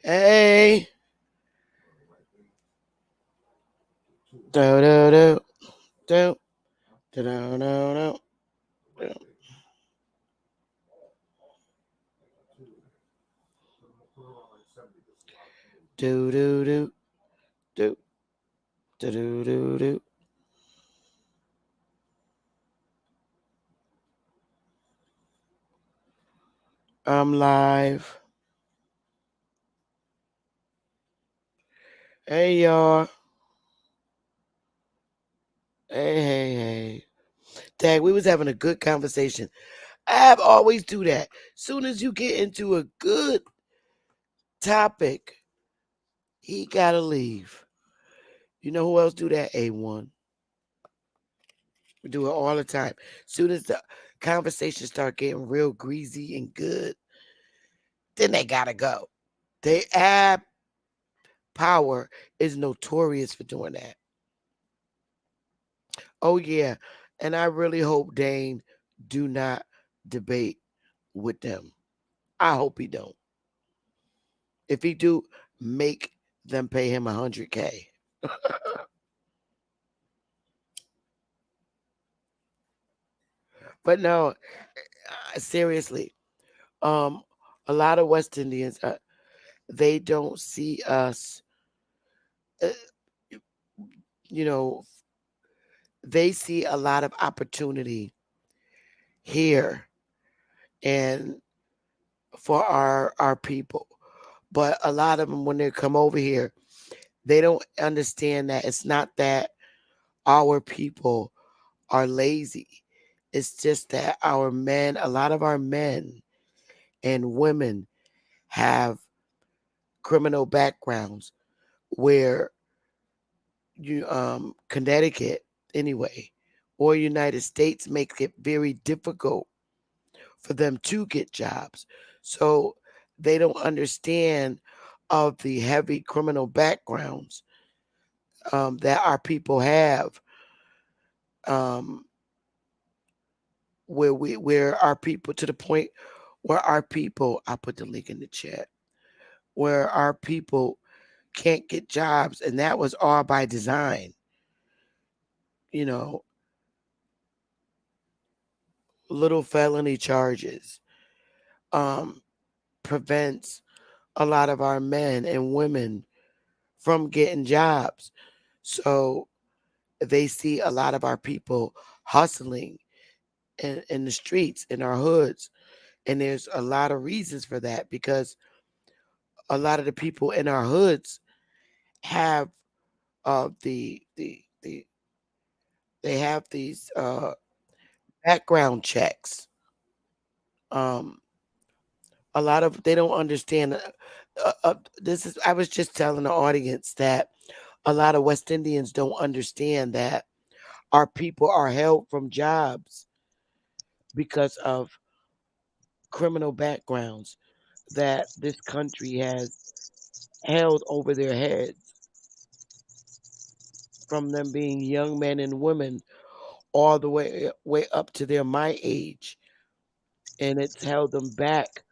Hey. Do do do do do do do do do do do do do do do do. I'm live. Hey y'all. Hey. Dang, we was having a good conversation. I have always do that. Soon as you get into a good topic, he gotta leave. You know who else do that? A1. We do it all the time. Soon as the conversation start getting real greasy and good, then they gotta go. They app power is notorious for doing that. Oh yeah. And I really hope Dane do not debate with them. I hope he don't. If he do, make them pay him 100K. But no, seriously, um, a lot of West Indians, they don't see us. Uh, you know, they see a lot of opportunity here and for our people. But a lot of them, when they come over here, they don't understand that it's not that our people are lazy. It's just that our men, a lot of our men and women have criminal backgrounds where you Connecticut anyway or United States make it very difficult for them to get jobs. So they don't understand of the heavy criminal backgrounds that our people have, um, where our people to the point where our people I put the link in the chat where our people can't get jobs, and that was all by design. You know, little felony charges um, prevents a lot of our men and women from getting jobs. So they see a lot of our people hustling in the streets, in our hoods. And there's a lot of reasons for that because a lot of the people in our hoods have the they have these background checks. Um, a lot of they don't understand. This is I was just telling the audience that a lot of West Indians don't understand that our people are held from jobs because of criminal backgrounds that this country has held over their heads from them being young men and women all the way up to their my age, and it's held them back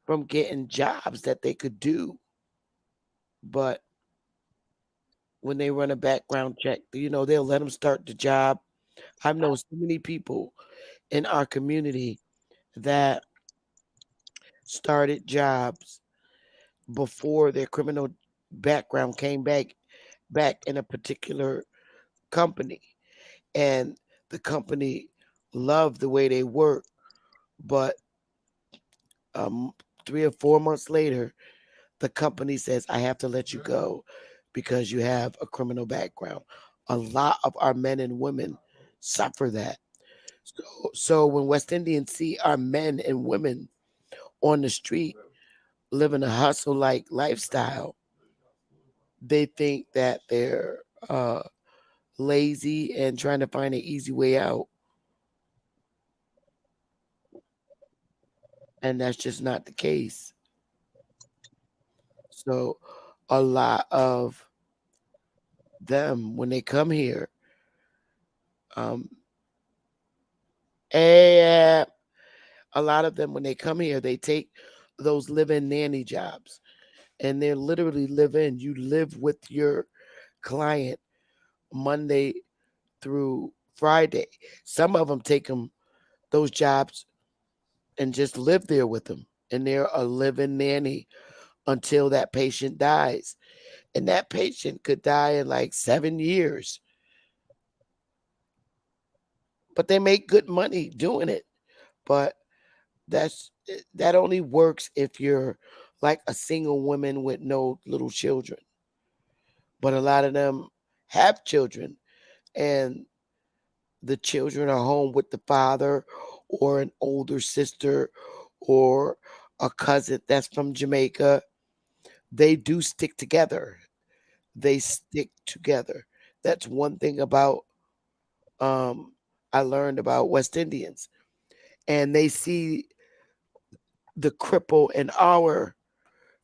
from getting jobs that they could do. But when they run a background check, they'll let them start the job. I've known so many people in our community that started jobs before their criminal background came back in a particular company, and the company loved the way they work, but um 3 or 4 months later the company says, I have to let you go because you have a criminal background. A lot of our men and women suffer that. So when West Indians see our men and women on the street living a hustle like lifestyle, they think that they're lazy and trying to find an easy way out. And that's just not the case. So a lot of them, when they come here, um, and a lot of them, when they come here, they take those live-in nanny jobs, and they're literally live-in. You live with your client Monday through Friday. Some of them take them those jobs and just live there with them, and they're a live-in nanny until that patient dies. And that patient could die in like 7 years, but they make good money doing it. But that only works if you're like a single woman with no little children. But a lot of them have children, and the children are home with the father or an older sister or a cousin that's from Jamaica. They do stick together. They stick together. That's one thing about um I learned about West Indians. And they see the cripple in our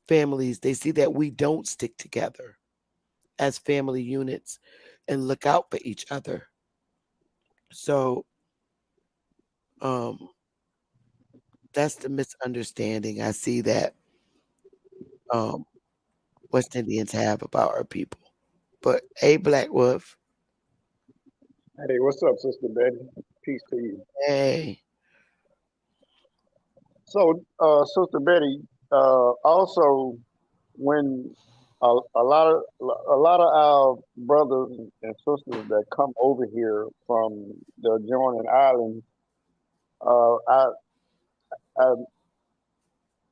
families. They see that we don't stick together as family units and look out for each other. So um that's the misunderstanding I see that um West Indians have about our people. But hey, Black Wolf, Hey, what's up, Sister Betty? Peace to you. hey, So, Sister Betty, also when a lot of our brothers and sisters that come over here from the adjoining islands, uh, I, I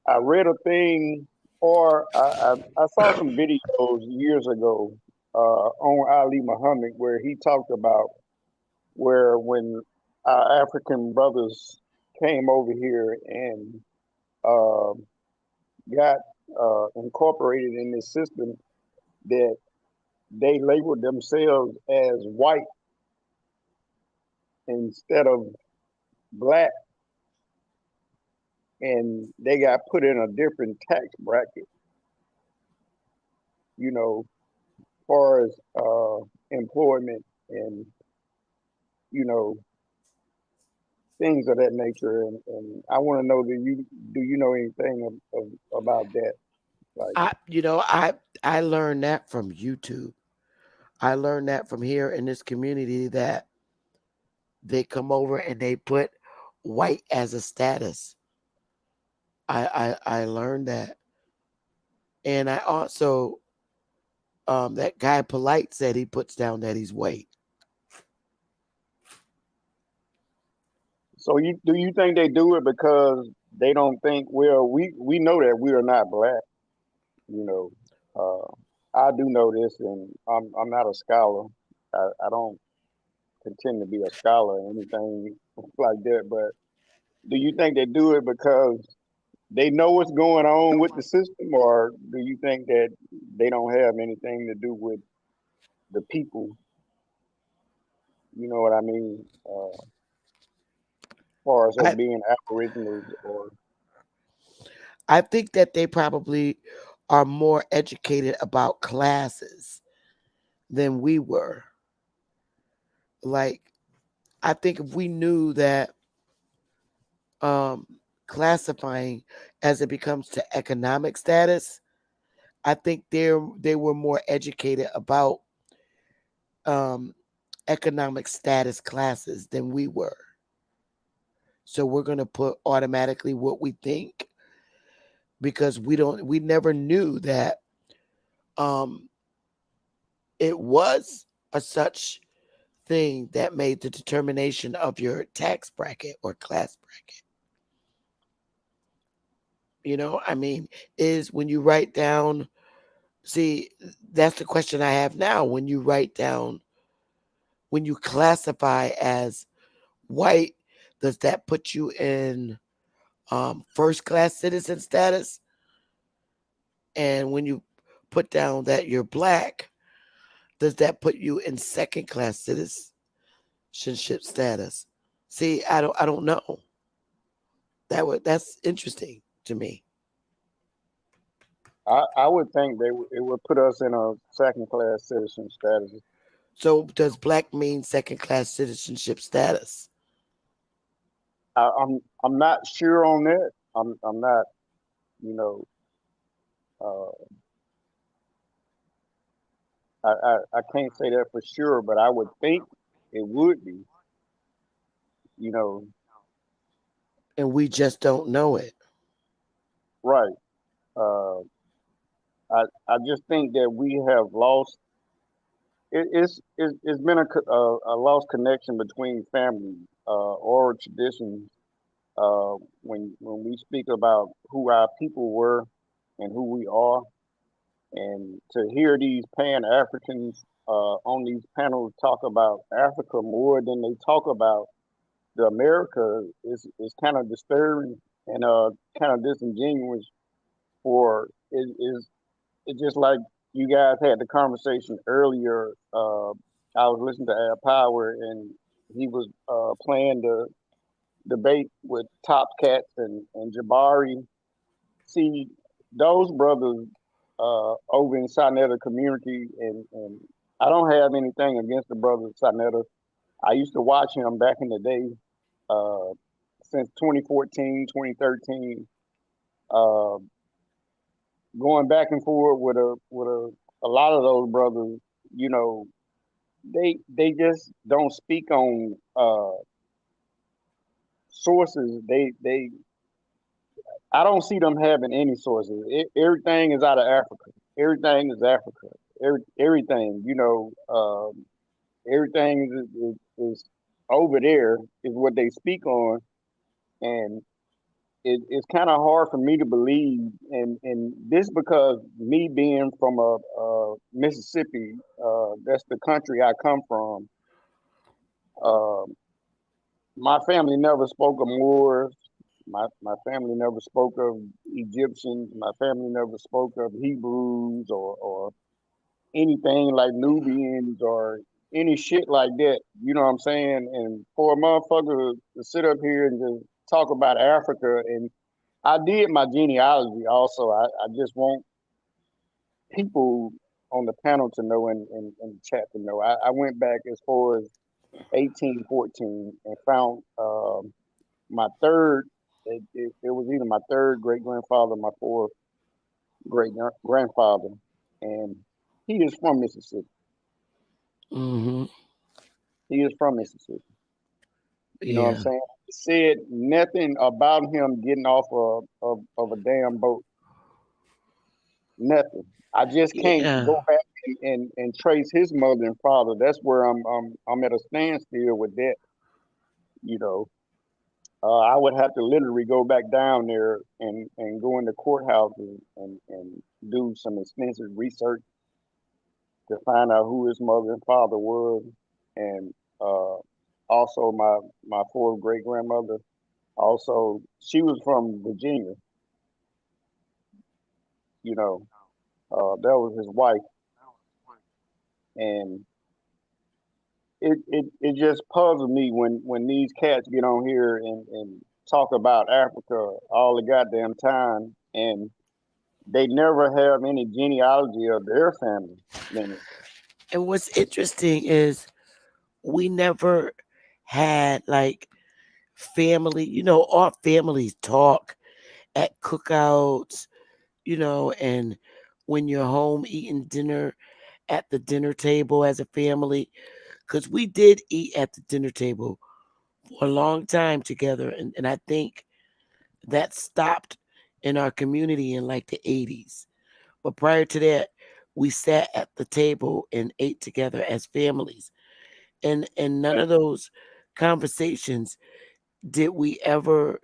I read a thing or I saw some videos years ago on Ali Muhammad where he talked about where when our African brothers came over here and uh, got incorporated in this system, that they labeled themselves as white instead of black, and they got put in a different tax bracket, you know, far as employment and you know things of that nature. And I want to know, do you know anything about that? Like, I learned that from YouTube. I learned that from here in this community that they come over and they put white as a status. I learned that, and I also that guy Polite said he puts down that he's white. so do you think they do it because they don't think, well, we know that we are not black, you know. I do know this, and I'm not a scholar. I don't pretend to be a scholar or anything like that. But do you think they do it because they know what's going on with the system, or do you think that they don't have anything to do with the people? You know what I mean? As far as I being aboriginals, or I think that they probably are more educated about classes than we were. Like I think if we knew that um, classifying as it becomes to economic status, I think they were more educated about um, economic status classes than we were. So we're gonna put automatically what we think because we never knew that um, it was a such thing that made the determination of your tax bracket or class bracket. I mean, is when you write down, see, that's the question I have now. When you write down, when you classify as white, does that put you in first class citizen status? And when you put down that you're black, does that put you in second class citizenship status? See, I don't know. That's interesting to me. I would think it would put us in a second class citizen status. So does black mean second class citizenship status? I'm not sure on that. I'm not, you know, uh, I can't say that for sure, but I would think it would be, you know, And we just don't know it. right. Uh, I just think that we have lost. It's been a lost connection between family, oral traditions. When we speak about who our people were and who we are, and to hear these Pan Africans on these panels talk about Africa more than they talk about the America is kind of disturbing and kind of disingenuous. For it is it's just like you guys had the conversation earlier. I was listening to Ad Power and he was playing the debate with Top Cats and Jabari. See, those brothers over in Sinetta community, and I don't have anything against the brothers Sinetta. I used to watch him back in the day, uh, since 2014, 2013, uh, going back and forth with a lot of those brothers. You know, they just don't speak on sources. They I don't see them having any sources. Everything is out of Africa. Everything is Africa. Everything, everything is over there is what they speak on, and it's kind of hard for me to believe. And this because me being from Mississippi, that's the country I come from. Uh, my family never spoke of Moors. My family never spoke of Egyptians. My family never spoke of Hebrews or anything like Nubians or any shit like that. You know what I'm saying? And for a motherfucker to sit up here and just talk about Africa, and I did my genealogy also. I just want people on the panel to know and the chat to know. I went back as far as 1814 and found my third. It was either my third great grandfather, or my fourth great grandfather, and he is from Mississippi. Hmm. He is from Mississippi. You know what I'm Yeah. saying? It said nothing about him getting off of a damn boat. Nothing. I just can't Yeah. go back and trace his mother and father. That's where I'm at a standstill with that. You know, I would have to literally go back down there and go into courthouses and do some extensive research to find out who his mother and father was, and uh, also my fourth great grandmother. Also, she was from Virginia. You know, that was his wife, and it just puzzled me when these cats get on here and talk about Africa all the goddamn time, and they never have any genealogy of their family lineage. And what's interesting is we never had like family, our families talk at cookouts, and when you're home eating dinner at the dinner table as a family, because we did eat at the dinner table for a long time together. And I think that stopped in our community in like the 80s. But prior to that, we sat at the table and ate together as families. And none of those conversations did we ever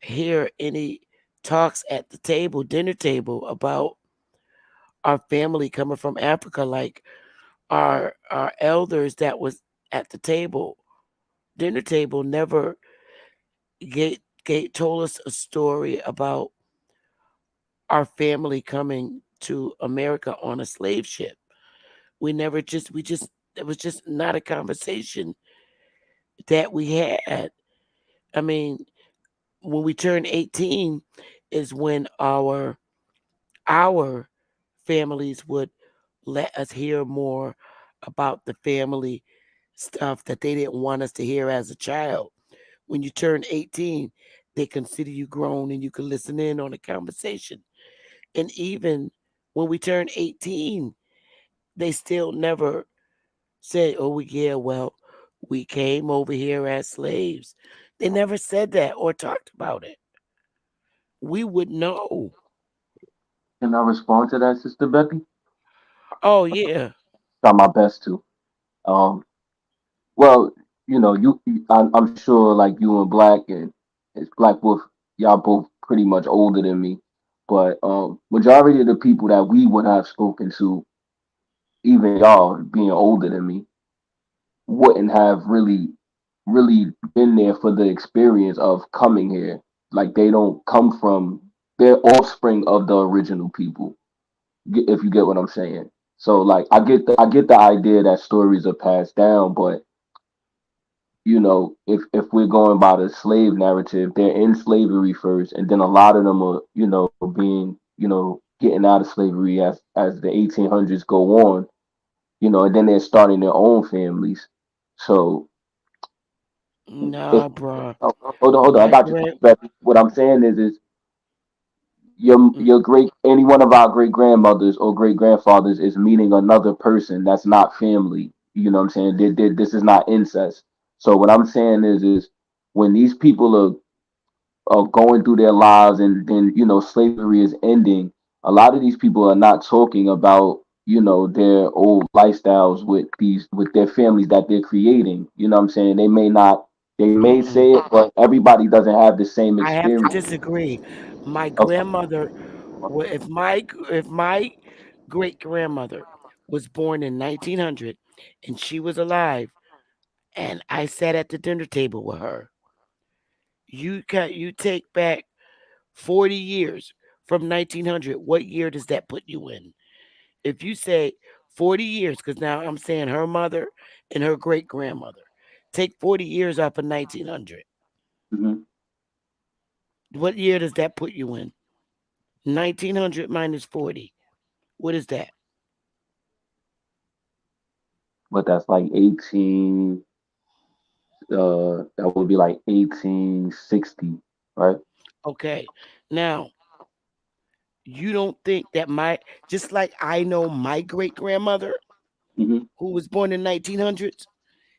hear any talks at the table, dinner table, about our family coming from Africa, like our elders that was at the table, dinner table, never told us a story about our family coming to America on a slave ship. We just it was just not a conversation that we had. I mean, when we turned 18 is when our Our families would let us hear more about the family stuff that they didn't want us to hear as a child. When you turn 18, they consider you grown and you can listen in on a conversation. And even when we turn 18, they still never say, oh, yeah, well, we came over here as slaves. They never said that or talked about it. We would know. Can I respond to that, Sister Becky? Oh, yeah. Try my best to. Um, well, I'm sure like you and Black and it's Black Wolf, y'all both pretty much older than me, but majority of the people that we would have spoken to, even y'all being older than me, wouldn't have really been there for the experience of coming here. Like they don't come from, they're offspring of the original people. If you get what I'm saying. So like I get the idea that stories are passed down, but if we're going by the slave narrative, they're in slavery first, and then a lot of them are being getting out of slavery as the 1800s go on, and then they're starting their own families. So if Nah, bruh. hold on, I My got you. grand. But what I'm saying is your great any one of our great grandmothers or great grandfathers is meeting another person that's not family. You know what I'm saying? This is not incest. So what I'm saying is when these people are going through their lives and then slavery is ending, a lot of these people are not talking about their old lifestyles with their families that they're creating. You know what I'm saying? They may Mm-mm. say it, but everybody doesn't have the same I have to experience. disagree. My Okay. grandmother, if my great grandmother was born in 1900 and she was alive, and I sat at the dinner table with her, you take back 40 years from 1900. What year does that put you in? If you say 40 years, because now I'm saying her mother and her great grandmother, take 40 years off of 1900. Mhm. What year does that put you in? 1900 minus 40. What is that? But that's like 18, that would be like 1860, right? Okay. Now, you don't think that just like I know my great grandmother Hmm. who was born in 1900s,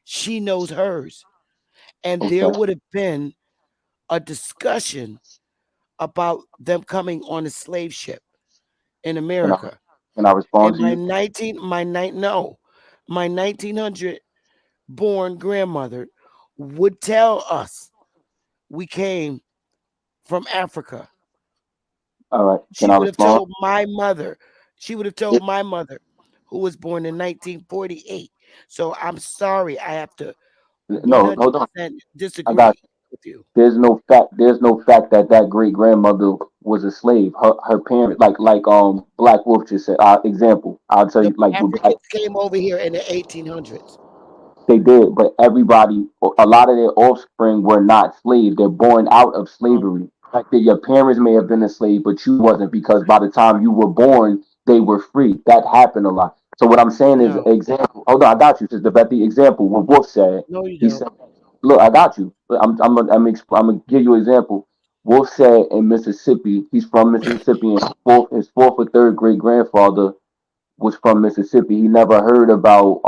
she knows hers. And there Okay. would have been a discussion about them coming on a slave ship in Can I America. can I respond And to you? my 1900 born grandmother would tell us we came from Africa. All right. Can She I would have respond? told my mother. She would have told my mother, who was born in 1948. So I'm sorry, I have to No, hold on. 100% I got disagree you. with you. There's no fact that great grandmother was a slave. Her parent, like Black Wolf just said. Example. I'll tell The you like with Black. Africans came over here in the 1800s. They did, but a lot of their offspring were not slaves. They're born out of Um, slavery. Like your parents may have been a slave, but you wasn't because by the time you were born, they were free. That happened a lot. So what I'm saying is, no, example. Hold on, I got you, sister. But the example, what Wolf said, no, you he don't. said, "Look, I got you. I'm gonna give you an example." Wolf said in Mississippi, he's from Mississippi, and his fourth or third great grandfather was from Mississippi. He never heard about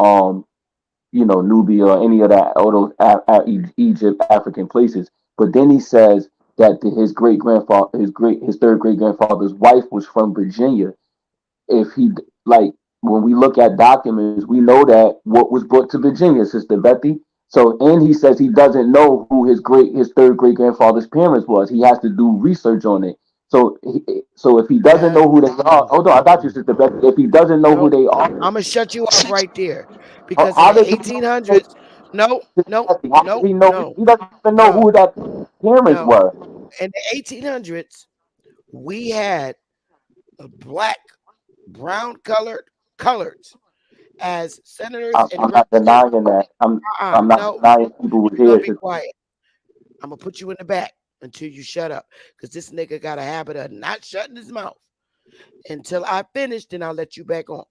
Nubia or any of that, all those Egypt, African places. But then he says that his great grandfather, his third great grandfather's wife was from Virginia. If he like, when we look at documents, we know that what was brought to Virginia, Sister Betty. So, and he says he doesn't know who his third great grandfather's parents was. He has to do research on it. So if he doesn't know who they are, hold on, I got you, Sister Betty. If he doesn't know who No, they are, I'm gonna shut you off right there because in how the does he know? 1800s, no, no, How does no, he know? no, He doesn't even know who no, that parents no. were. In the 1800s, we had a black, brown coloreds as senators and I'm not representatives. denying that. I'm not No, denying people was you're gonna here. be quiet. I'm gonna put you in the back until you shut up, because this nigga got a habit of not shutting his mouth. Until I finish, then I'll let you back on.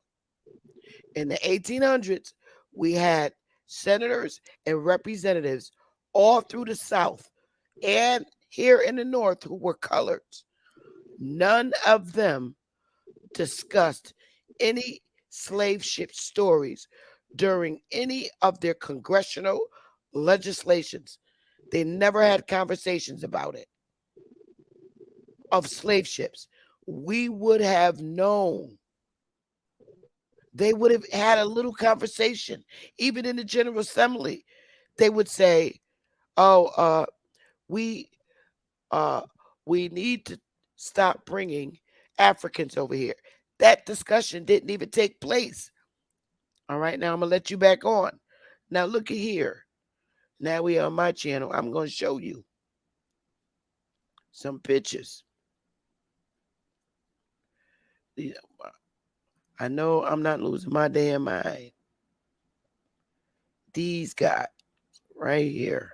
In the 1800s, we had senators and representatives all through the South and here in the North who were colored. None of them discussed any slave ship stories during any of their congressional legislations. They never had conversations about it, of slave ships. We would have known. They would have had a little conversation. Even in the General Assembly, they would say, "Oh, we uh, we need to stop bringing Africans over here." That discussion didn't even take place. All right, now I'm gonna let you back on. Now look at here. Now we are on my channel. I'm gonna show you some pictures. I know I'm not losing my damn mind. These guys right here.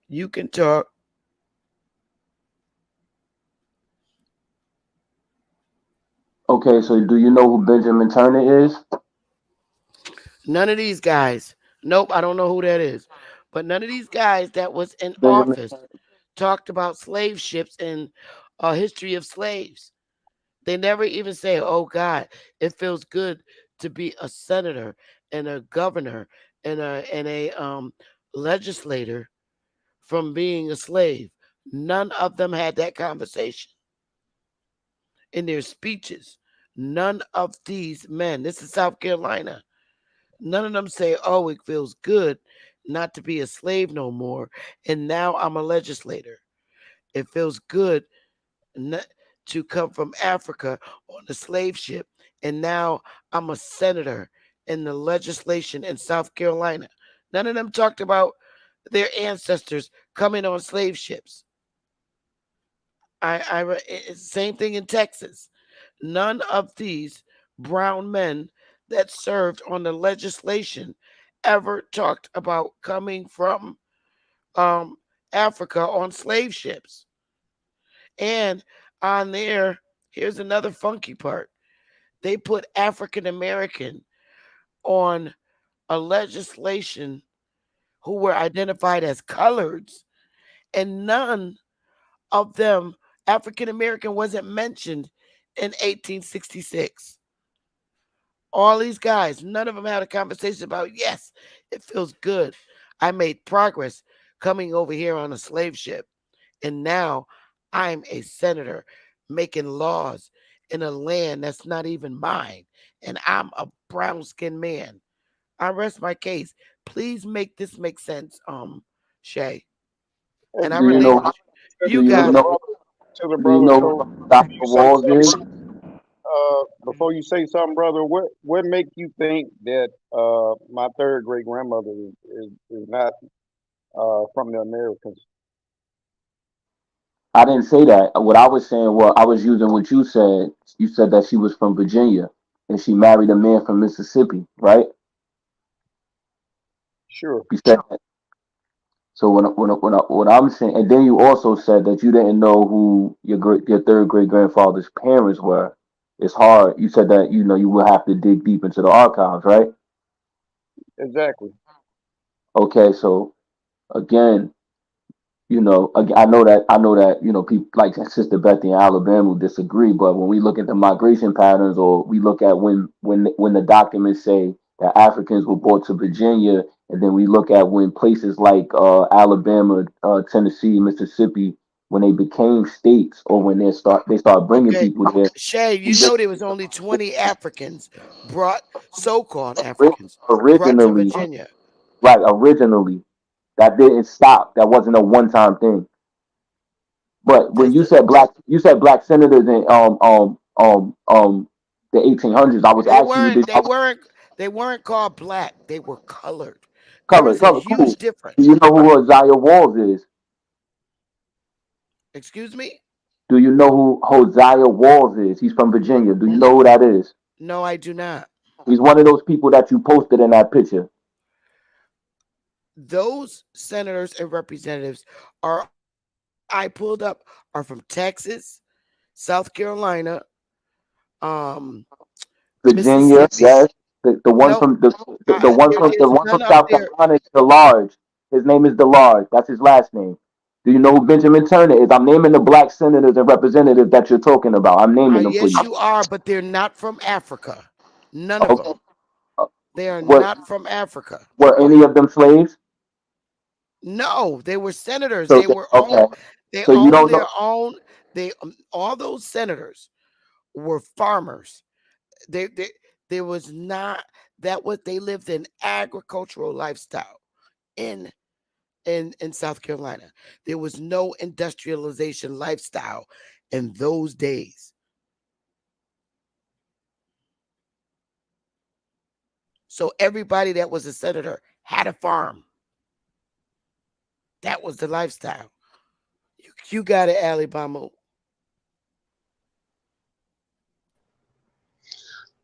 You can talk. Okay, so do you know who Benjamin Turner is? None of these guys. Nope, I don't know who that is. But none of these guys that was in Benjamin. office talked about slave ships and a history of slaves. They never even say, "Oh God, it feels good to be a senator and a governor and a legislator from being a slave." None of them had that conversation in their speeches. None of these men, this is South Carolina, none of them say, "Oh, it feels good not to be a slave no more. And now I'm a legislator. It feels good not to come from Africa on a slave ship. And now I'm a senator in the legislation in South Carolina." None of them talked about their ancestors coming on slave ships. Same thing in Texas. None of these brown men that served on the legislation ever talked about coming from um, Africa on slave ships. And on there, here's another funky part. They put African American on a legislation who were identified as coloreds, and none of them, African American, wasn't mentioned in 1866. All these guys, none of them had a conversation about, yes, it feels good. I made progress coming over here on a slave ship. And now I'm a senator making laws in a land that's not even mine. And I'm a brown skinned man. I rest my case. Please make this make sense, Shay. And I Do you And relinquish. know? You Do you got it. know? to the Do you brother. know So who Dr. you say Walls is? something, before you say something, brother, what make you think that my third great grandmother is not from the Americas? I didn't say that. What I was saying, well, I was using what you said. You said that she was from Virginia and she married a man from Mississippi, right? Sure. You said that. So what I'm saying, and then you also said that you didn't know who your third great grandfather's parents were. It's hard. You said that you will have to dig deep into the archives, right? Exactly. Okay, so again, I know that people like Sister Bethy in Alabama disagree, but when we look at the migration patterns, or we look at when the documents say that Africans were brought to Virginia, and then we look at when places like Alabama, Tennessee, Mississippi, when they became states, or when they start bringing Okay. people there. Shay, you know there was only 20 Africans brought, so called ori- Africans, brought to Originally, Virginia. right? Originally, that didn't stop. That wasn't a one-time thing. But when That's the you said black senators in the 1800s. I was they asking you weren't this. they weren't they weren't called black. They were colored. There Color, is a color, huge cool. difference. Do you know who Hosea Walls is? Excuse me? Do you know who Hosea Walls is? He's from No, Virginia. Do you know who that is? no, I do not. He's one of those people that you posted in that picture. Those senators and representatives are I pulled up are from Texas, South Carolina, um, Virginia, Mississippi. yes. The one No, from the there's one from none up South there. Carolina is DeLarge. His name is DeLarge. That's his last name. Do you know who Benjamin Turner is? I'm naming the black senators and representatives that you're talking about. I'm naming them for Yes, you. you are, but they're not from Africa. None of Okay. them. They are Were not from Africa. were any of them slaves? No, they were senators. So They were okay. own. They So you owned don't their know. own. They all those senators were farmers. They there was not that was they lived an agricultural lifestyle in in South Carolina. There was no industrialization lifestyle in those days. So everybody that was a senator had a farm. That was the lifestyle. You got it, Alabama.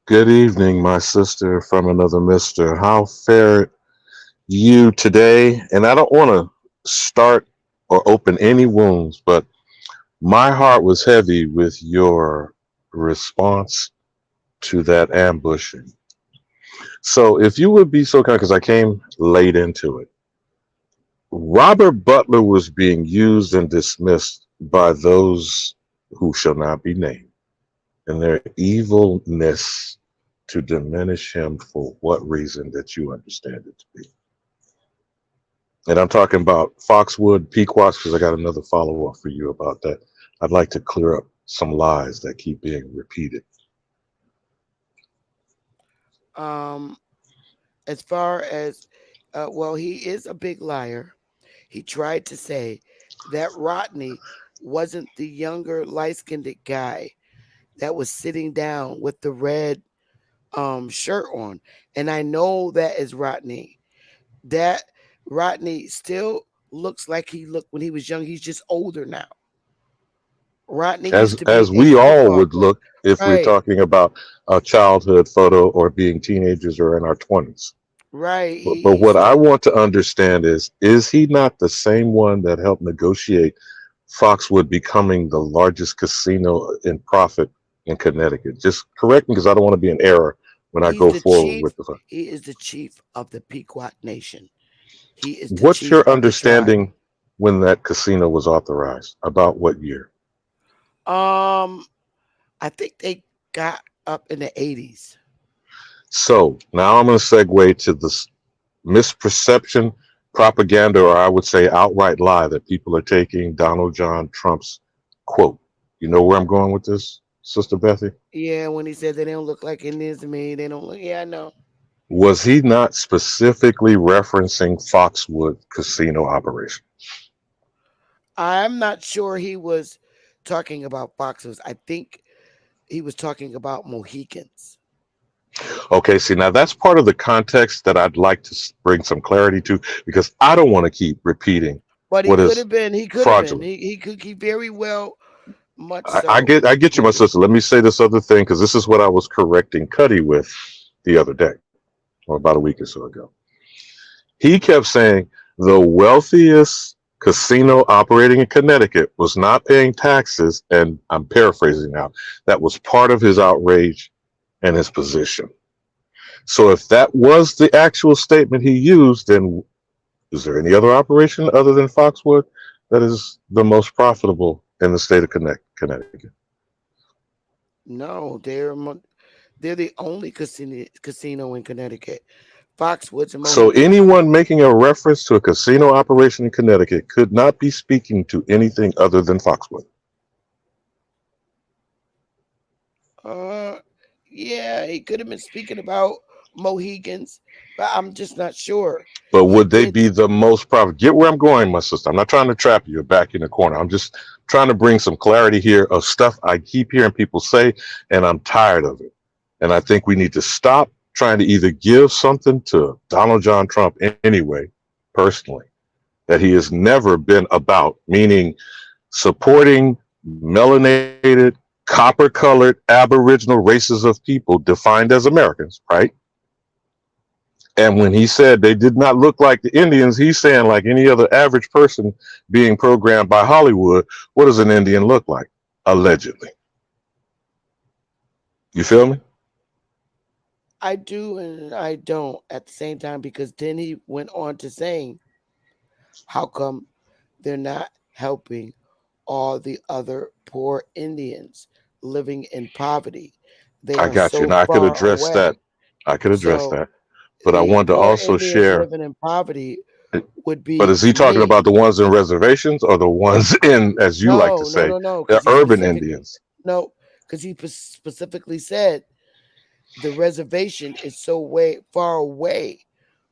Good evening, my sister from another mister. How fare you today? And I don't want to start or open any wounds, but my heart was heavy with your response to that ambushing. So if you would be so kind, because I came late into it, Robert Butler was being used and dismissed by those who shall not be named in their evilness to diminish him for what reason that you understand it to be. And I'm talking about Foxwood, Pequox, because I got another follow up for you about that. I'd like to clear up some lies that keep being repeated. Um, as far as well, he is a big liar. He tried to say that Rodney wasn't the younger, light-skinned guy that was sitting down with the red shirt on, and I know that is Rodney. That Rodney still looks like he looked when he was young. He's just older now. Rodney used to be As a we all football would player. look if we're Right, talking about a childhood photo or being teenagers or in our 20s. right. But He what I still want to understand is he not the same one that helped negotiate Foxwood becoming the largest casino in profit in Connecticut? Just correct me because I don't want to be in error when I he's go the forward chief. with the. He is the chief of the Pequot Nation. He is the What's chief your of the tribe. understanding when that casino was authorized? About what year? Um, I think they got up in the 80s. So now I'm going to segue to this misperception, propaganda, or I would say outright lie that people are taking Donald John Trump's quote. You know where I'm going with this, Sister Bethy? Yeah, when he said they don't look like Indians to me, they don't look. Yeah, I know. Was he not specifically referencing Foxwood casino operation? I'm not sure he was talking about foxes. I think he was talking about Mohicans. Okay, see, now that's part of the context that I'd like to bring some clarity to because I don't want to keep repeating But he what could is have been. He could have been. fraudulent. He could. He very well, much I so, get you, my could be. sister. Let me say this other thing because this is what I was correcting Cuddy with the other day or about a week or so ago. He kept saying the wealthiest casino operating in Connecticut was not paying taxes, and I'm paraphrasing now. That was part of his outrage and his position. So if that was the actual statement he used, then is there any other operation other than Foxwood that is the most profitable in the state of Connecticut? No, they're the only casino in Connecticut. Foxwoods and So Mohicans. anyone making a reference to a casino operation in Connecticut could not be speaking to anything other than Foxwood. Uh, yeah, he could have been speaking about Mohicans, but I'm just not sure. But He would they did. be the most profit? Get where I'm going, my sister. I'm not trying to trap you back in the corner. I'm just trying to bring some clarity here of stuff I keep hearing people say, and I'm tired of it. And I think we need to stop trying to either give something to Donald John Trump anyway, personally, that he has never been about, meaning supporting melanated copper colored aboriginal races of people defined as Americans, right? And when he said they did not look like the Indians, he's saying, like any other average person being programmed by Hollywood, what does an Indian look like? Allegedly. You feel me? I do and I don't at the same time, because then he went on to saying, how come they're not helping all the other poor Indians living in poverty? They I are got you. so Now I could far address that. away. I could address So that. But I the wanted to poor also Indians share. living in poverty would But be is he talking me. about the ones in reservations or the ones in, as you like to No, no, say, no, no, the because he urban specifically Indians? no, because he specifically said the reservation is so way far away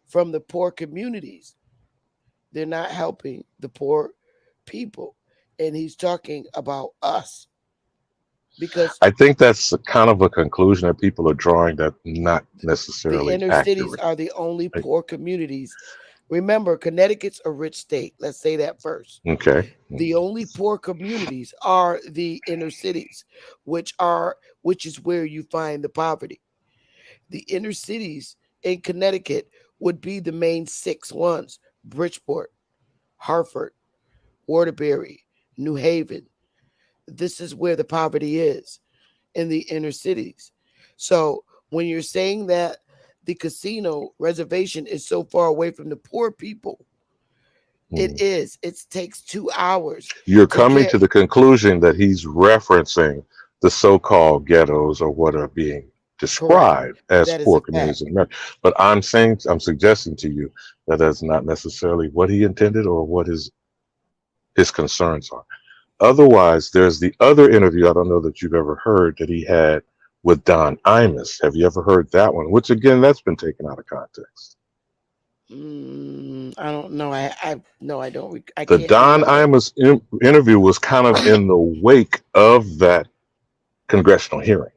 from the poor communities. They're not helping the poor people, and he's talking about us because I think that's a kind of a conclusion that people are drawing that not the necessarily inner cities accurate. are the only Like, poor communities. Remember, Connecticut's a rich state. Let's say that first. okay. The only poor communities are the inner cities, which is where you find the poverty. The inner cities in Connecticut would be the main six ones: Bridgeport, Hartford, Waterbury, New Haven. This is where the poverty is, in the inner cities. So when you're saying that the casino reservation is so far away from the poor people, it Hmm. is. It takes 2 hours You're to coming get. to the conclusion that he's referencing the so-called ghettos or what are being Correct. described as That is poor a communities fact. in America. But I'm suggesting to you that that's not necessarily what he intended or what his concerns are. Otherwise, there's the other interview I don't know that you've ever heard that he had with Don Imus. Have you ever heard that one? Which again, that's been taken out of context. I don't know. I no, I don't. I The can't Don remember. Imus interview was kind of in the wake of that congressional hearing.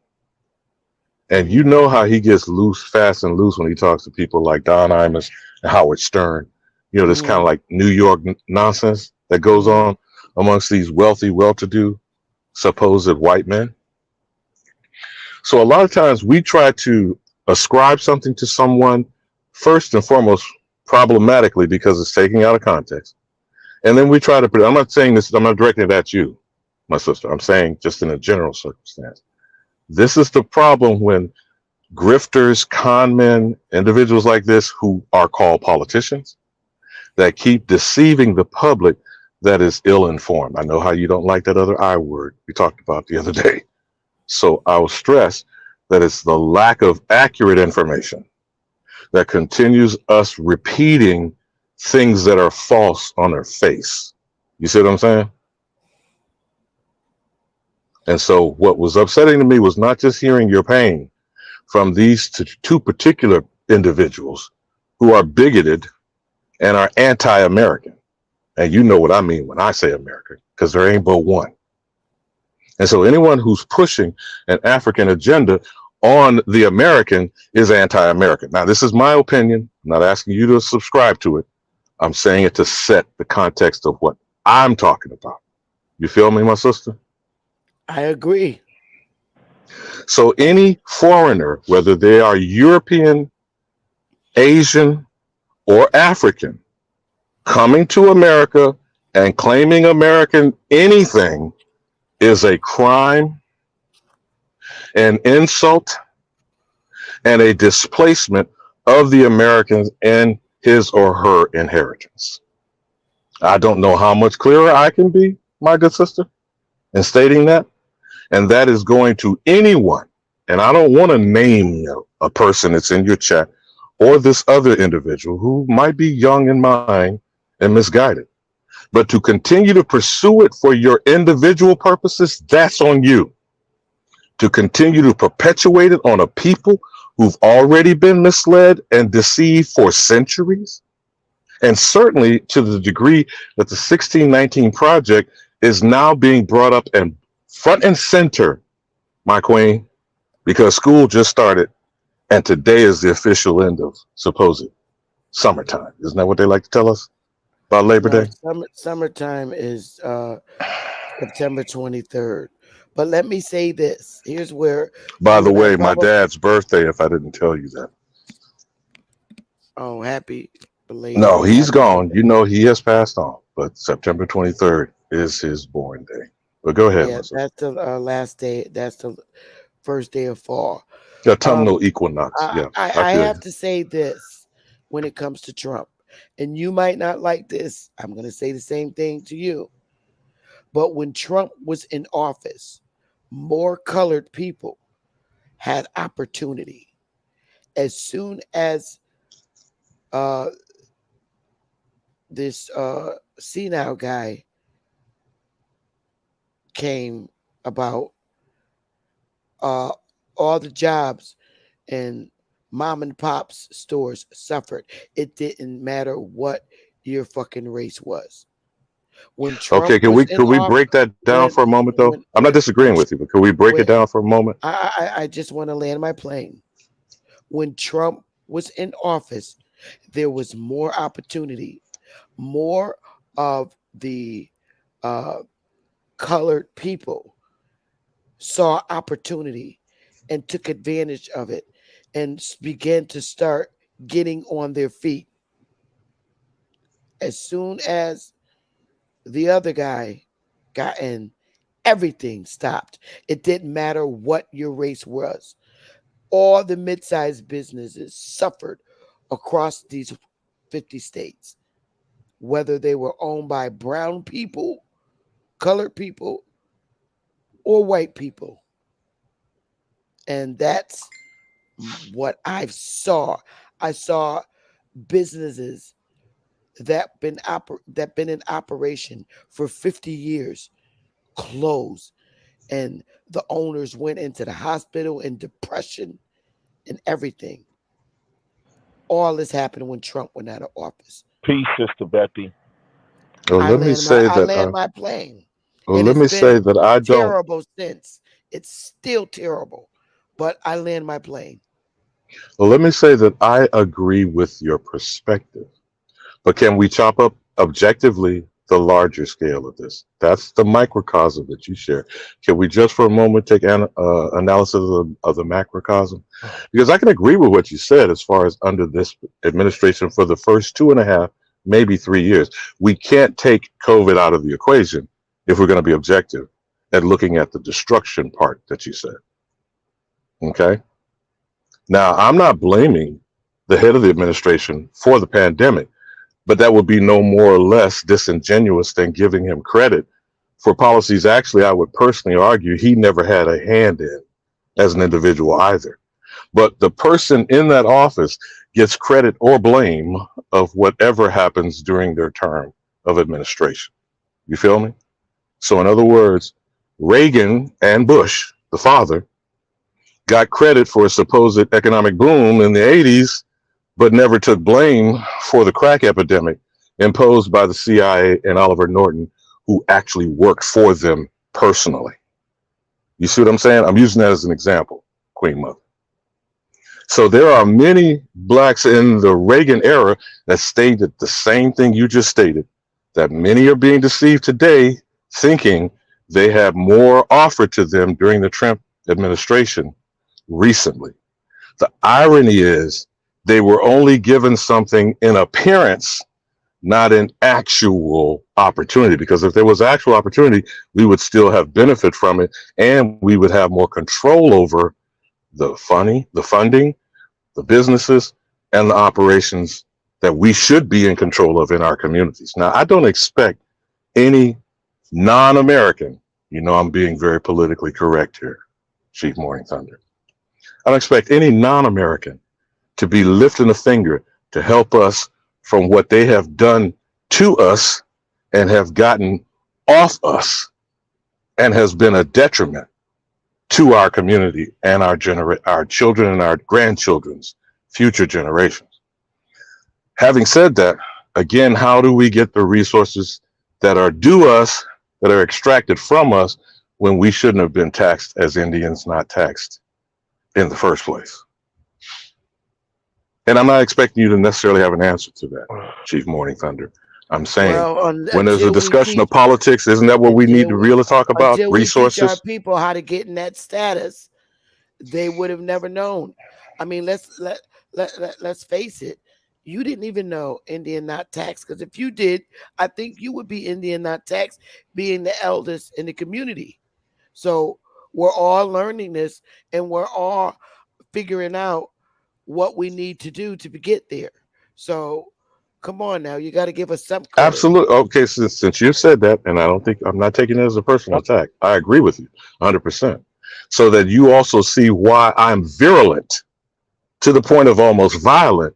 And you Hmm. know how he gets loose, fast and loose when he talks to people like Don Imus and Howard Stern. You know, this kind of Hmm. like New York nonsense that goes Hmm. on amongst these wealthy, well-to-do, supposed white men. So a lot of times we try to ascribe something to someone first and foremost problematically because it's taken out of context. And then we try to put, I'm not saying this, I'm not directing it at you, my sister. I'm saying just in a general circumstance. This is the problem when grifters, con men, individuals like this who are called politicians that keep deceiving the public that is ill informed. I know how you don't like that other I word we talked about the other day. So I will stress that it's the lack of accurate information that continues us repeating things that are false on their face. You see what I'm saying? And so what was upsetting to me was not just hearing your pain from these two particular individuals who are bigoted and are anti-American. And you know what I mean when I say America, because there ain't but one. And so anyone who's pushing an African agenda on the American is anti-American. Now, this is my opinion. I'm not asking you to subscribe to it. I'm saying it to set the context of what I'm talking about. You feel me, my sister? I agree. So any foreigner, whether they are European, Asian, or African, coming to America and claiming American anything is a crime, an insult, and a displacement of the Americans and his or her inheritance. I don't know how much clearer I can be, my good sister, in stating that. And that is going to anyone. And I don't want to name a person that's in your chat or this other individual who might be young in mind and misguided. But to continue to pursue it for your individual purposes, that's on you. To continue to perpetuate it on a people who've already been misled and deceived for centuries, and certainly to the degree that the 1619 Project is now being brought up and front and center, my queen, because school just started and today is the official end of supposed summertime. Isn't that what they like to tell us about Labor No, Day? summertime is September 23rd. But let me say this. Here's where By you the and I way, my probably. dad's birthday, if I didn't tell you that. Oh, happy No, belated he's happy gone. birthday. You know, he has passed on. But September 23rd is his born day. But go ahead, Yeah, my sister. that's the last day. That's the first day of fall. Um, Autumnal equinox. I, Yeah, I I I feel have you. to say this when it comes to Trump, and you might not like this. I'm going to say the same thing to you. But when Trump was in office, more colored people had opportunity. As soon as uh, this senile guy came about, uh, all the jobs and mom and pops stores suffered. It didn't matter what your fucking race was. When Trump Okay, was in could we off, break that down for a moment though? I'm not when disagreeing with you, but could we break it when down for a moment? I just want to land my plane. When Trump was in office, there was more opportunity, more of the uh, colored people saw opportunity and took advantage of it and began to start getting on their feet. As soon as the other guy got in, everything stopped. It didn't matter what your race was. All the mid sized businesses suffered across these 50 states, whether they were owned by brown people, colored people, or white people. And that's what I saw. I saw businesses that been in operation for 50 years close, and the owners went into the hospital in depression and everything. All this happened when Trump went out of office. Peace, Sister Beppy. Well, let me say I that. land my plane. Well, It let has me been say that I don't. terrible since. It's still terrible, but I land my plane. Well, let me say that I agree with your perspective. But can we chop up objectively the larger scale of this? That's the microcosm that you share. Can we just for a moment take an analysis of the macrocosm? Because I can agree with what you said as far as under this administration for the first 2.5, maybe 3 years. We can't take COVID out of the equation if we're going to be objective at looking at the destruction part that you said. Okay. Now, I'm not blaming the head of the administration for the pandemic, but that would be no more or less disingenuous than giving him credit for policies actually I would personally argue he never had a hand in as an individual either. But the person in that office gets credit or blame of whatever happens during their term of administration. You feel me? So, in other words, Reagan and Bush, the father, got credit for a supposed economic boom in the 80s, but never took blame for the crack epidemic imposed by the CIA and Oliver Norton, who actually worked for them personally. You see what I'm saying? I'm using that as an example, Queen Mother. So there are many blacks in the Reagan era that stated the same thing you just stated, that many are being deceived today, thinking they have more offered to them during the Trump administration recently. The irony is they were only given something in appearance, not an actual opportunity. Because if there was actual opportunity, we would still have benefit from it, and we would have more control over the funding, the businesses, and the operations that we should be in control of in our communities. Now, I don't expect any non-American, you know, I'm being very politically correct here, Chief Morning Thunder. I don't expect any non-American to be lifting a finger to help us from what they have done to us and have gotten off us and has been a detriment to our community and our children and our grandchildren's future generations. Having said that, again, how do we get the resources that are due us, that are extracted from us when we shouldn't have been taxed as Indians, not taxed in the first place? And I'm not expecting you to necessarily have an answer to that, Chief Morning Thunder. I'm saying Well, when there's a discussion of politics, isn't that what we need to until really talk about? until we teach our Resources. people how to get in that status, they would have never known. I mean, let's face it. You didn't even know Indian not tax, because if you did, I think you would be Indian not tax, being the eldest in the community. So we're all learning this, and we're all figuring out what we need to do to get there. So come on now, you got to give us some credit. Absolutely. Okay, since you said that, and I don't think I'm not taking it as a personal attack. I agree with you 100%. So that you also see why I'm virulent to the point of almost violent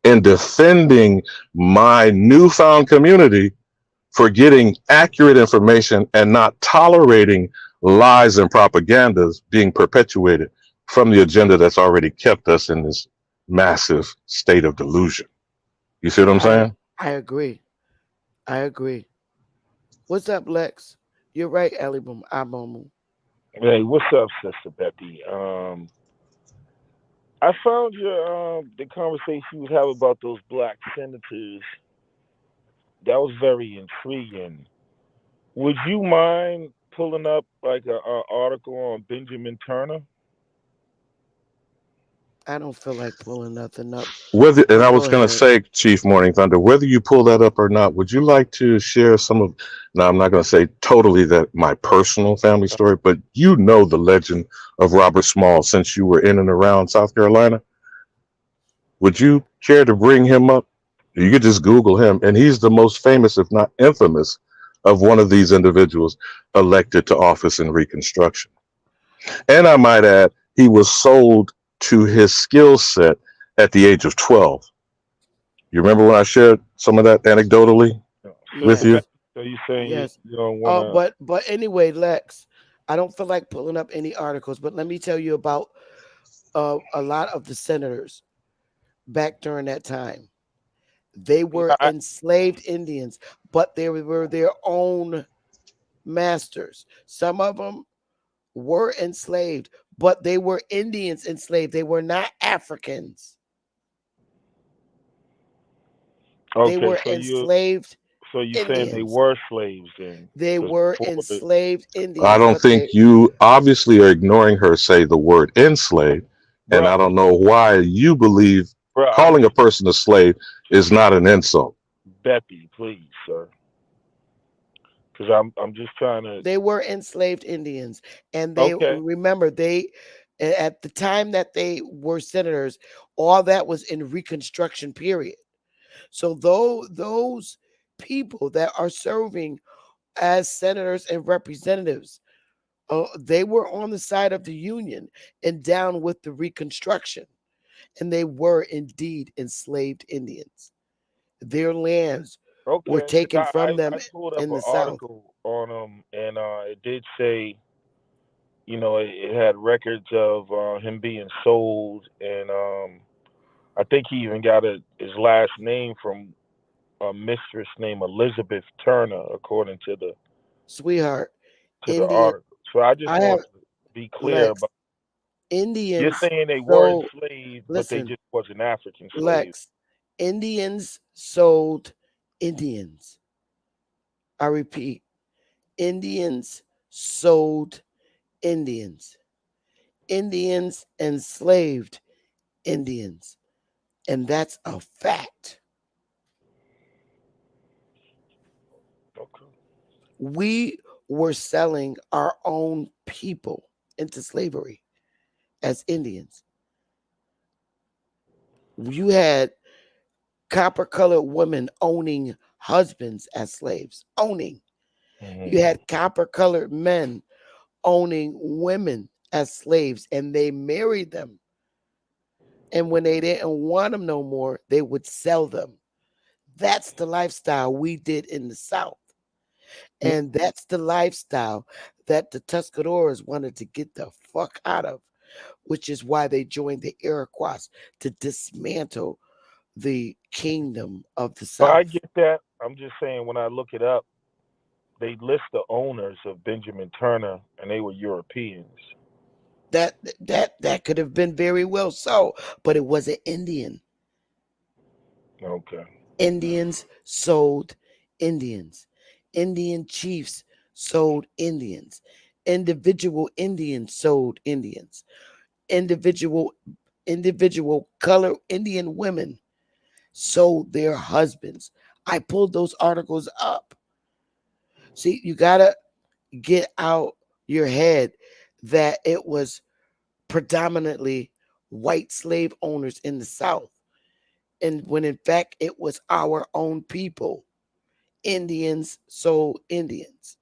in defending my newfound community for getting accurate information and not tolerating lies and propagandas being perpetuated from the agenda that's already kept us in this massive state of delusion. You see what I'm I saying? I agree. I agree. What's up, Lex? You're right, Alibum Abomu. Hey, what's up, Sister Becky? I found your the conversation you was having about those black senators. That was very intriguing. Would you mind pulling up like a article on Benjamin Turner? I don't feel like pulling nothing up, Whether, and but I go was going to ahead. say, Chief Morning Thunder, whether you pull that up or not, would you like to share some of? Now, I'm not going to say totally that my personal family story, but you know the legend of Robert Small since you were in and around South Carolina. Would you care to bring him up? You could just Google him, and he's the most famous, if not infamous, of one of these individuals elected to office in Reconstruction. And I might add, he was sold to his skill set at the age of 12. You remember when I shared some of that anecdotally with Sister you? Yes, Becky, so you saying you, yes. you don't want to? But anyway, Lex, I don't feel like pulling up any articles, but let me tell you about a lot of the senators back during that time. They were I, enslaved Indians, but they were their own masters. Some of them were enslaved, but they were Indians enslaved. They were not Africans. They okay, were enslaved so you saying they Indians. were slaves then? They Because were before the enslaved I Indians, don't but they think you obviously are ignoring her say the word enslaved, and bro, I don't know why you believe bro, I'm calling a just person a slave is not an insult. Becky, please, sir, because I'm just trying to. they were enslaved Indians, and they Okay, remember they at the time that they were senators, all that was in Reconstruction period. So though those people that are serving as senators and representatives, they were on the side of the Union and down with the Reconstruction, and they were indeed enslaved Indians. Their lands were okay, taken because from them I pulled up in an the South. article on them, and it did say, it had records of him being sold, and I think he even got his last name from a mistress named Elizabeth Turner, according Sweetheart, to the Indian. article. So I just I have want to be clear Lex. about you're Indians saying they were sold. enslaved, but they Listen, just wasn't African slaves. Lex. Indians sold Indians. I repeat, Indians sold Indians. Indians enslaved Indians. And that's a fact. Okay. We were selling our own people into slavery as Indians. You had copper colored women owning husbands as slaves, owning. You Hmm. had copper colored men owning women as slaves, and they married them. And when they didn't want them no more, they would sell them. That's the lifestyle we did in the South. And that's the lifestyle that the Tuscadoras wanted to get the fuck out of, which is why they joined the Iroquois to dismantle the kingdom of the But I South. get that. I'm just saying when I look it up, they list the owners of Benjamin Turner, and they were Europeans. That could have been very well so, but it was an Indian. Okay. Indians sold Indians. Indian chiefs sold Indians. Individual Indians sold Indians. Individual color Indian women sold their husbands. I pulled those articles up. See, you gotta get out your head that it was predominantly white slave owners in the South. And when in fact it was our own people. Indians sold Indians.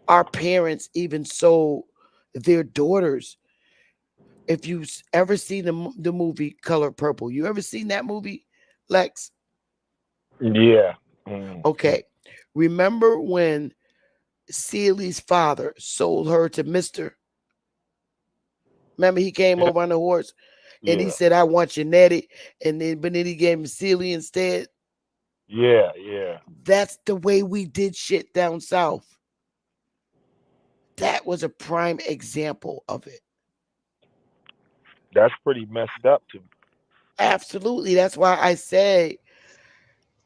Our parents even sold their daughters. If you ever seen the movie Color Purple, you ever seen that movie, Lex? Yeah. Mm. Okay. Remember when Celie's father sold her to Mister? Remember he came Yeah. over on the horse and he Yeah. said, "I want your Nettie," and then he gave him Celie instead. Yeah. Yeah. That's the way we did shit down south. That was a prime example of it. That's pretty messed up to me. Absolutely. That's why I say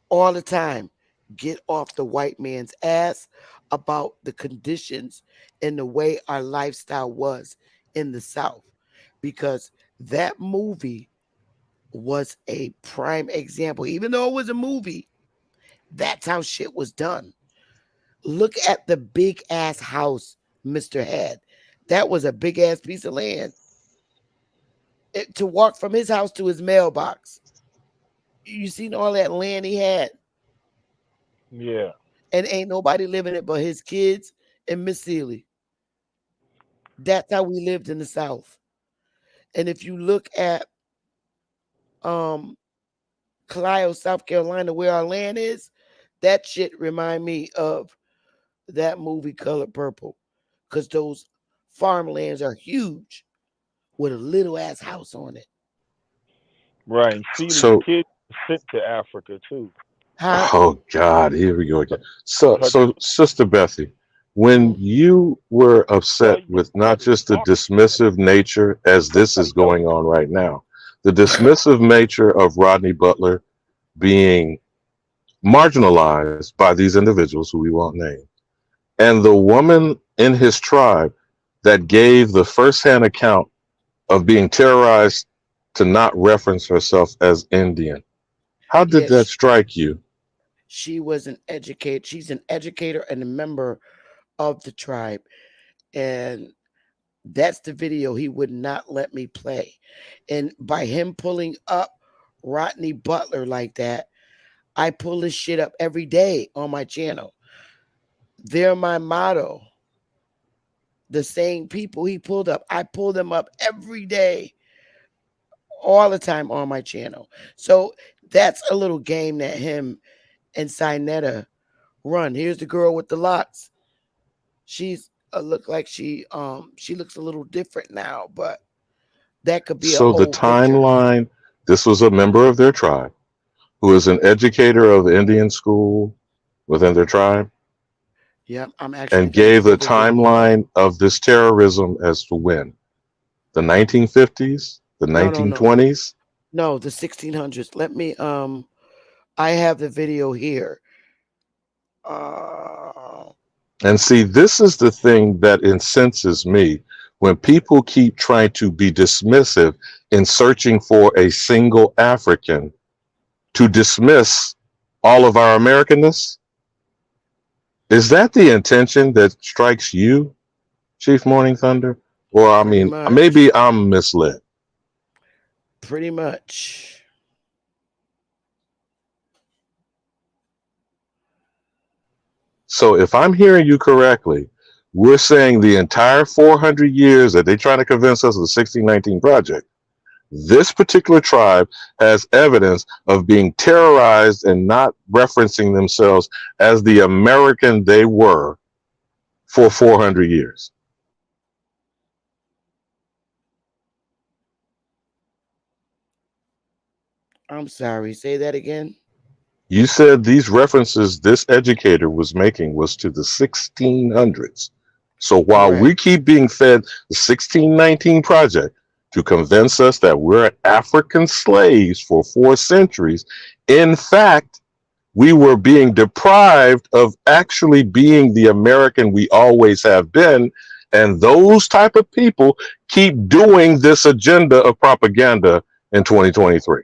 all the time, get off the white man's ass about the conditions and the way our lifestyle was in the South. Because that movie was a prime example. Even though it was a movie, that's how shit was done. Look at the big ass house Mr. had. That was a big ass piece of land. To walk from his house to his mailbox. You seen all that land he had, Yeah. and ain't nobody living it but his kids and Miss Sealy. That's how we lived in the South. And if you look at um Clio, South Carolina, where our land is, that shit remind me of that movie Color Purple. Because those farmlands are huge with a little ass house on it. Right. And Celie's So, kid was sent to Africa too. Huh? oh God, here we go again. So, Her two. Sister Bessie, when Hmm. you were Well, upset you with not started just the talking. dismissive nature, as this is going on right now, the dismissive nature of Rodney Butler being marginalized by these individuals who we won't name, and the woman in his tribe that gave the firsthand account of being terrorized to not reference herself as Indian. How did Yeah, that strike you? she was an educator. She's an educator and a member of the tribe. And that's the video he would not let me play. And by him pulling up Rodney Butler like that, I pull this shit up every day on my channel. They're my motto. The same people he pulled up, I pull them up every day, all the time on my channel. So that's a little game that him and Sinetta run. Here's the girl with the locks. She's look like she looks a little different now, but that could be an So the old picture. timeline, this was a member of their tribe who is an educator of the Indian school within their tribe Yeah, I'm actually and gonna gave pull the the video. timeline of this terrorism as to when. The 1950s, the No, no, no, 1920s. no. The 1600s. Let me. I have the video here. Uh, And see, this is the thing that incenses me when people keep trying to be dismissive in searching for a single African to dismiss all of our Americanness. Is that the intention that strikes you, Chief Morning Thunder? Or, I pretty mean, much. maybe I'm misled. Pretty much. So, if I'm hearing you correctly, we're saying the entire 400 years that they're trying to convince us of the 1619 Project, this particular tribe has evidence of being terrorized and not referencing themselves as the American they were for 400 years. I'm sorry. Say that again. You said these references this educator was making was to the 1600s. So while Correct. we keep being fed the 1619 Project to convince us that we're African slaves for 4 centuries, in fact, we were being deprived of actually being the American we always have been. And those type of people keep doing this agenda of propaganda in 2023.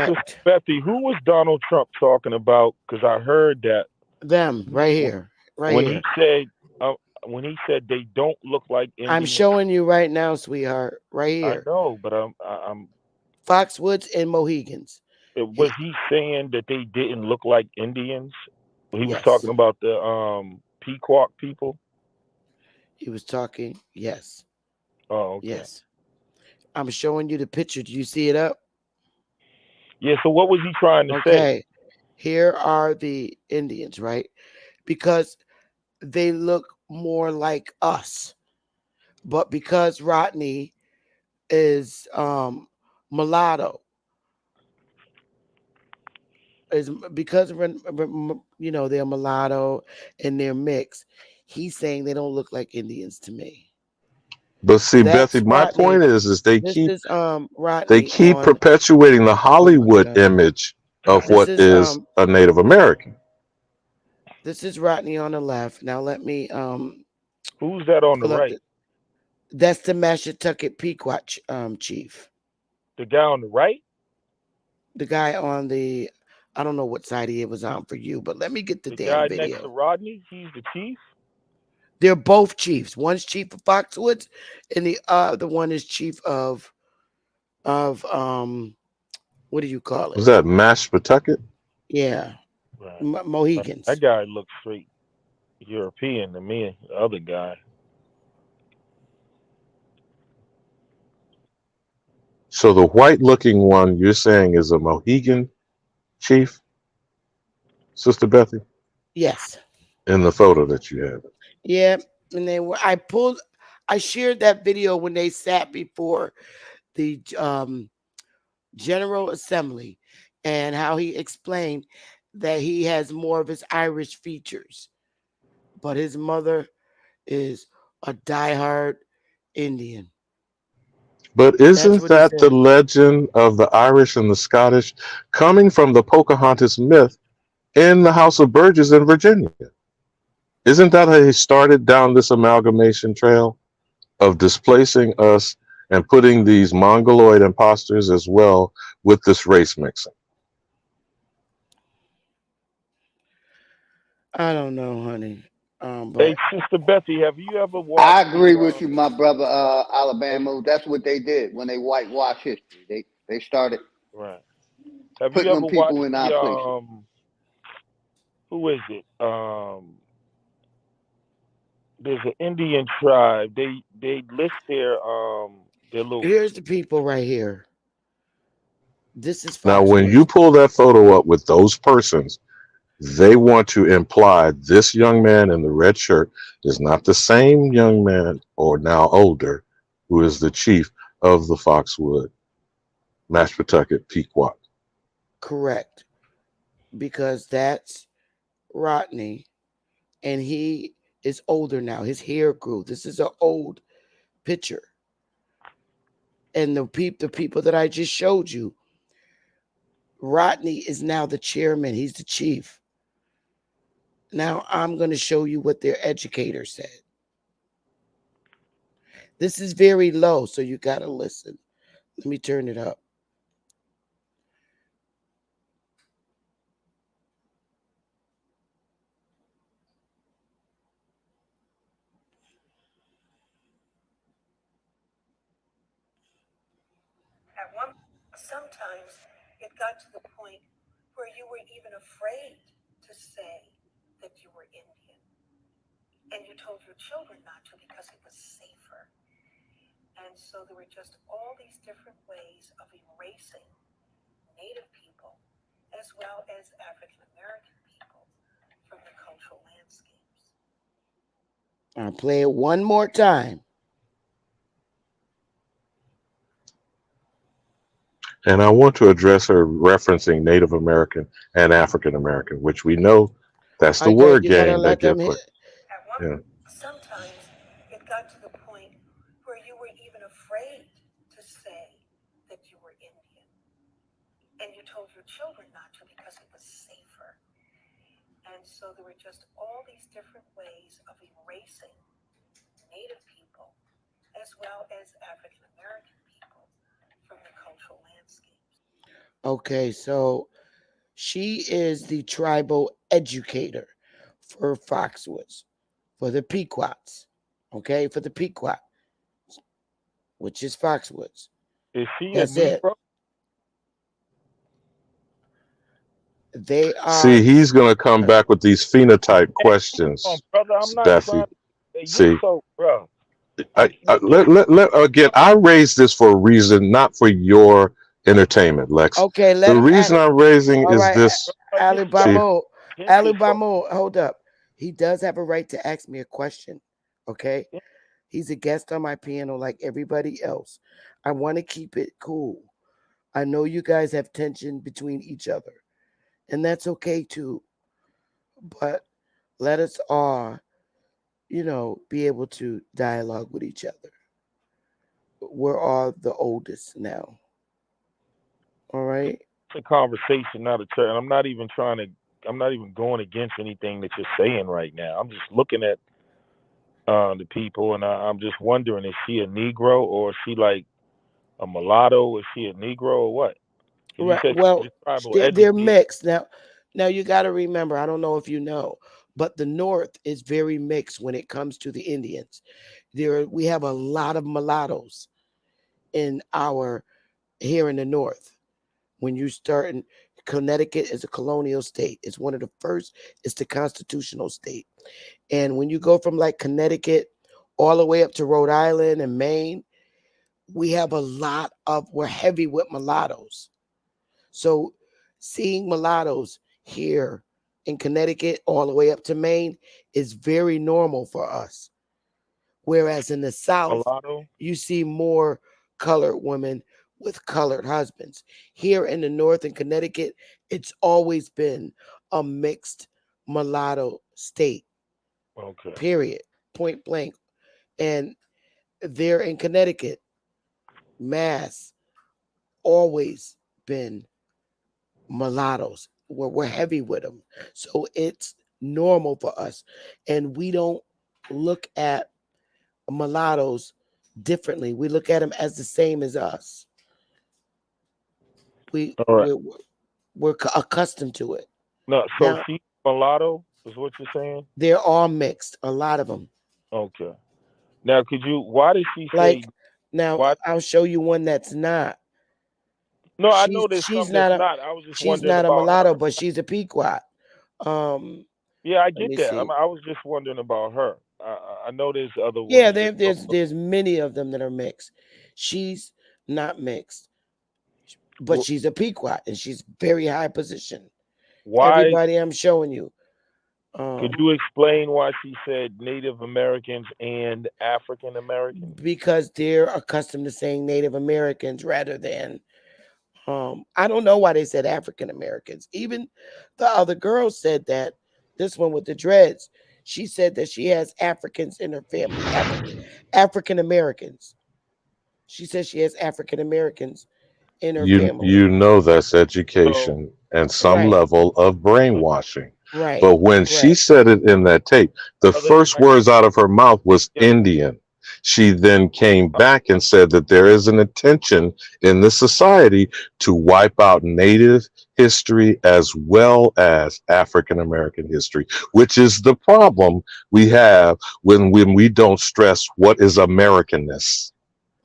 Sister Correct. Bethy, who was Donald Trump talking about? Because I heard that Them right wh- here. Right when he here. said uh, they don't look like I'm Indians. showing you right now, sweetheart. Right I here. know, but I'm. Foxwoods and Mohegans. Was He, he saying that they didn't look like Indians? When he was yes. talking about the Pequot people. He was talking. Yes. Oh, okay. Yes. I'm showing you the picture. Do you see it up? Yeah. So what was he trying to say? Okay. Here are the Indians, right? Because they look more like us. But because Rodney is mulatto, is because they're mulatto and they're mixed. He's saying they don't look like Indians to me. But see, Bethy, That's my point Rodney. is This is they Rodney keep on. perpetuating the Oh my Hollywood God. image of This what is is a Native American. Rodney on the left. Now let me Who's that on the pull up right? the. That's the Mashantucket Pequot chief. The guy on the right? The guy on the. I don't know what side he was on for you, but let me get the The damn guy next to video. Rodney? He's the chief? They're both chiefs. One's chief of Foxwoods, and the one is chief of what do you call it? Was that mashed Pawtucket? Yeah, Right. That Mohegans. guy looks straight European to me. The other guy. So the white looking one you're saying is a Mohegan chief, Sister Bethy, Yes. in the photo that you have. Yeah, and they were. I shared that video when they sat before the General Assembly, and how he explained that he has more of his Irish features, but his mother is a diehard Indian. But That's isn't what he that the said. legend of the Irish and the Scottish coming from the Pocahontas myth in the House of Burgess in Virginia? Isn't that how he started down this amalgamation trail of displacing us and putting these mongoloid imposters as well with this race mixing? I don't know, honey. Hey, But Sister Bethy, have you ever I watched agree the with you, my brother, have you, Alabama. That's what they did when they whitewashed history. They started right. Have you putting them ever watched people in our the places. who is it? There's an Indian tribe. They list their little here's the people right here. This is Now, when you Foxwoods. pull that photo up with those persons, they want to imply this young man in the red shirt is not the same young man or now older who is the chief of the Foxwood Mashpatucket Pequot. Correct. Because that's Rodney, and he is older now. His hair grew. This is an old picture. And the people that I just showed you, Rodney is now the chairman. He's the chief. Now I'm going to show you what their educator said. This is very low, so you got to listen. Let me turn it up. I'll play it one more time. And I want to address her referencing Native American and African American, which we know that's the I got word you. Got to game that let them get hit. put. Yeah. and you told your children not to because it was safer. And so there were just all these different ways of erasing Native people as well as African American people from the cultural landscapes. Okay, so she is the tribal educator for Foxwoods, for the Pequots. Okay, for the Pequot, which is Foxwoods. Is she a That's it. Negro? They are See, he's going to come back with these phenotype Hey, come on, questions, brother. I'm not trying Steffi. to. Hey, you See, so, bro. I, again, I raised this for a reason, not for your entertainment, Lex. okay. The Let him. reason I'm raising All is right, this, Get your Chief. Alabama, gangster song. Alabama. Hold up. He does have a right to ask me a question. Okay, he's a guest on my piano like everybody else. I want to keep it cool. I know you guys have tension between each other, and that's okay too. But let us all, be able to dialogue with each other. We're all the oldest now. All right. It's a conversation, not a turn. I'm not even trying to. I'm not even going against anything that you're saying right now. I'm just looking at the people, and I'm just wondering: is she a Negro or is she like a mulatto? Is she a Negro or what? Because you Right. said she's Well, a tribal they're educator. mixed now. Now you got to remember. I don't know if you know, but the North is very mixed when it comes to the Indians. We have a lot of mulattoes in our here in the North. When you start in Connecticut is a colonial state. It's one of the first. It's the constitutional state. And when you go from like Connecticut all the way up to Rhode Island and Maine, we have a lot of. We're heavy with mulattoes. So seeing mulattoes here in Connecticut all the way up to Maine is very normal for us. Whereas in the South, Mulatto. you see more colored women with colored husbands. Here in the North in Connecticut, it's always been a mixed mulatto state, Okay. period, point blank. And there in Connecticut, Mass, always been mulattoes. We're heavy with them. So it's normal for us. And we don't look at mulattoes differently. We look at them as the same as us. We All right. we're, we're accustomed to it. No, so Now she mulatto is what you're saying? they're all mixed. A lot of them. Okay. Now, could you? Why did she say? Like now, Why? I'll show you one that's not. No, I She's know there's she's some that's not a not. I was just she's wondering not a about mulatto, her. but she's a Pequot. Um, Yeah, I let get me that. see. I was just wondering about her. I know there's other Yeah, ones that. there's many of them that are mixed. She's not mixed, but Wh- she's a Pequot and she's very high position. Why? Everybody I'm showing you. Could Um, you explain why she said Native Americans and African Americans? because they're accustomed to saying Native Americans rather than I don't know why they said African Americans. Even the other girl said that this one with the dreads, she said that she has Africans in her family, African Americans. She says she has African Americans in her family. You know that's So, education and some Right, level of so brainwashing. right, But when she correct, said it in that tape, the other first white. words out of her mouth was Yeah. Indian. She then came back and said that there is an intention in the society to wipe out Native history as well as African American history, which is the problem we have when we don't stress what is Americanness.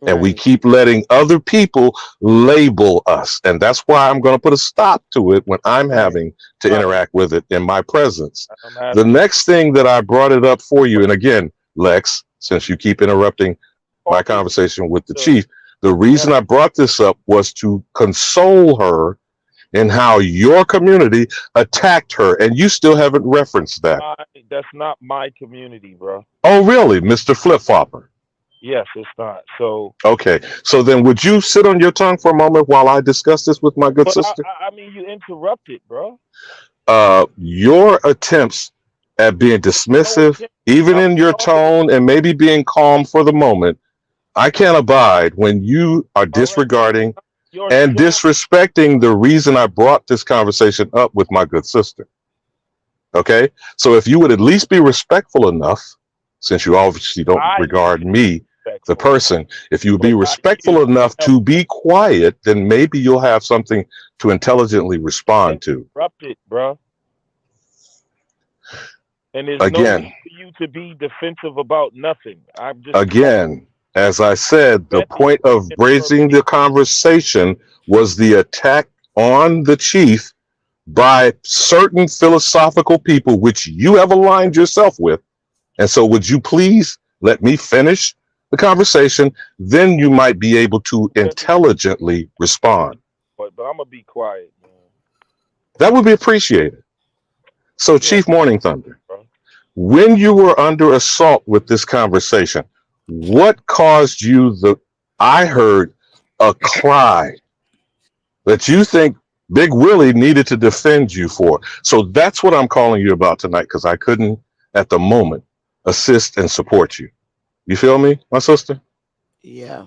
And we right. keep letting other people label us. And that's why I'm going to put a stop to it when I'm Right. having to Not interact with it in my presence. I'm The asking next thing that I brought it up for you, and again, Lex, since you keep interrupting my part is conversation with the the chief, the go reason ahead. I brought this up was to console her in how your community attacked her. And you still haven't referenced that. My, that's not my community, bro. Oh, really, Mr. Flip Flopper? Yes, it's not. So, Okay, so then would you sit on your tongue for a moment while I discuss this with my good but sister? I mean, you interrupted, bro. Your attempts at being No dismissive, attempt. even I was in your talking to. tone and maybe being calm for the moment, I can't abide when you are All right. disregarding Your and son. disrespecting the reason I brought this conversation up with my good sister. Okay? So if you would at least be respectful enough, since you obviously don't I need regard to be me, the respectful, person, if you would be but not respectful you. enough No, to be quiet, then maybe you'll have something to intelligently respond to. interrupted, bro. And there's no need Again, for you to be defensive about nothing. I'm just trying again, as I said, the vetting point of raising the information. conversation was the attack on the chief by certain philosophical people, which you have aligned yourself with. And so, would you please let me finish the conversation? Then you might be able to Finish, intelligently respond. but I'm gonna be quiet, man. That would be appreciated. So, Yeah, Chief Morning Thunder, bro. when you were under assault with this conversation, what caused you the, I heard a cry that you think Big Willie needed to defend you for. So that's what I'm calling you about tonight because I couldn't at the moment assist and support you. You feel me, my sister? Yeah.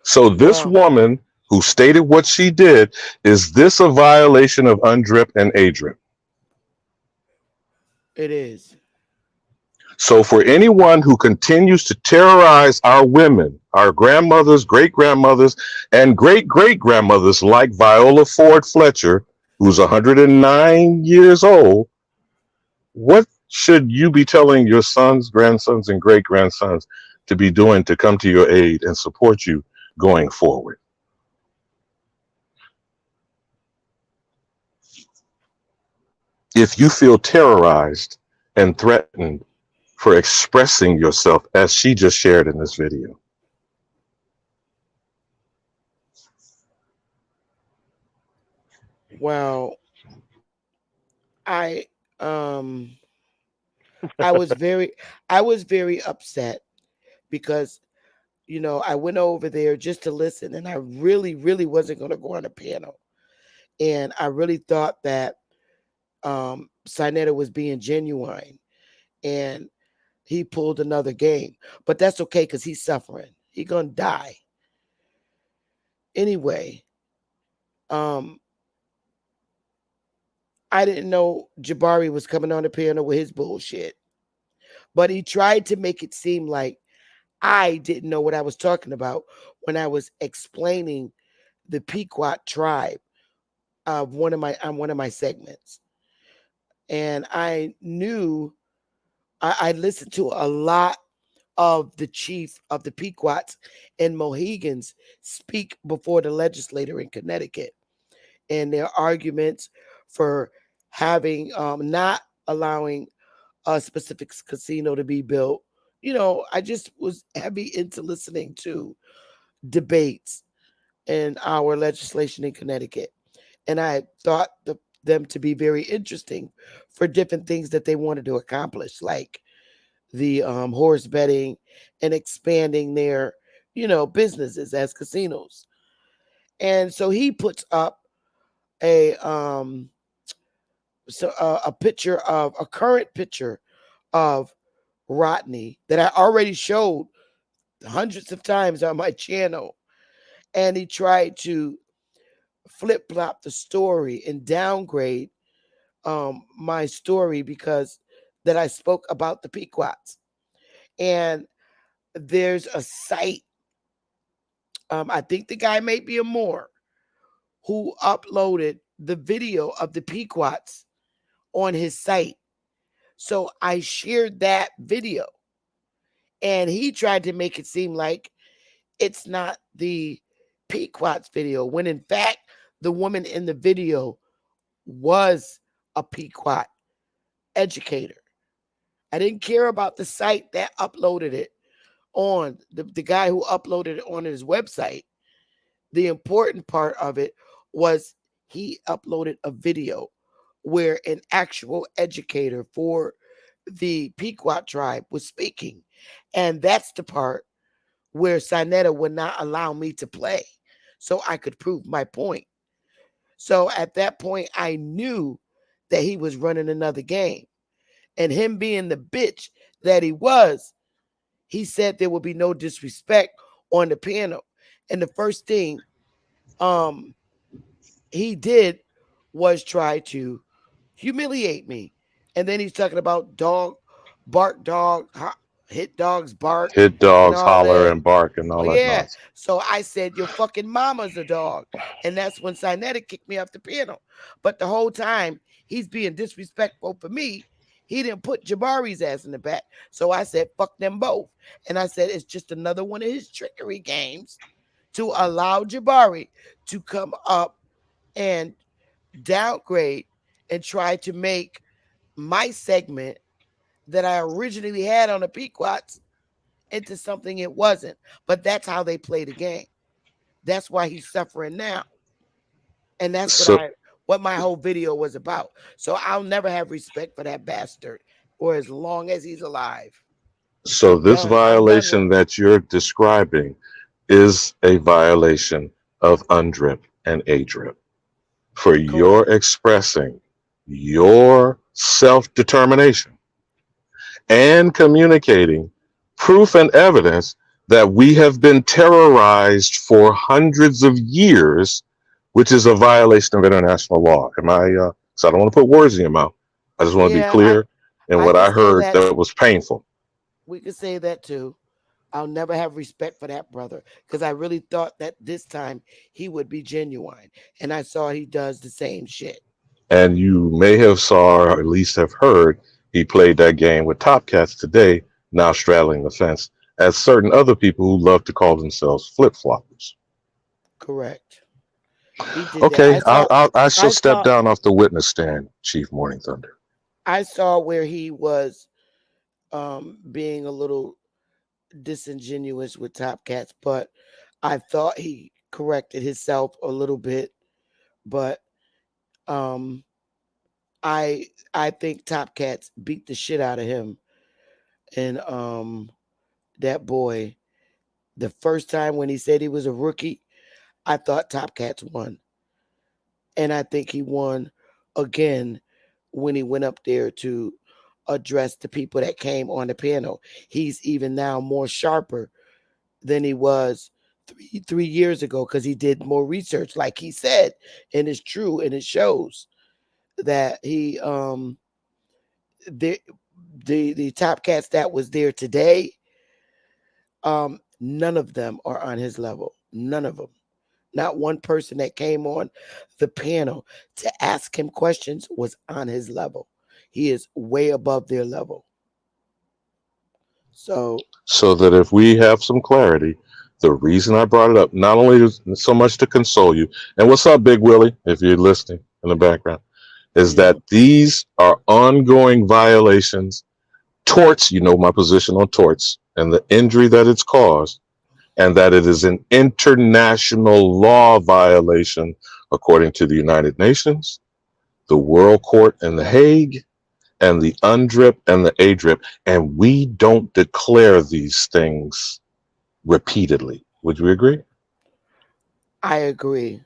So this Well, woman who stated what she did, is this a violation of UNDRIP and ADRIP? it is. So for anyone who continues to terrorize our women, our grandmothers, great grandmothers, and great great grandmothers like Viola Ford Fletcher, who's 109 years old, what should you be telling your sons, grandsons, and great grandsons to be doing to come to your aid and support you going forward? If you feel terrorized and threatened for expressing yourself as she just shared in this video. Well, I um I was very I was very upset because I went over there just to listen, and I really, really wasn't going to go on a panel. And I really thought that Sinetta was being genuine, and he pulled another game. But that's okay because he's suffering. He gonna die anyway. Um, I didn't know Jabari was coming on the panel with his bullshit, but he tried to make it seem like I didn't know what I was talking about when I was explaining the Pequot tribe of one of my on one of my segments. And I knew I listened to a lot of the chief of the Pequots and Mohegans speak before the legislator in Connecticut, and their arguments for having not allowing a specific casino to be built. I just was heavy into listening to debates in our legislation in Connecticut. And I thought them to be very interesting for different things that they wanted to accomplish, like the horse betting and expanding their, businesses as casinos. And so he puts up a a picture of a current picture of Rodney that I already showed hundreds of times on my channel, and he tried to flip flop the story and downgrade my story because that I spoke about the Pequots. And there's a site, I think the guy may be a Moore, who uploaded the video of the Pequots on his site. So I shared that video, and he tried to make it seem like it's not the Pequots video, when in fact, the woman in the video was a Pequot educator. I didn't care about the site that uploaded it on the guy who uploaded it on his website. The important part of it was he uploaded a video where an actual educator for the Pequot tribe was speaking. And that's the part where Sinetta would not allow me to play so I could prove my point. So at that point, I knew that he was running another game. And him being the bitch that he was, he said there would be no disrespect on the panel. And the first thing um he did was try to humiliate me. And then he's talking about dog bark dog hit dogs bark Hit and dogs, all holler that. and bark and Oh all that yeah. nonsense. So I said your fucking mama's a dog. And that's when Cinetic kicked me off the piano. But the whole time he's being disrespectful for me. He didn't put Jabari's ass in the back. So I said, fuck them both. And I said, it's just another one of his trickery games to allow Jabari to come up and downgrade and try to make my segment that I originally had on the Pequots into something it wasn't. But that's how they play the game. That's why he's suffering now. And that's So, what my whole video was about. So I'll never have respect for that bastard or as long as he's alive. so this I'm done with violation him. that you're describing is a violation of UNDRIP and ADRIP for Correct. your expressing your self determination and communicating proof and evidence that we have been terrorized for hundreds of years, which is a violation of international law. Am I? So I don't want to put words in your mouth. I just want to be Yeah, clear in I what could I say heard that. that was painful. We could say that too. I'll never have respect for that brother because I really thought that this time he would be genuine, and I saw he does the same shit. And you may have saw or at least have heard he played that game with Top Cats today, now straddling the fence, as certain other people who love to call themselves flip floppers. Correct. He did that. Okay, I shall I step saw, down off the witness stand, Chief Morning Thunder. I saw where he was being a little disingenuous with Top Cats, but I thought he corrected himself a little bit. But um, I think Top Cats beat the shit out of him, and that boy. The first time when he said he was a rookie, I thought Top Cats won, and I think he won again when he went up there to address the people that came on the panel. He's even now more sharper than he was 3 years ago because he did more research, like he said, and it's true, and it shows that he the the top cats that was there today, none of them are on his level. None of them. Not one person that came on the panel to ask him questions was on his level. He is way above their level. So, So that if we have some clarity, the reason I brought it up, not only is so much to console you, and what's up, Big Willie, if you're listening in the background, is that mhm. these are ongoing violations, torts, you know my position on torts, and the injury that it's caused, and that it is an international law violation according to the United Nations, the World Court in The Hague, and the UNDRIP and the ADRIP. And we don't declare these things repeatedly. Would you agree? I agree,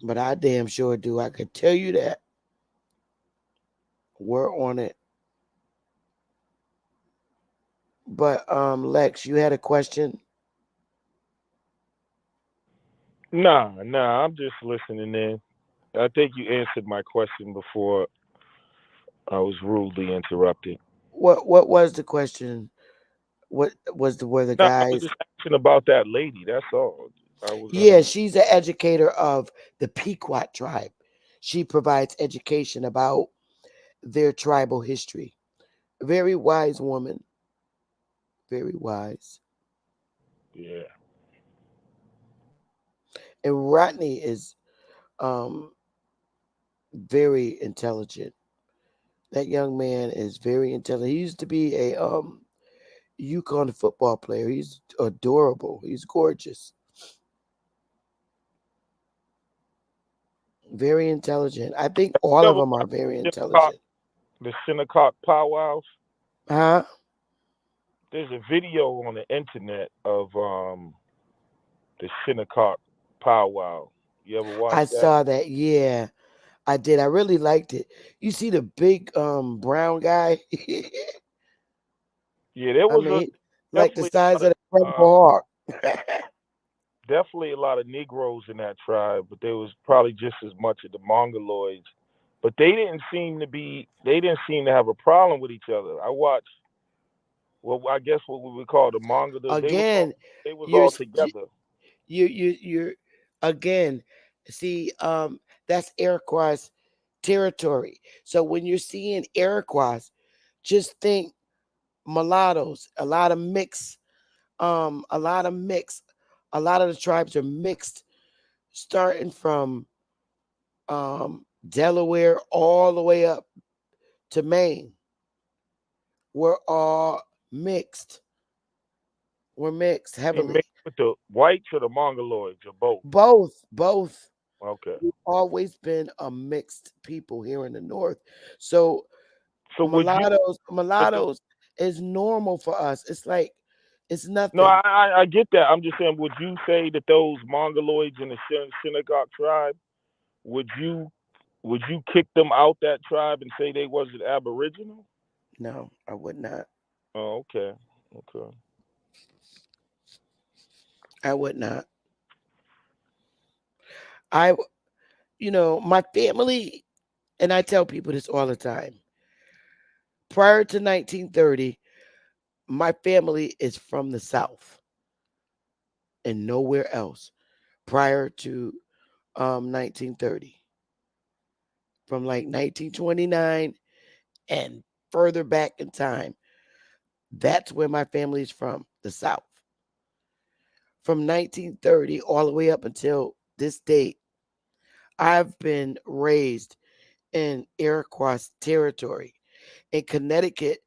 but I damn sure do. I could tell you that we're on it. But Lex, you had a question? Nah, I'm just listening in. I think you answered my question before I was rudely interrupted. What was the question? What was the were the No, I was guys? just asking about that lady. That's all. I was Yeah, she's an educator of the Pequot tribe. She provides education about their tribal history. Very wise woman. Very wise. yeah. And Rodney is um very intelligent. That young man is very intelligent. He used to be a Yukon football player. He's adorable. He's gorgeous. Very intelligent. I think all You of ever them are watch very Shinnecock, intelligent. the Shinnecock powwows? Huh? There's a video on the internet of the Shinnecock powwow. You ever watch I that? saw that. Yeah, I did. I really liked it. You see the big brown guy? Yeah, there I was mean, like the definitely a size lot of of the Incredible Hawk. definitely a lot of Negroes in that tribe, but there was probably just as much of the Mongoloids. But they didn't seem to have a problem with each other. I watched, well, I guess what we would call the Mongol. Again, They was you're all s- together. you're again. See, that's Iroquois territory. So when you're seeing Iroquois, just think mulattoes, a lot of mix, a lot of the tribes are mixed, starting from Delaware all the way up to Maine. We're all mixed. We're mixed They mixed heavily. with the whites or the Mongoloids or both. Both. Okay. We've always been a mixed people here in the North. So So would you? But the, mulattoes is normal for us. It's like it's no, nothing. I get that. I'm just saying, would you say that those Mongoloids in the Shinnecock tribe, would you would you kick them out that tribe and say they wasn't Aboriginal? No, I would not. Oh, okay, okay. I would not. I, my family, and I tell people this all the time. Prior to 1930, my family is from the South and nowhere else. Prior to 1930, from like 1929 and further back in time, that's where my family is from, the South. From 1930 all the way up until this date, I've been raised in Iroquois territory. And Connecticut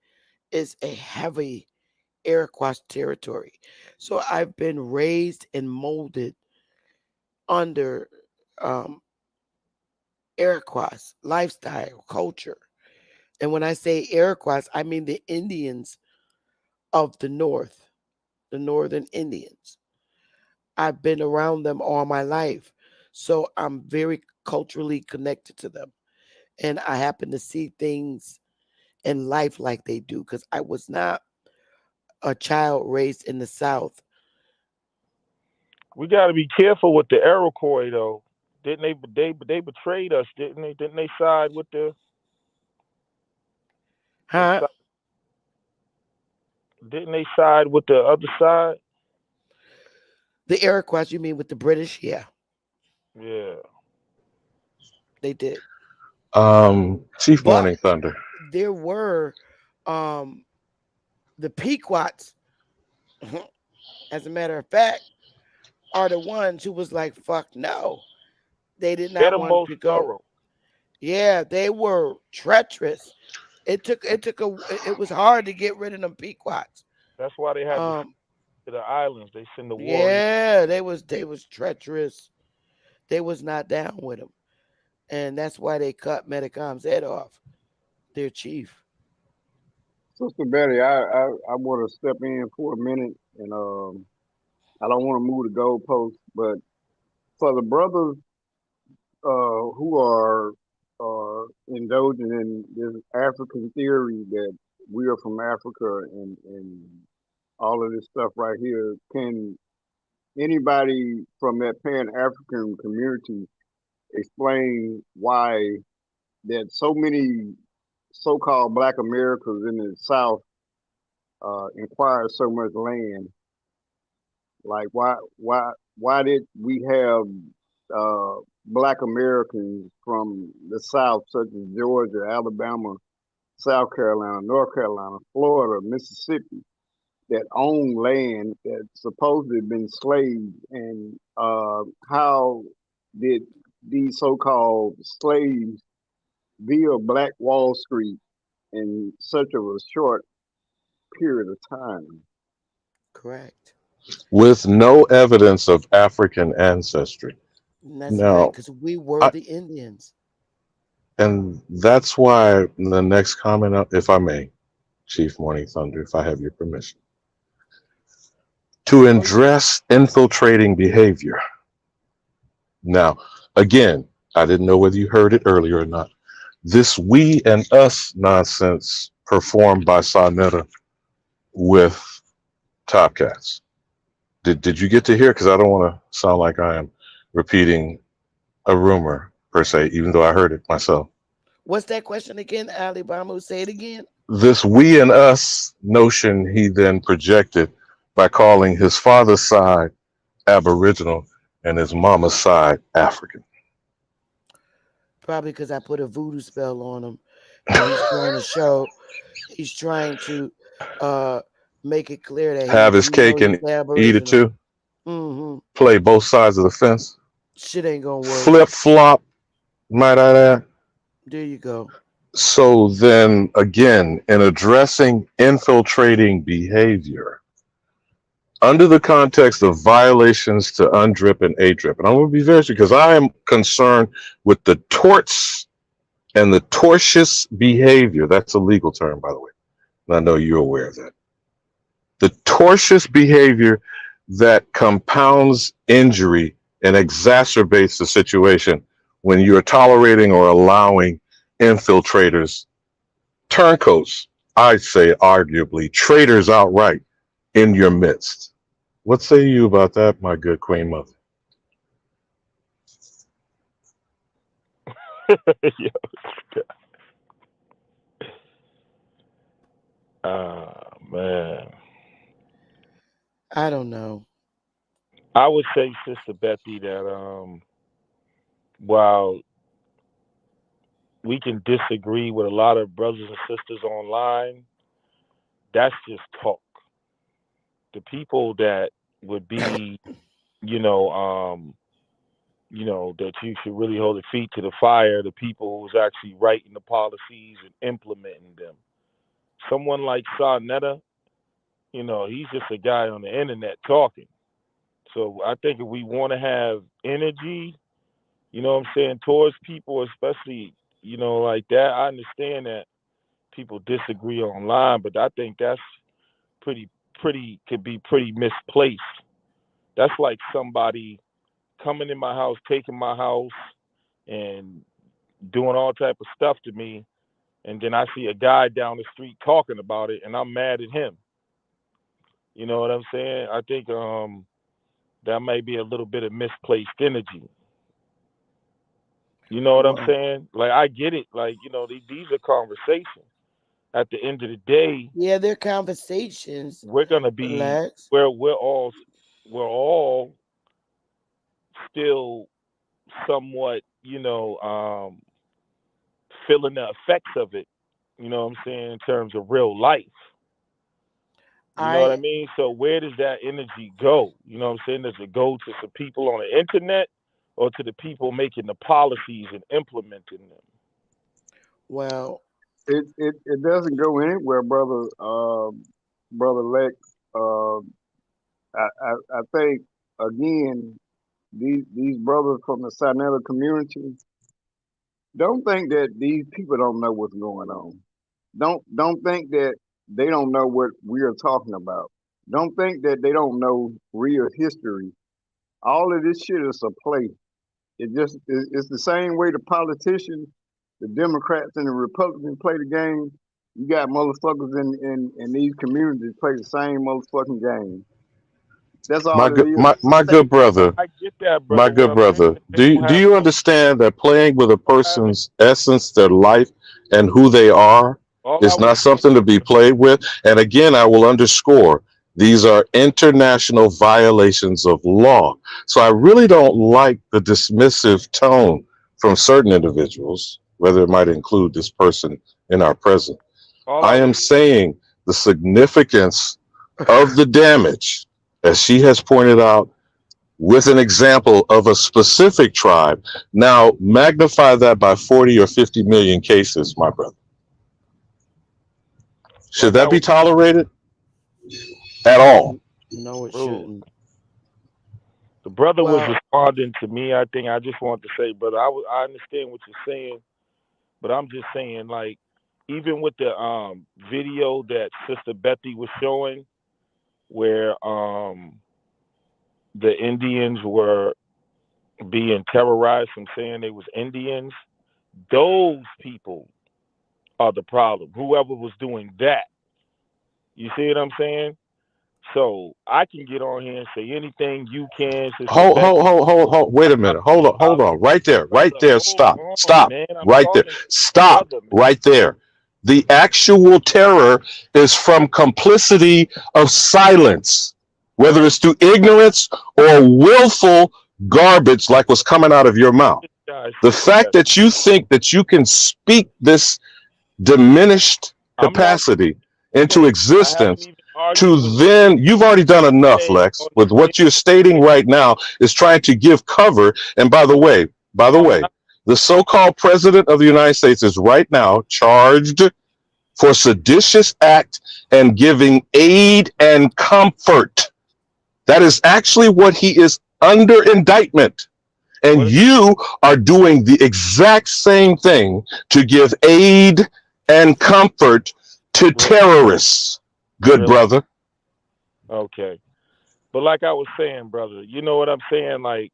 is a heavy Iroquois territory. So I've been raised and molded under um, Iroquois lifestyle, culture. And when I say Iroquois, I mean the Indians of the North, the Northern Indians. I've been around them all my life. So I'm very culturally connected to them. And I happen to see things in life like they do because I was not a child raised in the South. We got to be careful with the Iroquois though. Didn't they betrayed us? Didn't they? Didn't they side with the and Huh? didn't they side with the other side? The Iroquois, you mean with the British? Yeah, Yeah. they did. Chief But Morning Thunder. there were um, the Pequots, as a matter of fact, are the ones who was like, fuck no. They did They're not the want most to go. thorough. Yeah, they were treacherous. It was hard to get rid of them Pequots. That's why they had Um, to the islands. They send the warriors. yeah, they was treacherous. They was not down with them. And that's why they cut Metacom's head off, their chief. Sister Betty, I want to step in for a minute, and I don't want to move the goalposts, but for the brothers who are indulging in this African theory that we are from Africa and all of this stuff right here, can anybody from that Pan African community explain why that so many so-called Black Americans in the South acquire so much land? Like why did we have uh, Black Americans from the South, such as Georgia, Alabama, South Carolina, North Carolina, Florida, Mississippi, that own land that supposedly been slaves, and how did these so-called slaves via Black Wall Street in such of a short period of time? Correct. With no evidence of African ancestry. And that's right, Now, because we were I, the Indians. and that's why the next comment, if I may, Chief Morning Thunder, if I have your permission, to Oh yeah. address infiltrating behavior. Now, again, I didn't know whether you heard it earlier or not. This we and us nonsense performed by Sonetta with Top Cats. Did you get to hear? Because I don't want to sound like I am repeating a rumor per se, even though I heard it myself. What's that question again, Alabama? Say it again. This we and us notion he then projected by calling his father's side Aboriginal and his mama's side African. Probably because I put a voodoo spell on him, and he's trying to uh make it clear that Have his cake he's and eat it Aboriginal. too. Mm-hmm. Play both sides of the fence. Shit ain't gonna work. Flip flop, might I add. There you go. So then again, in addressing infiltrating behavior, under the context of violations to UNDRIP and ADRIP, and I'm going to be very because I am concerned with the torts and the tortious behavior. That's a legal term, by the way. And I know you're aware of that. The tortious behavior that compounds injury and exacerbates the situation when you're tolerating or allowing infiltrators, turncoats, I'd say arguably traitors outright in your midst. What say you about that, my good Queen Mother? Yeah. Man. I don't know. I would say, Sister Betty, that while we can disagree with a lot of brothers and sisters online, that's just talk. The people that would be, you know, that you should really hold their feet to the fire, the people who's actually writing the policies and implementing them. Someone like Sa Netta, he's just a guy on the internet talking. So I think if we want to have energy, what I'm saying, towards people, especially, like that, I understand that people disagree online, but I think that's pretty, could be pretty misplaced. That's like somebody coming in my house, taking my house, and doing all type of stuff to me, and then I see a guy down the street talking about it, and I'm mad at him. You know what I'm saying? I think that might be a little bit of misplaced energy. You know what I'm Well, saying? Like I get it. Like these are conversations. At the end of the day, yeah, they're conversations. we're gonna be Relax. where we're all still somewhat feeling the effects of it. You know what I'm saying in terms of real life. You know what I I mean? So where does that energy go? You know what I'm saying? Does it go to some people on the internet or to the people making the policies and implementing them? well, It doesn't go anywhere, brother. Brother Lex. Uh, I think again, these brothers from the Sinetta community don't think that these people don't know what's going on. Don't think that they don't know what we are talking about. Don't think that they don't know real history. All of this shit is a play. It's the same way the politicians, the Democrats and the Republicans play the game. You got motherfuckers in these communities play the same motherfucking game. That's all My it good, is. my good brother, I get that, my brother. What good I'm saying brother. is they don't Do have you no understand that playing with a have it. person's essence, their life, and who they are All I is was not saying something to be played with? And again, I will underscore these are international violations of law. So I really don't like the dismissive tone from certain individuals, whether it might include this person in our present. all I I was am saying the significance of the damage, as she has pointed out, with an example of a specific tribe. Now, magnify that by 40 or 50 million cases, my brother. well Should that now be tolerated at all? no, it oh, shouldn't. the brother was Well, responding to me. I think I just want to say, brother, I understand what you're saying, but I'm just saying like even with the video that Sister Betty was showing where the Indians were being terrorized from saying they was Indians, those people are the problem. Whoever was doing that. You see what I'm saying? So I can get on here and say anything you can since the Hold, best. hold, hold, hold, hold. Wait a minute. Hold on. Right there. Right Brother, there. hold Stop. on, Stop. man. I'm Right there. talking to the Stop. brother, man. Right there. The actual terror is from complicity of silence, whether Man, it's through ignorance or willful garbage like what's coming out of your mouth. this guy The said fact that. that you think that you can speak this diminished I'm not capacity into saying I haven't existence even argued to with then you've already done enough, anything Lex, on with here. what you're stating right now is trying to give cover. And by the I'm way, not. the so-called president of the United States is right now charged for seditious act and giving aid and comfort. That is actually what he is under indictment. And What? you are doing the exact same thing to give aid and comfort to Really? terrorists, good Really? brother. Okay. But like I was saying, brother, you know what I'm saying? Like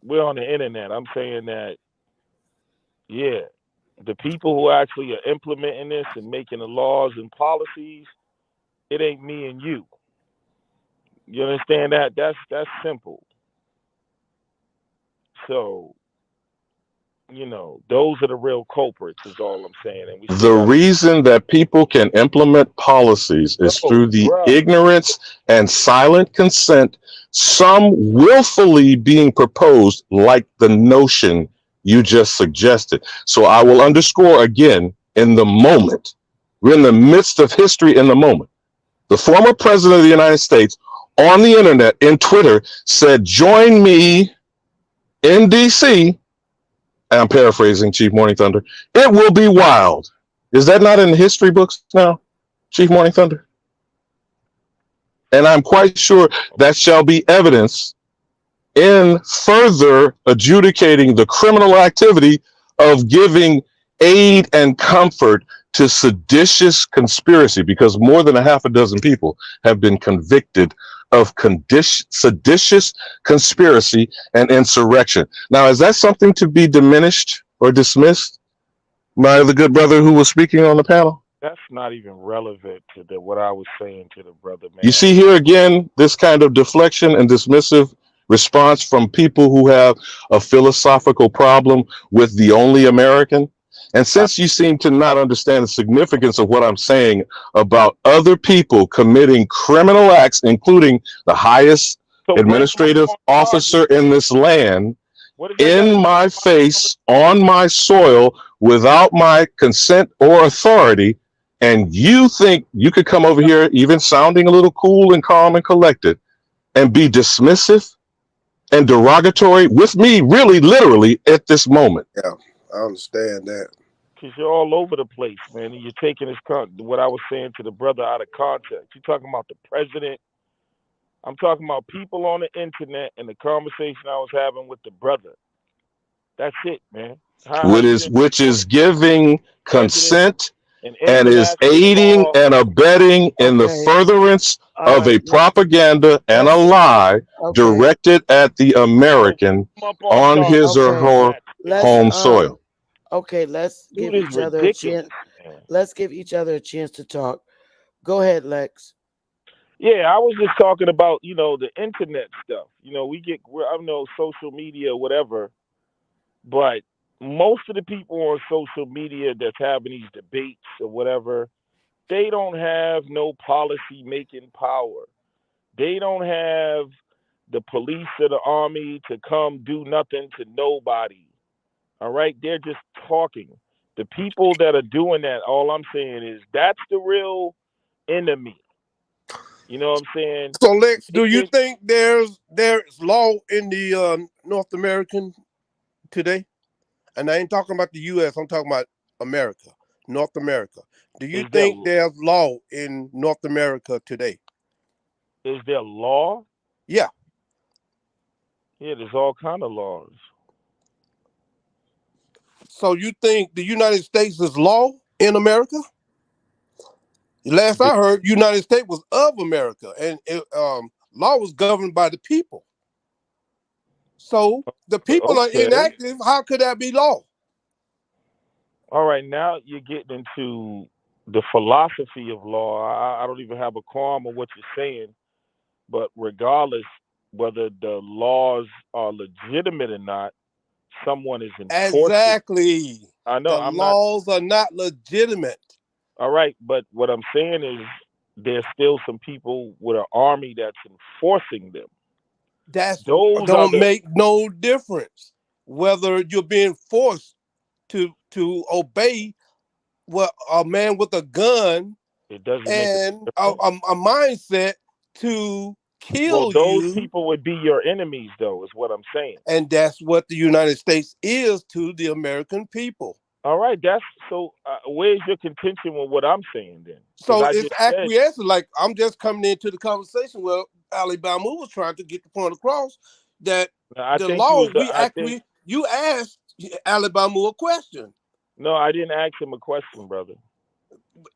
we're on the internet. I'm saying that, yeah, the people who actually are implementing this and making the laws and policies, it ain't me and you. You understand that? That's simple. So, those are the real culprits is all I'm saying. And we still The gotta reason that people can implement policies is go, through the bruh. ignorance and silent consent, some willfully being proposed, like the notion you just suggested. So I will underscore again in the moment. We're in the midst of history in the moment. The former president of the United States on the internet, in Twitter, said, "Join me in DC." And I'm paraphrasing Chief Morning Thunder. It will be wild. Is that not in the history books now, Chief Morning Thunder? And I'm quite sure that shall be evidence in further adjudicating the criminal activity of giving aid and comfort to seditious conspiracy, because more than a half a dozen people have been convicted of seditious conspiracy and insurrection. Now, is that something to be diminished or dismissed by the good brother who was speaking on the panel? That's not even relevant to what I was saying to the brother, You man. see here again this kind of deflection and dismissive response from people who have a philosophical problem with the only American. And I, since you seem to I, not understand the significance of what I'm saying about other people committing criminal acts, including the highest so bring them up administrative on charges. officer in this land, What do they got to in do my with my face, on my soil, without my consent or authority, and you think you could come over here, even sounding a little cool and calm and collected, and be dismissive and derogatory with me, really, literally, at this moment? Yeah, I understand that. Because you're all over the place, man, and you're taking what I was saying to the brother out of context. You're talking about the president. I'm talking about people on the internet and the conversation I was having with the brother. That's it, man. How which you is didn't which support is giving president consent and and is international aiding law. and abetting in the Okay. furtherance All of right. a propaganda and a Let's lie okay. directed at the So American come up on on charges his or and Okay. run her that Let's statement. home soil. okay, let's Dude give is each other a ridiculous, chance. man. Let's give each other a chance to talk. Go ahead, Lex. Yeah, I was just talking about the internet stuff. I know social media, whatever, but most of the people on social media that's having these debates or whatever, they don't have no policy making power. They don't have the police or the army to come do nothing to nobody. All right, they're just talking. The people that are doing that, all I'm saying is that's the real enemy. You know what I'm saying? So, Lex, They do you just think there's law in the North American today? And I ain't talking about the U.S. I'm talking about America, North America. Do you is there think there's law in North America today? is there law? Yeah. Yeah, there's all kind of laws. So you think the United States is law in America? Last The, I heard, United States was of America, and law was governed by the people. So the people are okay. inactive. How could that be law? All right, now you're getting into the philosophy of law. I don't even have a qualm of what you're saying, but regardless whether the laws are legitimate or not, someone is enforcing. Exactly. I know The I'm not laws are not legitimate. all right, but what I'm saying is there's still some people with an army that's enforcing them. That's Those are don't the. make no difference whether you're being forced to obey what a man with a gun It doesn't make a and difference. a mindset to Well, kill those you. people would be your enemies, though, is what I'm saying. And that's what the United States is to the American people. All right, that's so. Where's your contention with what I'm saying then? Because So I it's just said acquiescence. Like I'm just coming into the conversation where Alabama was trying to get the point across that I the think you law was. we I think actually you asked Alabama a question. no, I didn't ask him a question, brother.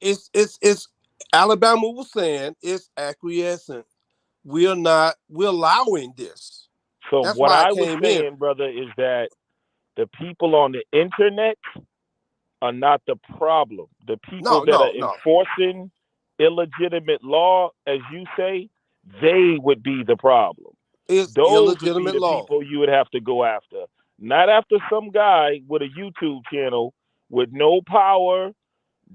It's Alabama was saying it's acquiescent. We're allowing this. So That's what why I I was came in. saying, brother, is that the people on the internet are not the problem. The people No, that are no, no. enforcing illegitimate law, as you say, they would be the problem. It's Those would be illegitimate the law. people you would have to go after. Not after some guy with a YouTube channel with no power,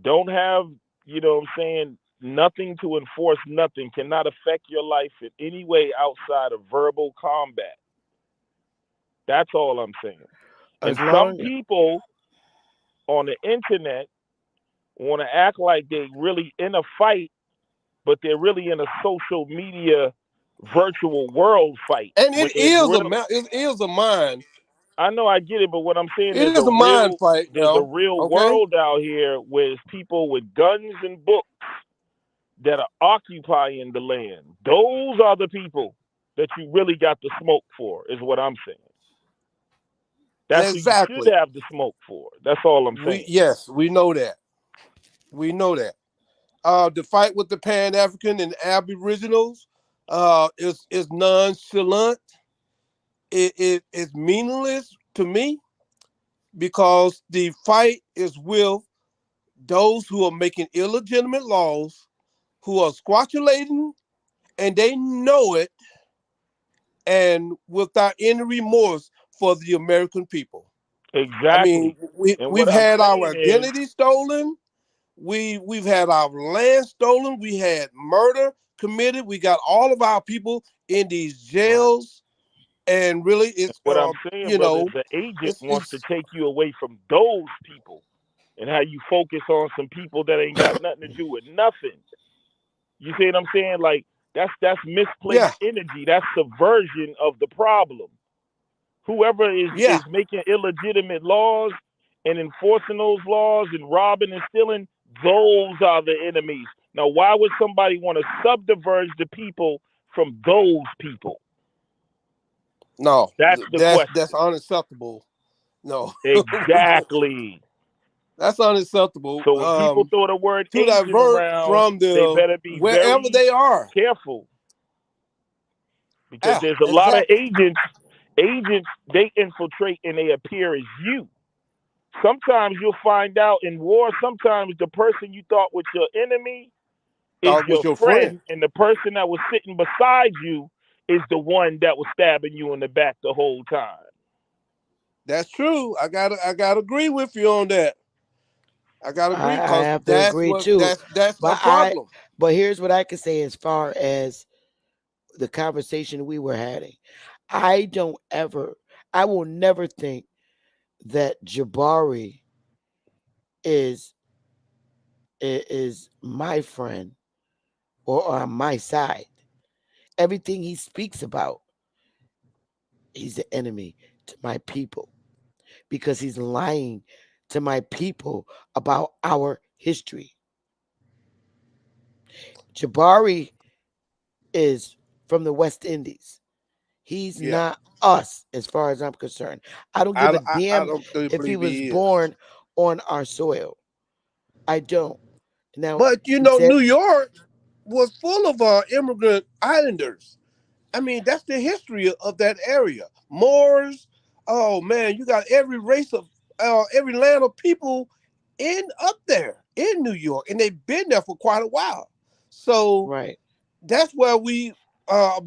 don't have, what I'm saying, nothing to enforce, nothing, cannot affect your life in any way outside of verbal combat. That's all I'm saying. And As some long people on the internet want to act like they really in a fight, but they're really in a social media virtual world fight And when it there's is real. it is a mind. I know I get it, but what I'm saying It is a mind fight there's a now. real Okay? world out here where it's people with guns and books that are occupying the land. Those are the people that you really got the smoke for, is what I'm saying. That's who you should Exactly. have the smoke for. That's all I'm We saying. yes, we know that. We know that. The fight with the Pan African and Aboriginals is nonchalant. It is meaningless to me because the fight is with those who are making illegitimate laws, who are squatulating, and they know it, and without any remorse for the American people. I mean, Exactly. And we've what I'm had our saying is, identity stolen. We've had our land stolen. We had murder committed. We got all of our people in these right. jails, and really, And what I'm saying, brother, is the agent wants to it's take you away from those people and how you focus on some people that ain't got nothing to do with nothing. You see what I'm saying? Like that's misplaced yeah, energy. That's subversion of the problem. Whoever yeah. is making illegitimate laws and enforcing those laws and robbing and stealing, those are the enemies. Now, why would somebody want to subdivert the people from those people? No, That's the that's question. unacceptable. No, Exactly. that's unacceptable. So when people throw the word To agent divert around, from they the better be wherever very they are. careful because Yeah, there's a lot of exactly. agents. Agents, they infiltrate and they appear as you. Sometimes you'll find out in war, sometimes the person you thought was your enemy is Thought was your your friend. friend, and the person that was sitting beside you is the one that was stabbing you in the back the whole time. That's true. I gotta agree with you on that. I gotta agree I because have to agree too, that's a but problem. here's what I can say as far as the conversation we were having. I don't ever, I will never think that Jabari is is my friend or on my side. Everything he speaks about, he's the enemy to my people because he's lying to my people about our history. Jabari is from the West Indies. He's Yeah, not us as far as I'm concerned. I don't give a I damn don't really if he believe was he is. born on our soil. I don't. Now, But he said, New York was full of immigrant islanders. I mean, that's the history of that area. Moors. Oh man, you got every race of every land of people in up there. in New York, and they've been there for quite a while. So Right. that's where we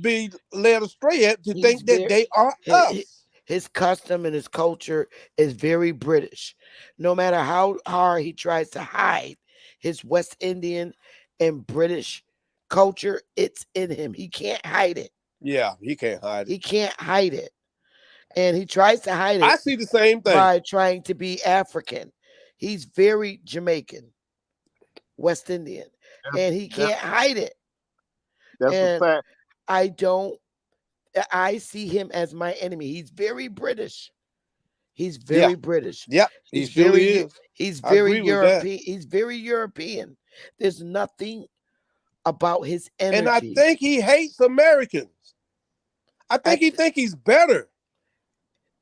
be led astray at to He's think that very they are his, us. his custom and his culture is very British. No matter how hard he tries to hide his West Indian and British culture, it's in him. He can't hide it. Yeah, he can't hide it. He can't hide it. And he tries to hide I it see the same thing. by trying to be African. He's very Jamaican, West Indian, That's and he that's can't hide it. that's a And fact. I don't I see him as my enemy. He's very British. He's Yeah, very British. yeah, he He's surely very is. he's I very agree with that. European. He's very European. There's nothing about his And I energy. think he hates Americans. I I think he think he's better.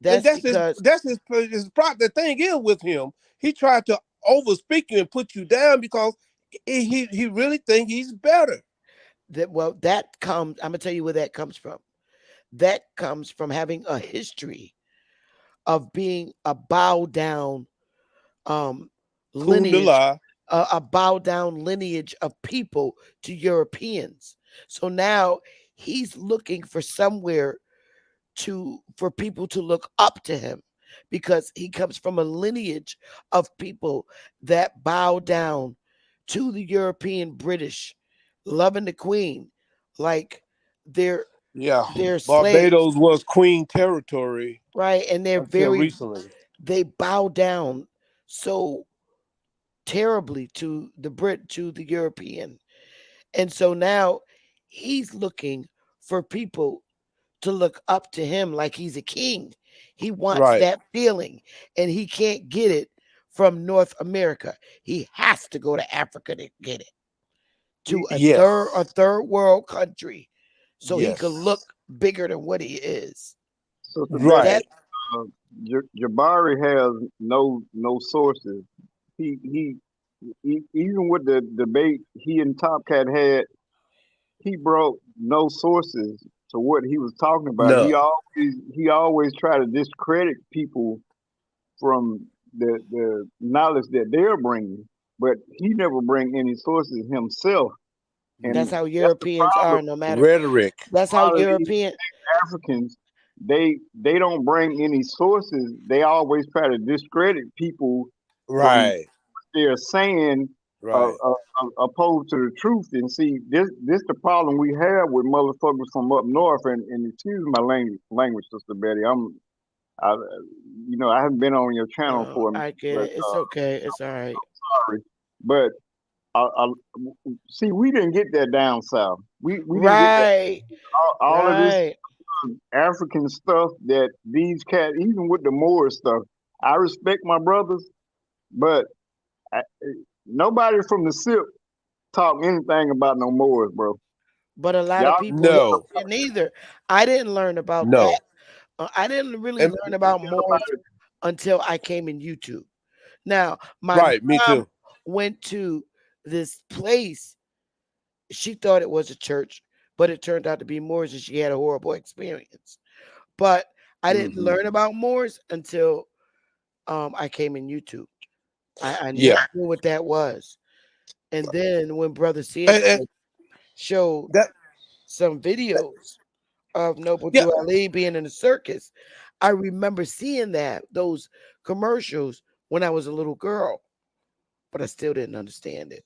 And that's because his problem. The thing is with him, he tried to overspeak you and put you down because he really think he's better. that comes. I'm gonna tell you where that comes from. That comes from having a history of being a bow down um, lineage, Kundala. a bow down lineage of people to Europeans. So now he's looking for somewhere to for people to look up to him because he comes from a lineage of people that bow down to the European British, loving the Queen like they're Yeah, they're slaves, Barbados was Queen territory right? And they're until very recently. they bow down so terribly to the Brit to the European. And so now he's looking for people to look up to him like he's a king. He wants Right. that feeling and he can't get it from North America. He has to go to Africa to get it. To a Yes. third world country so he could Yes. look bigger than what he is. Sister Betty, That Right. uh, Jabari has no sources. He, even with the debate he and Top Cat had, he brought no sources to what he was talking about. No. He always tried to discredit people from the knowledge that they're bringing, but he never bring any sources himself, that's and Mm. how that's the Europeans problem. are no matter Rhetoric. that's A how lot of these European Africans, they don't bring any sources. They always try to discredit people from Right. they're saying Right. opposed to the truth. And see, this the problem we have with motherfuckers from up north. And excuse my language, Sister Betty. I, I haven't been on your channel for a minute, I get but it. It's okay. It's all right. sorry. But I, I, see, we didn't get that down south. We didn't get that Right. all of this Right. African stuff that these cats, even with the Moor stuff. I respect my brothers, but I, nobody from the SIP talk anything about no Moors, bro. But a lot of Y'all, people No. didn't either. I didn't learn about that. No. I didn't really And learn about Moors nobody, until I came in YouTube. Now, my right, me mom too. went to this place. She thought it was a church, but it turned out to be Moors, and she had a horrible experience. But I didn't Hmm. learn about Moors until I came in YouTube. I never Yeah. knew what that was. And then when Brother And Sanchez showed that, some that videos of Noble yeah, Drew Ali being in the circus, I remember seeing those commercials when I was a little girl, but I still didn't understand it.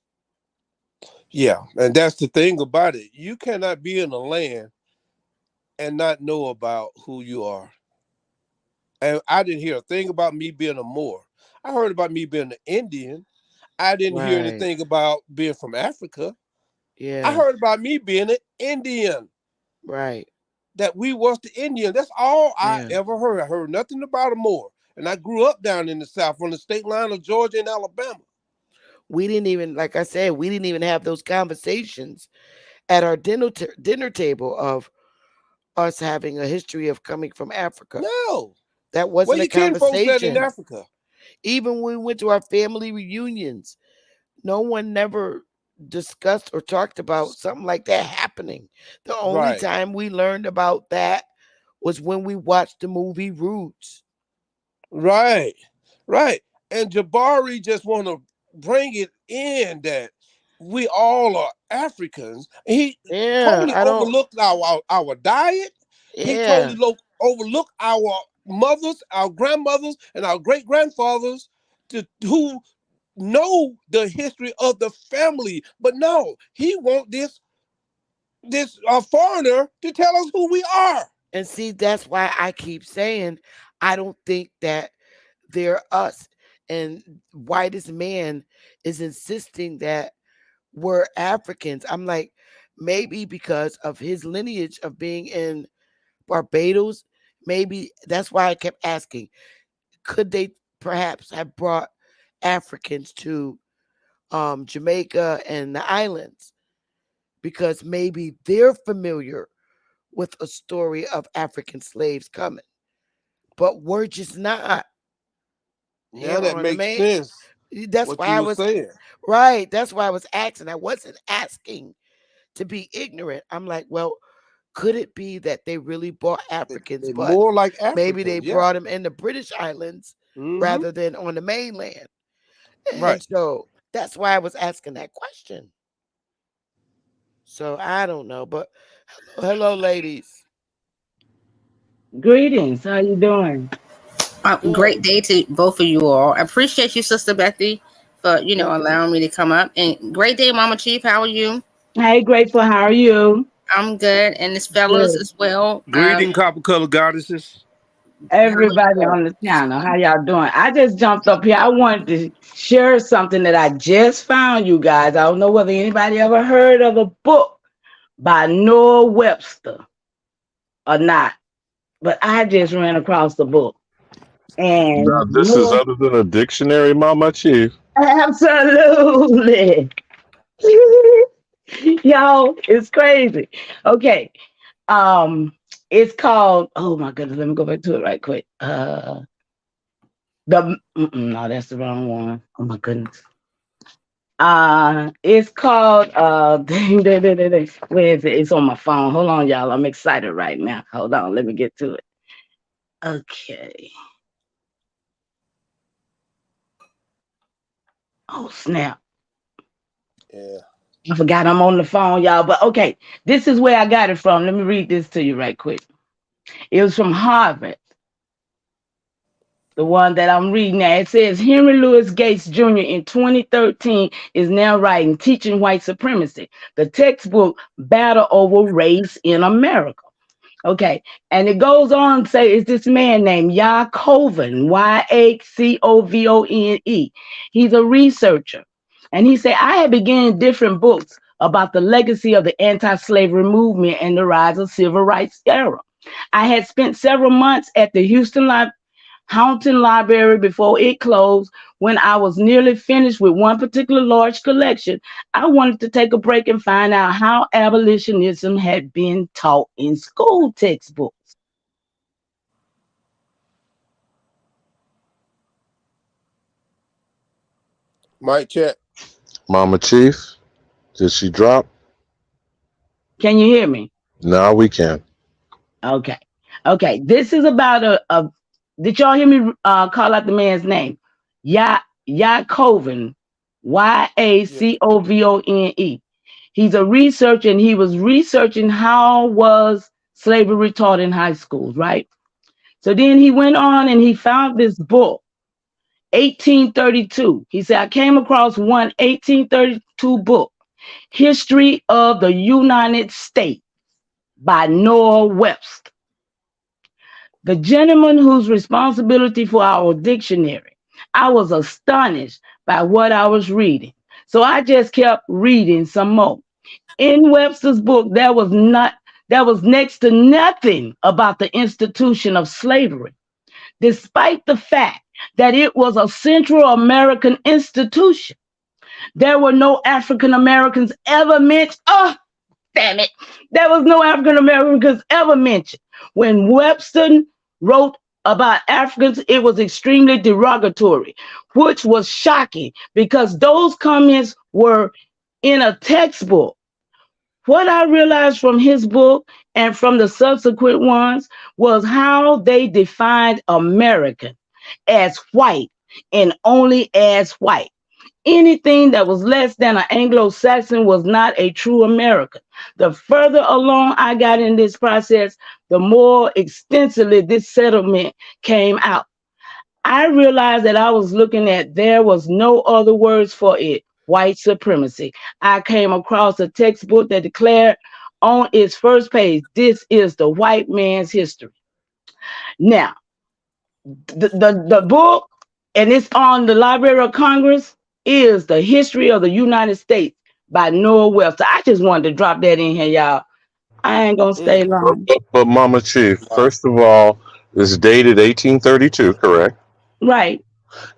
yeah. And that's the thing about it. You cannot be in a land and not know about who you are. And I didn't hear a thing about me being a Moor. I heard about me being an Indian. I didn't hear Right. anything about being from Africa. I Yeah. heard about me being an Indian. Right. That we was the Indian. That's all I Yeah. ever heard. I heard nothing about a Moor. And I grew up down in the South on the state line of Georgia and Alabama. We didn't even, like I said, we didn't even have those conversations at our dinner table of us having a history of coming from Africa. No. That Where wasn't a your kinfolks at in conversation. Africa? Even when we went to our family reunions, no one never discussed or talked about something like that happening. The only Right. time we learned about that was when we watched the movie Roots. Right. Right. And Jabari just want to bring it in that we all are Africans. He Yeah, totally I don't. overlooked our diet. He Yeah, totally overlooked our mothers, our grandmothers, and our great grandfathers who know the history of the family. But no, he want this foreigner to tell us who we are. and see, that's why I keep saying I don't think that they're us. And whitest man is insisting that we're Africans. I'm like, maybe because of his lineage of being in Barbados, maybe that's why I kept asking, could they perhaps have brought Africans to Jamaica and the islands? Because maybe they're familiar with a story of African slaves coming, but we're just not Now here that on the makes main. sense. That's What why you I were was saying. right. That's why I was asking. I wasn't asking to be ignorant. I'm like, well, could it be that they really bought Africans, They but more like maybe they Africans, yeah. brought them in the British Islands Mm-hmm. rather than on the mainland? And Right. so that's why I was asking that question. So I don't know, but hello, ladies. Greetings. How you doing? Good. Great day to both of you all. I appreciate you, Sister Bethy, for Hmm. allowing me to come up. And great day, Mama Chief. How are you? Hey, grateful. How are you? I'm good, and this fellas Good. as well. Greeting, copper color goddesses. Everybody on the channel. How y'all doing? I just jumped up here. I wanted to share something that I just found, you guys. I don't know whether anybody ever heard of a book by Noah Webster or not, but I just ran across the book. Now, And this is Noah, other than a dictionary, Mama Chief. absolutely. Y'all, it's crazy. Okay. Um, it's called. Oh my goodness, let me go back to it right quick. No, that's the wrong one. Oh my goodness. It's called. Where is it? It's on my phone. Hold on, y'all. I'm excited right now. Hold on, let me get to it. Okay. Oh snap! Yeah. I forgot I'm on the phone, y'all. But okay, this is where I got it from. Let me read this to you right quick. It was from Harvard. The one that I'm reading now. It says Henry Louis Gates Jr. in 2013 is now writing Teaching White Supremacy, the textbook Battle Over Race in America. Okay. And it goes on to say, it's this man named Yacovin, Yacovone. He's a researcher. And he said, I had begun different books about the legacy of the anti-slavery movement and the rise of civil rights era. I had spent several months at the Haunton Library before it closed. When I was nearly finished with one particular large collection, I wanted to take a break and find out how abolitionism had been taught in school textbooks. Mic check. Mama Chief, did she drop? Can you hear me? Now we can. Okay. Okay. This is about a did y'all hear me call out the man's name? Yacovin, Yes. Yacovone. He's a researcher and he was researching how was slavery taught in high schools, right? So then he went on and he found this book, 1832. He said, I came across one 1832 book, History of the United States by Noah Webster, the gentleman whose responsibility for our dictionary. I was astonished by what I was reading. So I just kept reading some more. In Webster's book, there was next to nothing about the institution of slavery, despite the fact that it was a Central American institution. There were no African Americans ever mentioned. Oh, damn it. There was no African Americans ever mentioned. When Webster wrote about Africans, it was extremely derogatory, which was shocking because those comments were in a textbook. What I realized from his book and from the subsequent ones was how they defined American as white and only as white. anything that was less than an Anglo-Saxon was not a true American. The further along I got in this process, the more extensively this settlement came out. I realized that I was looking at, there was no other words for it, white supremacy. I came across a textbook that declared on its first page, this is the white man's history. Now, the book, and it's on the Library of Congress, is The History of the United States by Noah Webster. I just wanted to drop that in here, y'all. I ain't gonna stay Mm. long. But Mama Chief, Wow. first of all, it's dated 1832, correct? Right,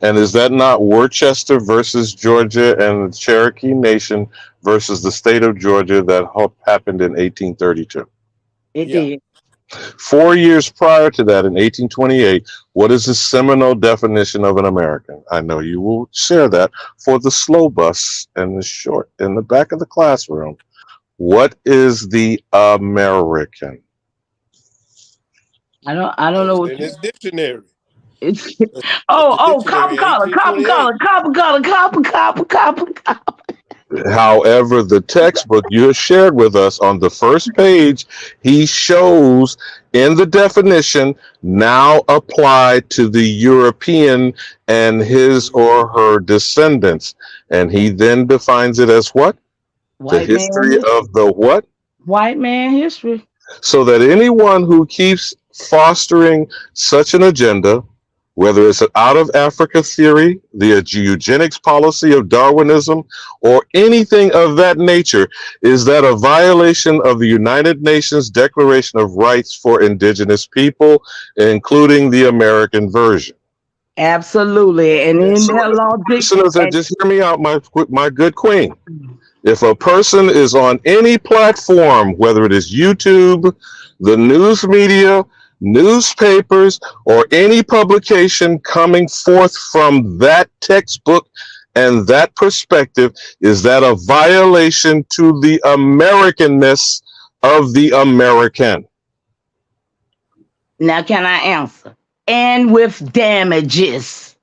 And is that not Worcester versus Georgia and the Cherokee Nation versus the state of Georgia that happened in 1832? it Yeah. did. 4 years prior to that, in 1828, what is the seminal definition of an American? I know you will share that for the slow bus and the short in the back of the classroom. What is the American? I don't know It's what in you his dictionary. it's That's the oh, dictionary, copper collar, copper 1828. collar, copper collar, copper. However, the textbook you have shared with us on the first page, he shows in the definition now applied to the European and his Mhm. or her descendants. And he then defines it as what? The White man history history. of the what? White man history. So that anyone who keeps fostering such an agenda, whether it's an out of Africa theory, the eugenics policy of Darwinism, or anything of that nature, is that a violation of the United Nations Declaration of Rights for Indigenous People, including the American version. Absolutely. And in Yes. So that if a logic, person is, and and just hear me out, my good queen. If a person is on any platform, whether it is YouTube, the news media, newspapers, or any publication coming forth from that textbook and that perspective, is that a violation to the Americanness of the American? now can I answer? And with damages.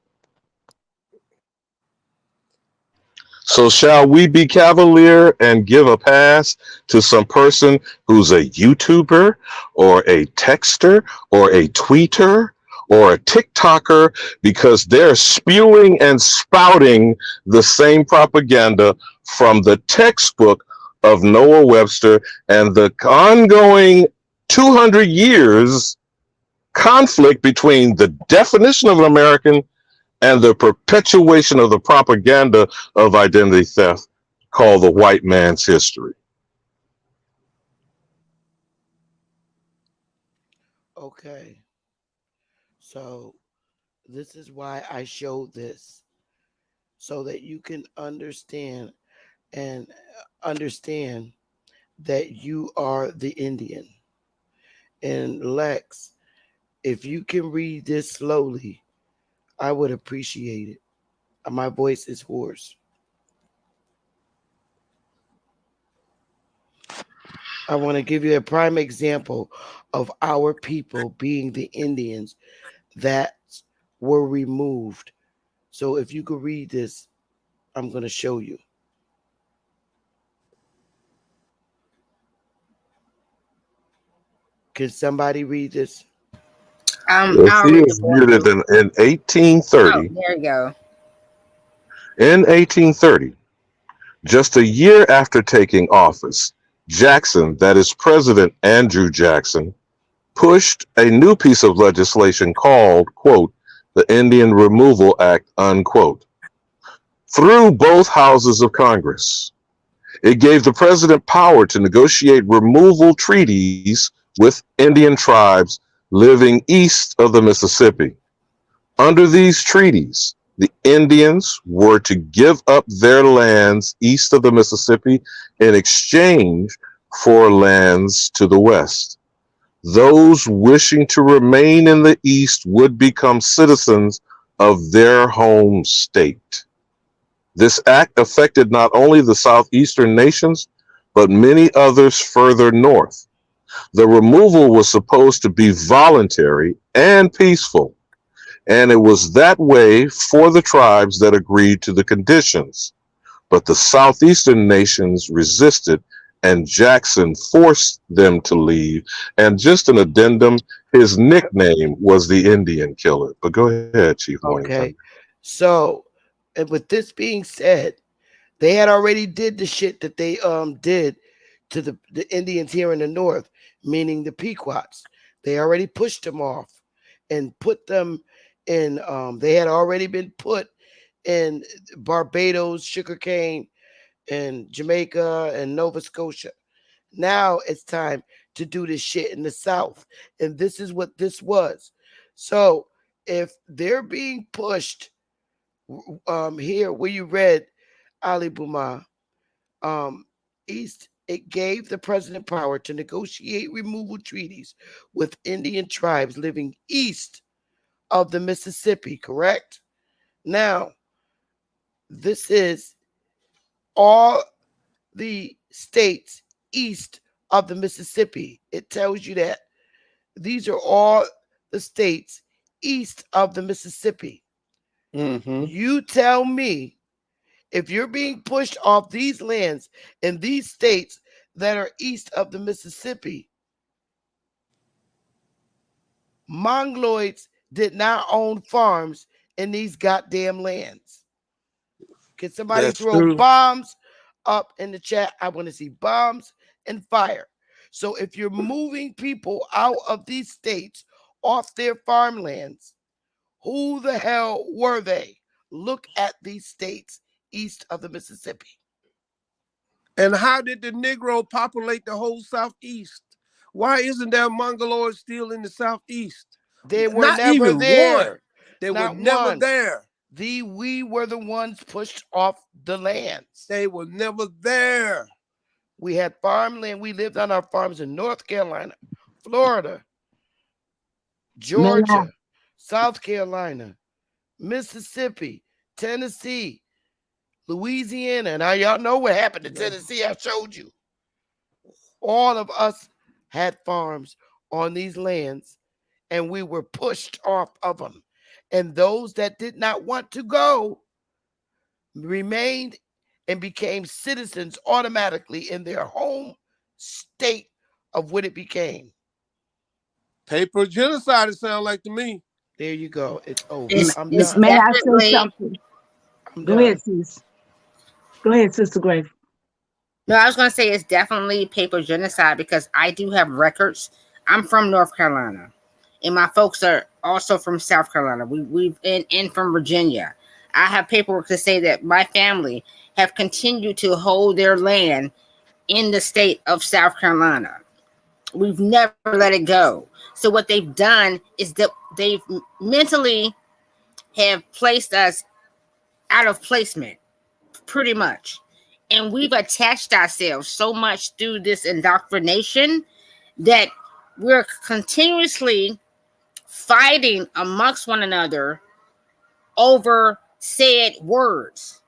So shall we be cavalier and give a pass to some person who's a YouTuber or a texter or a tweeter or a TikToker because they're spewing and spouting the same propaganda from the textbook of Noah Webster and the ongoing 200 years conflict between the definition of an American and the perpetuation of the propaganda of identity theft called the white man's history. Okay. So this is why I showed this so that you can and understand that you are the Indian. And Lex, if you can read this slowly, I would appreciate it. My voice is hoarse. I want to give you a prime example of our people being the Indians that were removed. So if you could read this, I'm going to show you. Can somebody read this? If I'll he read it is for muted you. in Oh, 1830, there you go. in 1830, just a year after taking office, Jackson, that is President Andrew Jackson, pushed a new piece of legislation called, quote, the Indian Removal Act, unquote, through both houses of Congress. It gave the president power to negotiate removal treaties with Indian tribes living east of the Mississippi. Under these treaties, the Indians were to give up their lands east of the Mississippi in exchange for lands to the west. Those wishing to remain in the east would become citizens of their home state. This act affected not only the southeastern nations, but many others further north. The removal was supposed to be voluntary and peaceful. and it was that way for the tribes that agreed to the conditions. But the southeastern nations resisted, and Jackson forced them to leave. And just an addendum, his nickname was the Indian Killer. But go ahead, Chief Mornington. Okay. So, and with this being said, they had already did the shit that they did to the Indians here in the north, meaning the Pequots. They already pushed them off and put them in they had already been put in Barbados, sugarcane, and Jamaica and Nova Scotia. Now it's time to do this shit in the South. And this is what this was. So if they're being pushed here where you read Ali Buma, East, it gave the president power to negotiate removal treaties with Indian tribes living east of the Mississippi, correct? Now, this is all the states east of the Mississippi. It tells you that these are all the states east of the Mississippi. Mm-hmm. You tell me if you're being pushed off these lands in these states that are east of the Mississippi, Mongoloids did not own farms in these goddamn lands. Can somebody That's throw true. bombs up in the chat? I want to see bombs and fire. So if you're moving people out of these states off their farmlands, who the hell were they? Look at these states east of the Mississippi. And how did the Negro populate the whole Southeast? Why isn't there Mongoloids still in the Southeast? They were Not never even one. there. They were Not never one. there. We were the ones pushed off the lands. They were never there. We had farmland. We lived on our farms in North Carolina, Florida, Georgia, South Carolina, Mississippi, Tennessee, Louisiana. Now y'all know what happened to Tennessee. I showed you. All of us had farms on these lands, and we were pushed off of them. And those that did not want to go remained and became citizens automatically in their home state of what it became. Paper genocide, it sounds like to me. There you go. It's over. I'm It's done. May I say definitely. something? I'm Go done. ahead, sis. Go ahead, Sister Grace. No, I was going to say it's definitely paper genocide because I do have records. I'm from North Carolina, and my folks are also from South Carolina. We've and from Virginia. I have paperwork to say that my family have continued to hold their land in the state of South Carolina. We've never let it go. So what they've done is that they've mentally have placed us out of placement, pretty much. And we've attached ourselves so much through this indoctrination that we're continuously fighting amongst one another over said words.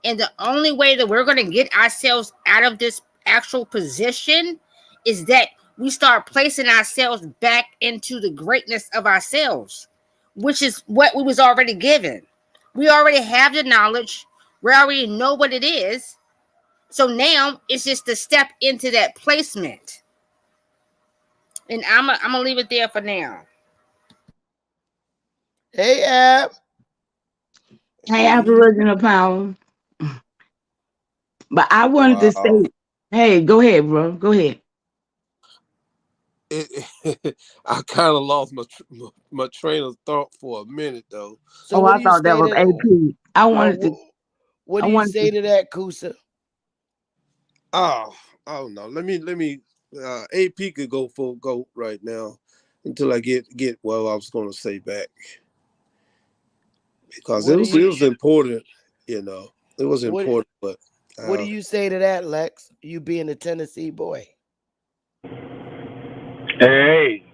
And the only way that we're going to get ourselves out of this actual position is that we start placing ourselves back into the greatness of ourselves, which is what we was already given. We already have the knowledge. We already know what it is. So now it's just to step into that placement. And I'm gonna leave it there for now. Hey, Ab. Hey, Aboriginal power. But I wanted to Wow. say, hey, go ahead, bro. Go ahead. I kind of lost my train of thought for a minute though. So Oh, what I do you thought that say was to AP. what I do you wanted say to, to that, Kusa? Oh no. Let me AP could go full goat right now until I get what I was gonna say back. Because What do it you was important, you know. It was what important, but what do you say to that, Lex? You being a Tennessee boy. Hey,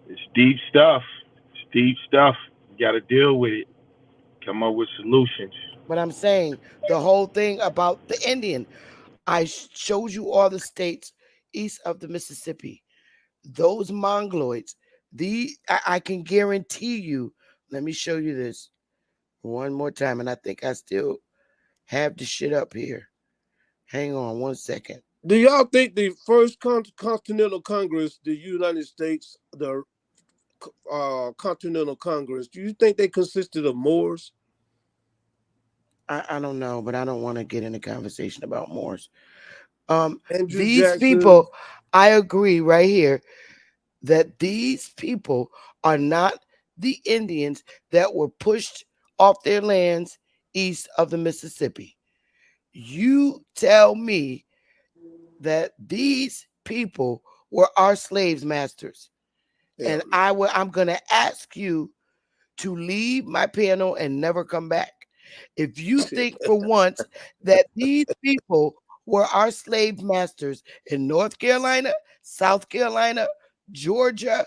it's deep stuff. It's deep stuff. You got to deal with it. Come up with solutions. But I'm saying the whole thing about the Indian. I showed you all the states east of the Mississippi. Those Mongoloids I can guarantee you. Let me show you this one more time, and I think I still have the shit up here. Hang on one second. Do y'all think the first Continental Congress, the United States, the Continental Congress, do you think they consisted of Moors? I don't know, but I don't want to get in a conversation about Moors. Andrew These Jackson. people, I agree right here that these people are not the Indians that were pushed off their lands east of the Mississippi. You tell me that these people were our slaves masters. Hell And no. I'm going to ask you to leave my panel and never come back. If you think for once that these people were our slave masters in North Carolina, South Carolina, Georgia,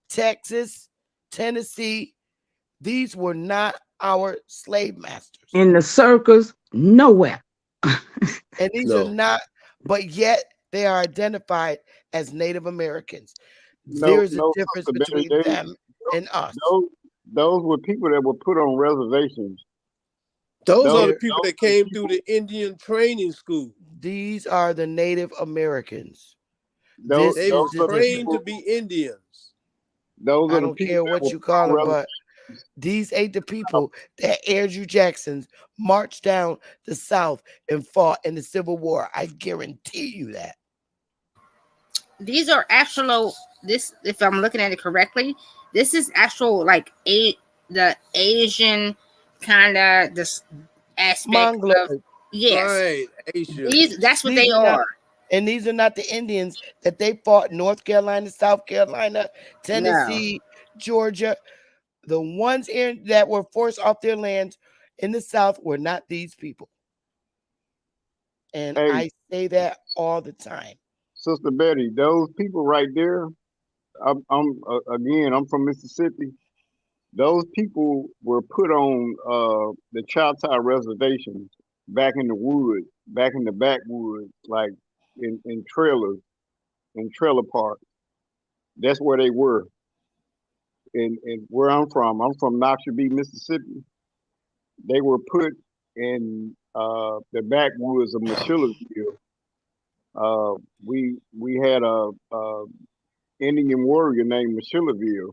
Texas, Tennessee, these were not our slave masters. In the circus, nowhere. And these are No. not, but yet they are identified as Native Americans. No, There's a no, difference Sister Betty, between them and us. those, those were people that were put on reservations. Those are Those, the They're, people those that were the came through people. the Indian training school. these are the Native Americans. Those, This They is those was the are the trained difference. to people. be Indians. Those I are the don't people care that what were you put call on them, but reservations. these ain't the people that Andrew Jackson's marched down the South and fought in the Civil War. I guarantee you that. These are actual. This, if I'm looking at it correctly, this is actual like the Asian kind of this aspect of, Mongoloid. yes. Right. Asians. That's what These they are not, are. and these are not the Indians that they fought in North Carolina, South Carolina, No. Tennessee, Georgia. The ones in that were forced off their lands in the South were not these people. And Hey, I say that all the time. Sister Betty, those people right there. Again, I'm from Mississippi. Those people were put on the Choctaw reservations back in the woods, back in the backwoods, like in trailers, in trailer parks. That's where they were. And where I'm from Knoxville, Mississippi. They were put in the backwoods of Machillaville. We had a Indian warrior named Machillaville.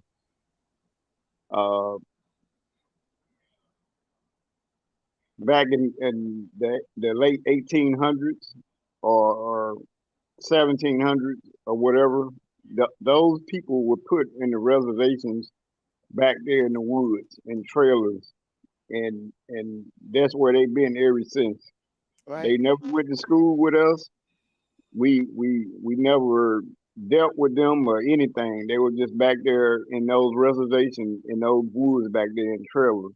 Uh, Back in the late 1800s or 1700s or whatever, those people were put in the reservations back there in the woods in trailers, and that's where they've been ever since. Right? They never went to school with us. We never dealt with them or anything. They were just back there in those reservations in those woods back there in trailers.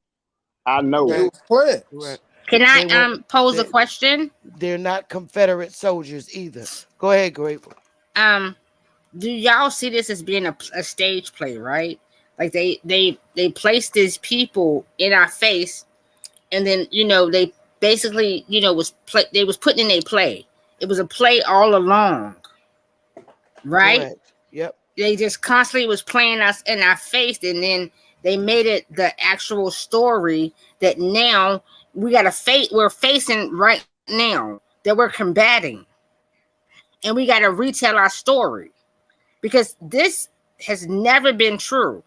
I know They it. Correct. was plants. Correct. Can I They were pose a they question? they're not Confederate soldiers either. Go ahead, Grateful. Um, do y'all see this as being a stage play, right? Like they placed these people in our face, and then they basically they was putting in a play. It was a play all along, right? Correct. Yep. They just constantly was playing us in our face, and then they made it the actual story that now we're facing right now that we're combating, and we got to retell our story because this has never been true.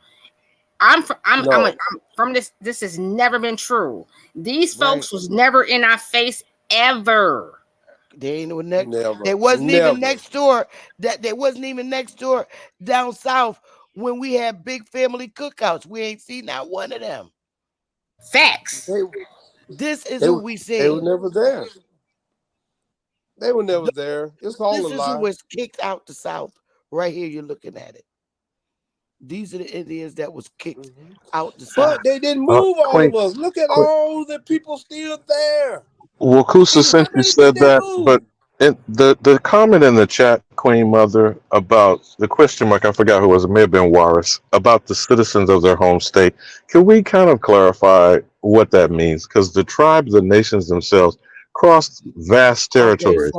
I'm No. from this. This has never been true. These Right. folks was never in our face ever. They ain't no next. They Never. wasn't even Never. next door. That they wasn't even next door down south when we had big family cookouts. We ain't seen not one of them. Facts. They This is they who we they were seen. never there. They were never Th- there. It's all a This is who lie. was kicked out the south. Right here, you're looking at it. These are the Indians that was kicked Mhm. out the But south. they didn't move all Queen, of us. Look at Queen. all the people still there. Well, Kusa, How since you many did said they that, but move? the comment in the chat, Queen Mother, about the question mark, I forgot who it was, it may have been Waris, about the citizens of their home state. Can we kind of clarify what that means? Because the tribes, the nations themselves, crossed vast Okay, territories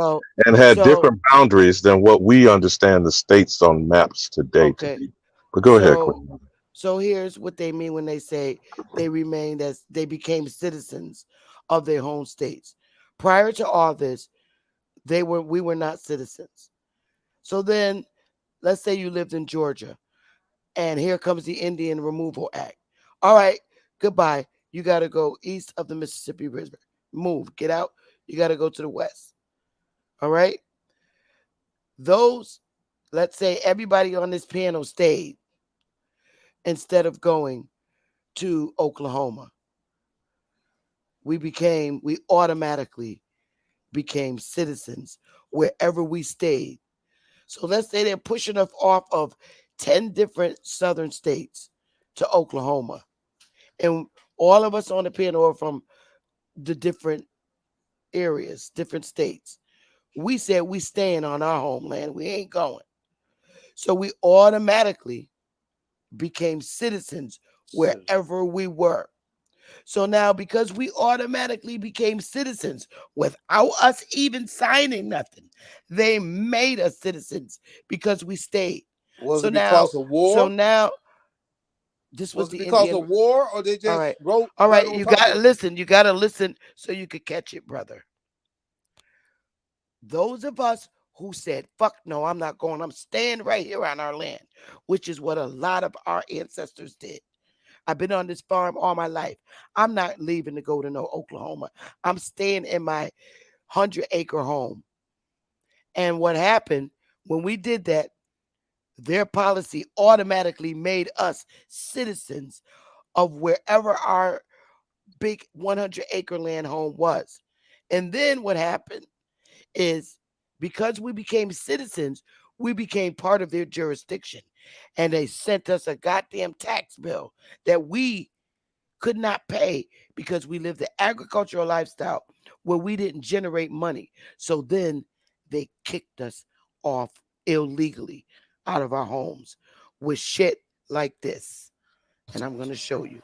and had so different boundaries than what we understand the states on maps today to okay. be. But go ahead, So Queen. so here's what they mean when they say they remained as they became citizens of their home states. Prior to all this, we were not citizens. So then let's say you lived in Georgia and here comes the Indian Removal Act. All right, goodbye. You got to go east of the Mississippi River. Move, get out. You got to go to the west. All right. Those, let's say everybody on this panel stayed instead of going to Oklahoma. We automatically became citizens wherever we stayed. So let's say they're pushing us off of 10 different southern states to Oklahoma. And all of us on the panel are from the different areas, different states. We said we staying on our homeland. We ain't going. So we automatically became citizens wherever we were. So now, because we automatically became citizens without us even signing nothing, they made us citizens because we stayed. Was So it now, because of so war? now, this was Was it the because Indian. of war, or they All just right, wrote all right right. on You top gotta of it? listen. You gotta listen so you could catch it, brother. Those of us who said, "Fuck no, I'm not going. I'm staying right here on our land," which is what a lot of our ancestors did. I've been on this farm all my life. I'm not leaving to go to no Oklahoma. I'm staying in my 100-acre home. And what happened when we did that, their policy automatically made us citizens of wherever our big 100-acre land home was. And then what happened is because we became citizens, we became part of their jurisdiction. And they sent us a goddamn tax bill that we could not pay because we lived the agricultural lifestyle where we didn't generate money. So then they kicked us off illegally out of our homes with shit like this. And I'm going to show you.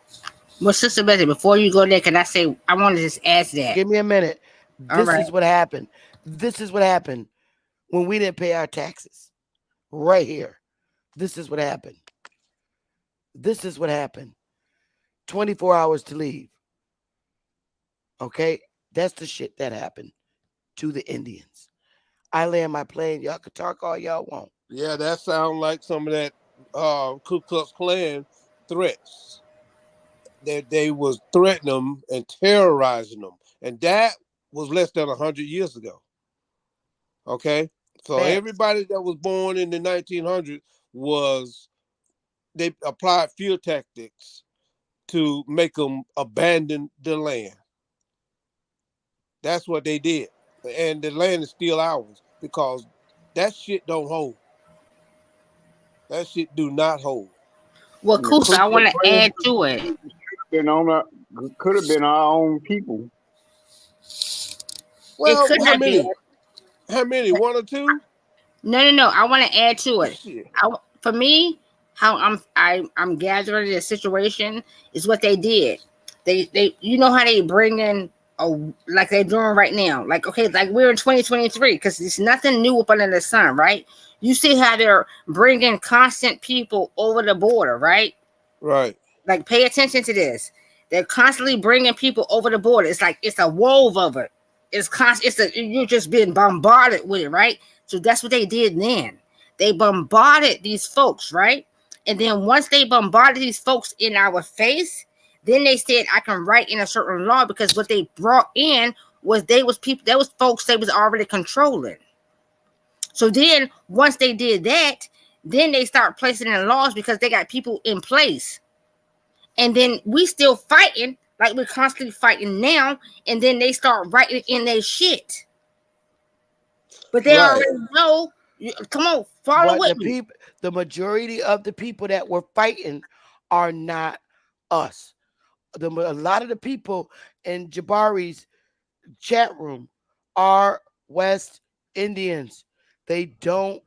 Well, Sister Betty, before you go there, can I say I want to just ask that? Give me a minute. All This right. is what happened. This is what happened when we didn't pay our taxes. Right here. This is what happened. This is what happened. 24 hours to leave. Okay? That's the shit that happened to the Indians. I land my plane. Y'all can talk all y'all want. Yeah, that sounds like some of that Ku Klux Klan threats. That they was threatening them and terrorizing them, and that was less than 100 years ago. Okay, so Facts. everybody that was born in the 1900s was they applied fear tactics to make them abandon the land. That's what they did, and the land is still ours because that shit don't hold. That shit do not hold. Well, And the Kusa, Ku I Klux want to Klan add to it. been on our, could have been our own people. It Well, could how have been. many? How many? One or two? No. I want to add to it. Shit. For me, how I'm gathering the situation is what they did. They you know how they bring in a like they're doing right now. Like okay, like we're in 2023 because it's nothing new up under the sun, right? You see how they're bringing constant people over the border, right? Right. Like pay attention to this. They're constantly bringing people over the border. It's like it's a wove of it. It's constant. You're just being bombarded with it, right? So that's what they did then. They bombarded these folks, right? And then once they bombarded these folks in our face, then they said I can write in a certain law because what they brought in was they was people, there was folks they was already controlling. So then once they did that, then they start placing in laws because they got people in place, and then we still fighting like we're constantly fighting now, and then they start writing in their shit, but they Right. already know. Come on, follow But with me. the majority of the people that were fighting are not us. A lot of the people in Jabari's chat room are West Indians. They don't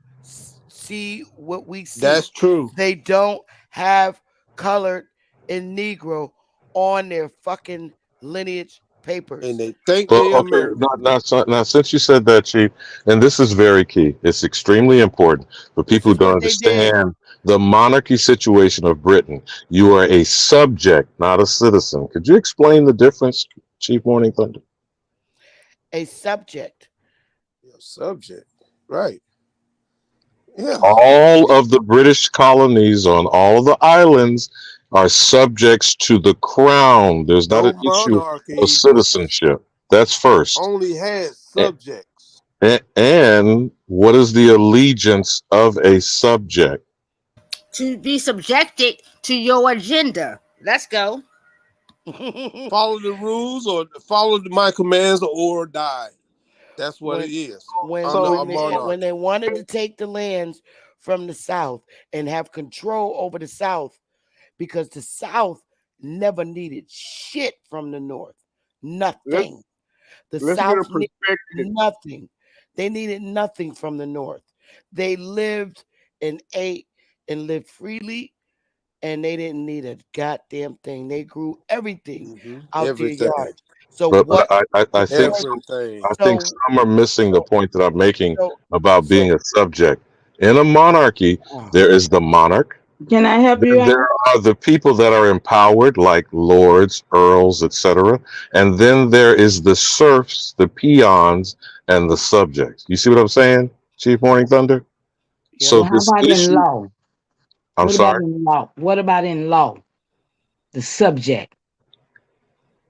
see what we see. That's true. They don't have colored and Negro on their fucking lineage And papers. they think Well, they okay. American. Now, since you said that, Chief, and this is very key. It's extremely important for This people who is don't what they did. understand the monarchy situation of Britain. You are a subject, not a citizen. Could you explain the difference, Chief Morning Thunder? A subject. Your subject. Right. Yeah. All of the British colonies on all of the islands are subjects to the crown. There's not No an issue of monarchy citizenship. That's first. only had A- subjects. And what is the allegiance of a subject? To be subjected to your agenda. Let's go. Follow the rules or follow my commands or die. That's what it when is when under So a when they when monarchy. they wanted to take the lands from the South and have control over the South, because the South never needed shit from the North. let's Nothing. The let's get a South needed perspective. nothing. They needed nothing from the North. They lived and ate and lived freely, and they didn't need a goddamn thing. They grew everything out their Everything. yards. So But what? I think So Everything. I think so some are missing the so point that I'm making so about so. being a subject. In a monarchy, Oh, there is the monarch. Can I help you Then out? there are the people that are empowered, like lords, earls, etc. And then there is the serfs, the peons, and the subjects. You see what I'm saying, Chief Morning Thunder? yep. So Well, how this about in issue, law? I'm What about sorry. in law? What about in law? The subject.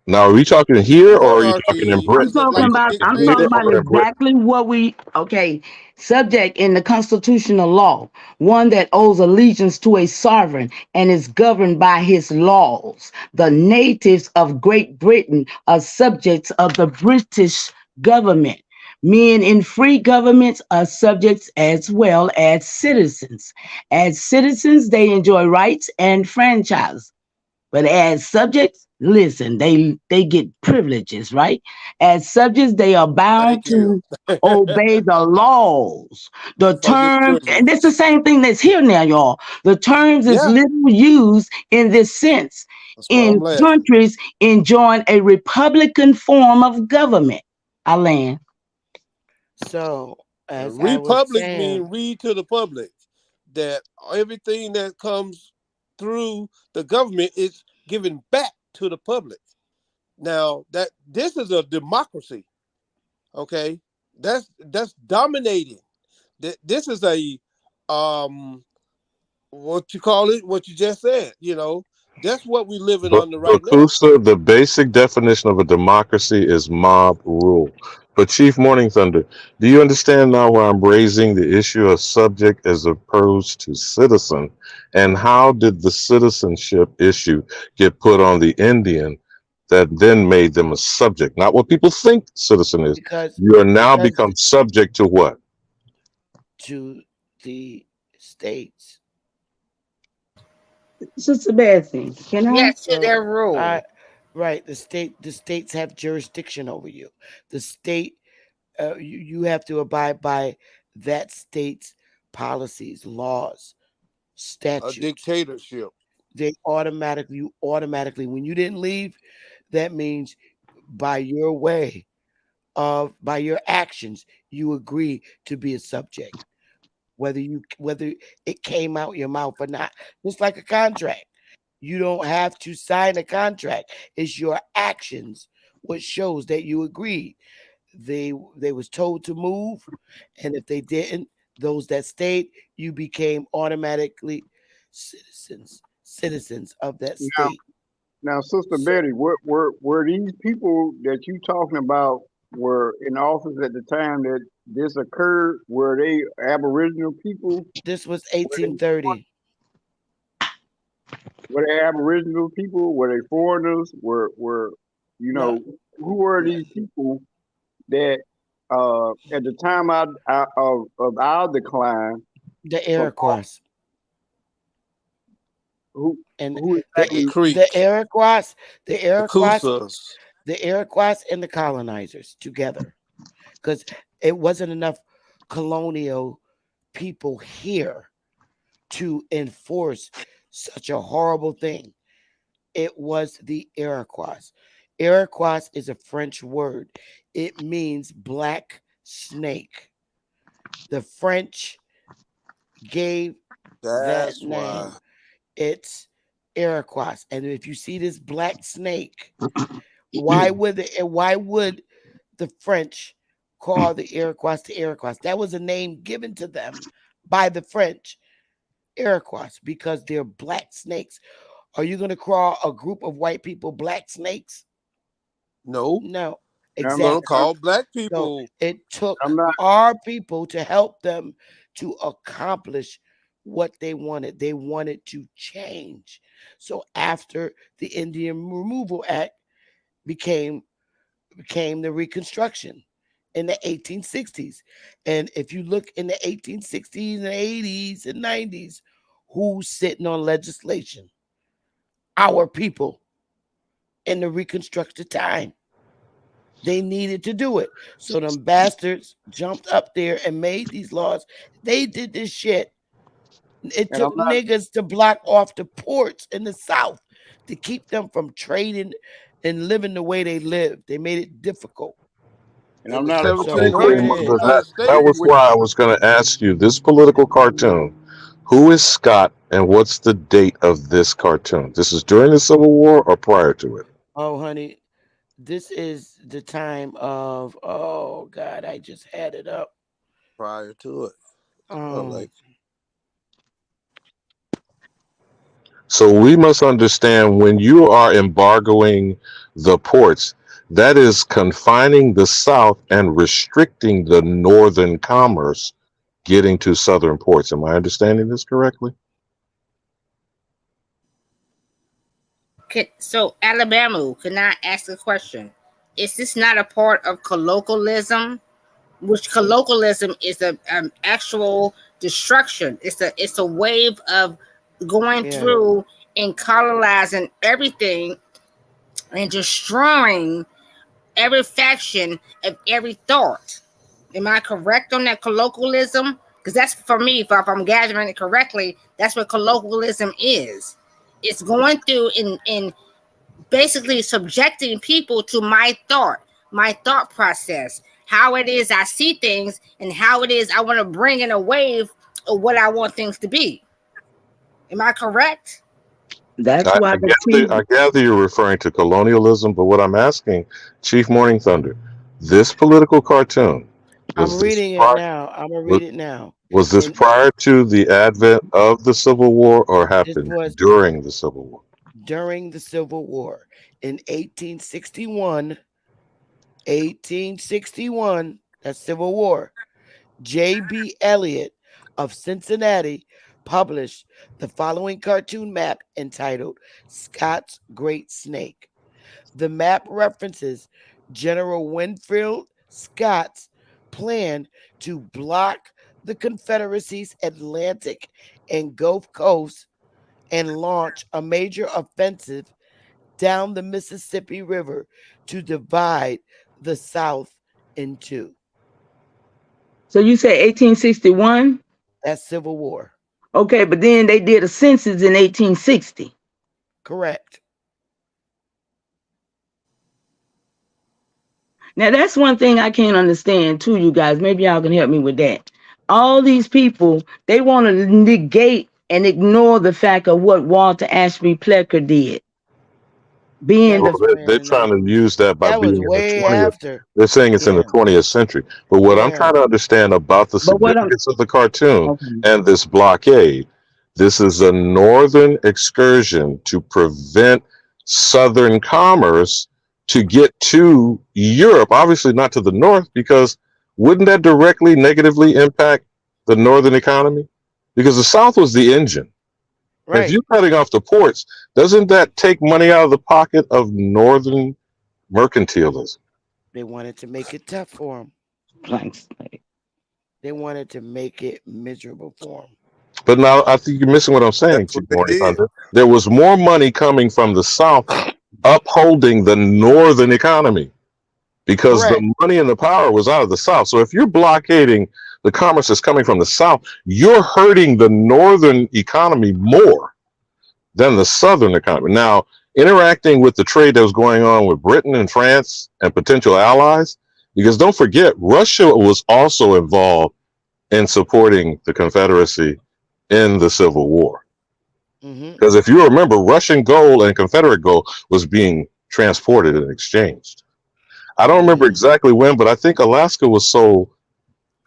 Now, are we talking here or are you talking in Monarchy I'm is Britain? a, Are talking like you a about talking I'm here talking dictatorship. about or in Britain? exactly what we okay, subject in the constitutional law, one that owes allegiance to a sovereign and is governed by his laws. The natives of Great Britain are subjects of the British government. Men in free governments are subjects as well as citizens. As citizens, they enjoy rights and franchise. But as subjects, listen, they get privileges, right? As subjects, they are bound Thank you. to obey the laws. The For this term, and it's the privilege. same thing that's here now, y'all. The terms is Yeah, little used in this sense that's why I'm in laughing. countries enjoying a republican form of government. I land. So as I was Republic saying, mean read to the public that everything that comes through the government is given back to the public. Now that this is a democracy, okay? That's dominating. This is a um what you call it, what you just said, that's what we living But under right now. Bakusa, the basic definition of a democracy is mob rule. But Chief Morning Thunder, do you understand now why I'm raising the issue of subject as opposed to citizen? And how did the citizenship issue get put on the Indian that then made them a subject? Not what people think citizen is. because You are now because become subject to what? to the states. Sister Bessie, can I? Yes, to So their rule. I right, the states have jurisdiction over you. The state you have to abide by that state's policies, laws, A statutes. dictatorship. You automatically, when you didn't leave, that means by your way by your actions, you agree to be a subject, whether it came out your mouth or not. Just like a contract. You don't have to sign a contract. It's your actions what shows that you agreed. They was told to move, and if they didn't, those that stayed, you became automatically citizens of that Now, state. now, Sister So Betty, were these people that you talking about were in office at the time that this occurred? Were they Aboriginal people? this was Were they 1830. were they Aboriginal people? Were they foreigners? Were you No, know who were no, these people that at the time of our decline the from Iroquois. who And who The exactly? the Creek. Iroquois, the The Iroquois, Cousas. the Iroquois and the colonizers together, because it wasn't enough colonial people here to enforce such a horrible thing. It was the Iroquois. Iroquois is a French word. It means black snake. The French gave that That's why. name. It's Iroquois. And if you see this black snake, why would the French call the Iroquois the Iroquois? That was a name given to them by the French, Iroquois, because they're black snakes. Are you going to call a group of white people black snakes? No, No, you're I'm, gonna exactly. I'm, call black So people. it I'm took not, our people to help them to accomplish what they wanted. They wanted to change. So after the Indian Removal Act became became the Reconstruction in the 1860s. And if you look in the 1860s and 80s and 90s, who's sitting on legislation? Our people in the Reconstruction time. They needed to do it. So them bastards jumped up there and made these laws. They did this shit. It and I'm took not, niggas to block off the ports in the South to keep them from trading and living the way they lived. They made it difficult. and In I'm the not, So here it 1700s, the is. United States That was went. why I was going to ask you this political cartoon. Who is Scott and what's the date of this cartoon? This is during the Civil War or prior to it? Oh, honey, this is the time of, oh God, I just had it up. Prior to it. Um, Like So we must understand when you are embargoing the ports, that is confining the South and restricting the northern commerce getting to southern ports. Am I understanding this correctly? So, Alabama, can I ask a question? Is this not a part of colloquialism? Which colloquialism is a actual destruction. It's a wave of going yeah, through and colonizing everything and destroying every faction of every thought. Am I correct on that colloquialism? Because that's for me, if I'm gathering it correctly, that's what colloquialism is. It's going through and basically subjecting people to my thought process, how it is I see things, and how it is I want to bring in a wave of what I want things to be. Am I correct? That's I, why I the gather TV. I gather you're referring to colonialism, but what I'm asking, Chief Morning Thunder, this political cartoon I'm was this reading it prior, now. I'm gonna was, read it now. was this And prior to the advent of the Civil War or this happened was during the Civil War? during the Civil War in 1861. 1861, that's Civil War. J.B. Elliott of Cincinnati published the following cartoon map entitled Scott's Great Snake. The map references General Winfield Scott's plan to block the Confederacy's Atlantic and Gulf Coast and launch a major offensive down the Mississippi River to divide the South in two. So you say 1861? That's Civil War. Okay, but then they did a census in 1860. Correct. Now that's one thing I can't understand too, you guys. Maybe y'all can help me with that. All these people, they want to negate and ignore the fact of what Walter Ashby Plecker did. That Being Well, the was they're when trying to use that by that was being in the way 20th. after. They're saying it's in the Yeah. 20th century. But what I'm Yeah. trying to understand about the but what I'm significance of the cartoon okay. and this blockade, this is a northern excursion to prevent southern commerce to get to Europe. Obviously, not to the north, because wouldn't that directly negatively impact the northern economy? Because the south was the engine. If Right. you're cutting off the ports, doesn't that take money out of the pocket of northern mercantilism? They wanted to make it tough for them. Blank slate. They wanted to make it miserable for them. But now I think you're missing what I'm saying, that's what Chief they Morning did. Thunder. There was more money coming from the South upholding the northern economy because Correct. the money and the power was out of the South. So if you're blockading the commerce that's coming from the South, you're hurting the northern economy more than the southern economy. Now, interacting with the trade that was going on with Britain and France and potential allies, because don't forget, Russia was also involved in supporting the Confederacy in the Civil War. Hmm. Because if you remember, Russian gold and Confederate gold was being transported and exchanged. I don't remember Hmm. exactly when, but I think Alaska was sold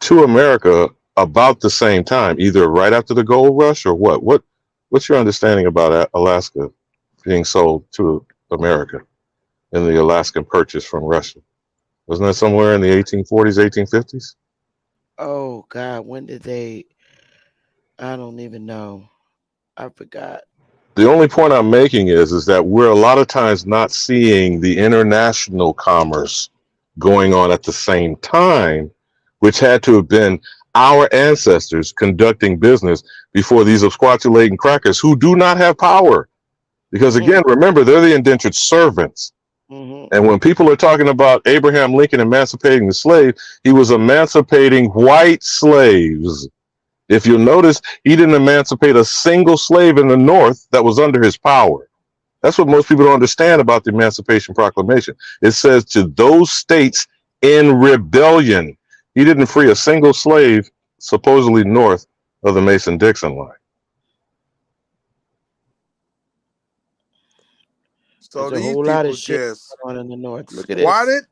to America about the same time, either right after the gold rush or what? What's your understanding about Alaska being sold to America in the Alaskan Purchase from Russia? Wasn't that somewhere in the 1840s, 1850s? Oh God, when did they? I don't even know. I forgot. The only point I'm making is that we're a lot of times not seeing the international commerce going on at the same time, which had to have been our ancestors conducting business before these squatulating crackers who do not have power. Because Hmm. again, remember, they're the indentured servants. Hmm. And when people are talking about Abraham Lincoln emancipating the slave, he was emancipating white slaves. If you'll notice, he didn't emancipate a single slave in the North that was under his power. That's what most people don't understand about the Emancipation Proclamation. It says to those states in rebellion. He didn't free a single slave supposedly north of the Mason-Dixon line. So There's a these whole lot of people shit just going on in the North. Look at this. squatted.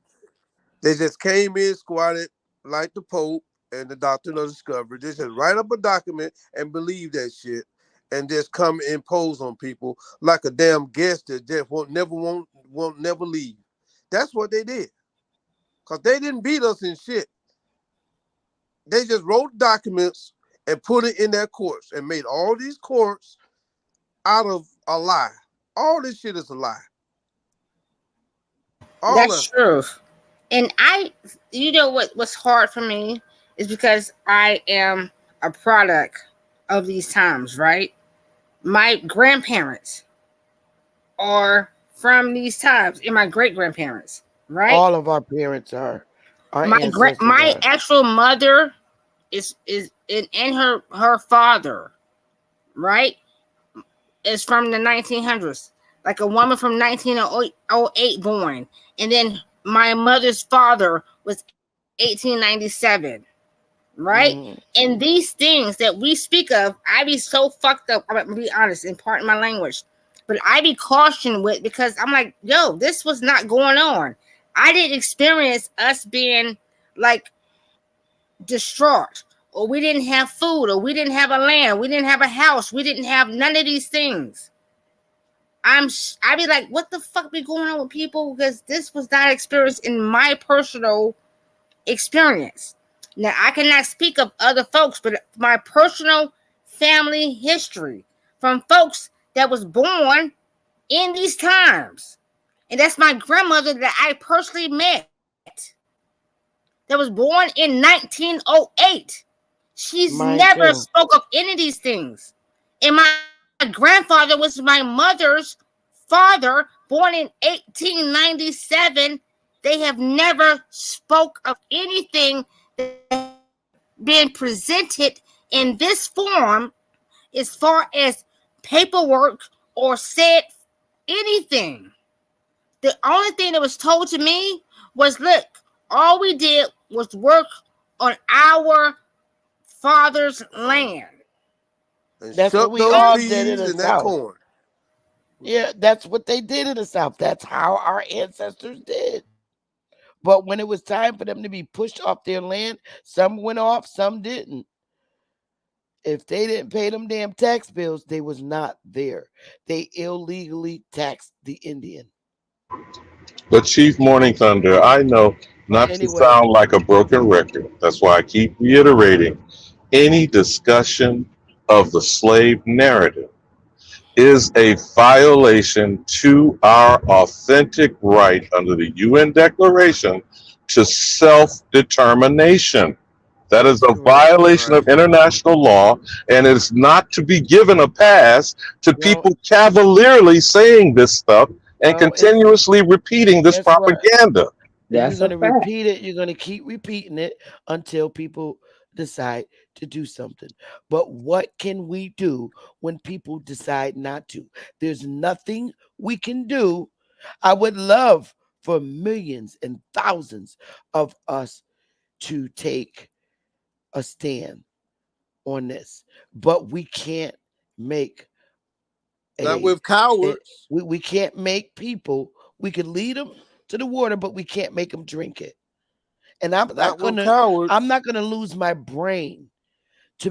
They just came in, squatted like the Pope and the Doctrine of Discovery. They just write up a document and believe that shit, and just come and impose on people like a damn guest that just won't never leave. That's what they did. Cause they didn't beat us in shit. They just wrote documents and put it in their courts and made all these courts out of a lie. All this shit is a lie. All That's of it. true. And you know what's hard for me is because I am a product of these times, right? My grandparents are from these times, and my great grandparents, right? All of our parents are. Our My ancestors my are. actual mother is and her father, right? Is from the 1900s, like a woman from 1908 born, and then my mother's father was 1897, right? Hmm. And these things that we speak of, I be so fucked up. I'm gonna be honest and pardon my language, but I be cautioned with because I'm like, yo, this was not going on. I didn't experience us being like distraught, or we didn't have food, or we didn't have a land, we didn't have a house, we didn't have none of these things. I be like, what the fuck be going on with people? Because this was not experienced in my personal experience. Now I cannot speak of other folks, but my personal family history from folks that was born in these times, and that's my grandmother that I personally met, that was born in 1908. She's Mine never too. spoke of any of these things. And my grandfather was my mother's father, born in 1897. They have never spoke of anything that has been presented in this form as far as paperwork or said anything. The only thing that was told to me was, look, all we did was work on our father's land. And That's what shuck we those all did in peas the and that South. corn. Yeah, that's what they did in the South. That's how our ancestors did. But when it was time for them to be pushed off their land, some went off, some didn't. If they didn't pay them damn tax bills, they was not there. They illegally taxed the Indian. But Chief Morning Thunder, I know not to Anyway, sound like a broken record. That's why I keep reiterating any discussion of the slave narrative is a violation to our authentic right under the UN Declaration to self determination. That is that's a correct. violation Right. of international law, and it's not to be given a pass to Well, people cavalierly saying this stuff and well, it's continuously repeating this guess what? propaganda. If you're That's a gonna fact. repeat it, you're gonna keep repeating it until people decide to do something. But what can we do when people decide not to? There's nothing we can do. I would love for millions and thousands of us to take a stand. on this, but we can't make Not a, with cowards. we can't make people. We can lead them to the water, but we can't make them drink it. And Not with cowards. I'm not gonna lose my brain to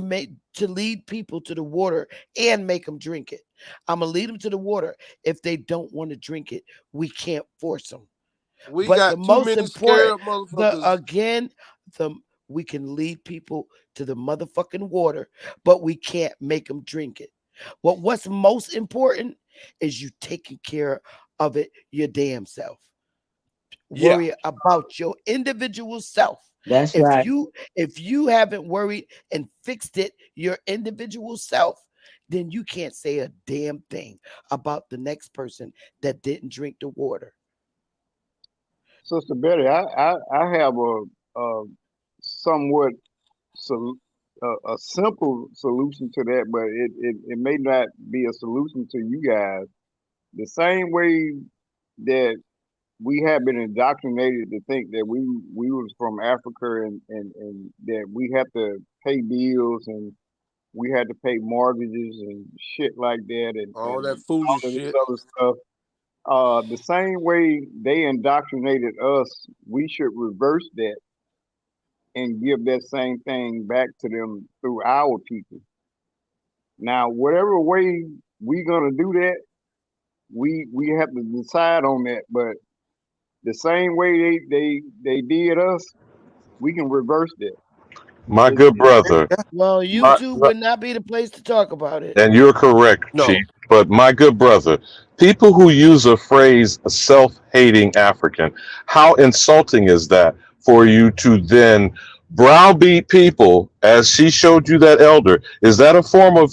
lead people to the water and make them drink it. I'm gonna lead them to the water. If they don't want to drink it, we can't force them. We But the got too most many important, scared the motherfuckers. again, the we can lead people to the motherfucking water, but we can't make them drink it. What's most important is you taking care of it your damn self. Yeah. Worry about your individual self. That's right. If you haven't worried and fixed it your individual self, then you can't say a damn thing about the next person that didn't drink the water. Sister Betty, I have a somewhat sol- a simple solution to that, but it may not be a solution to you guys. The same way that we have been indoctrinated to think that we was from Africa and that we have to pay bills and we had to pay mortgages and shit like that All that and foolish all of this shit. other stuff. The same way they indoctrinated us, we should reverse that and give that same thing back to them through our people. Now, whatever way we gonna do that, we have to decide on that. But the same way they did us, we can reverse that. My It's, good it's brother, Well, my, YouTube would not be the place to talk about it. and you're correct, Chief. No. But my good brother, people who use a phrase self-hating African, how insulting is that for you to then browbeat people as she showed you that elder? Is that a form of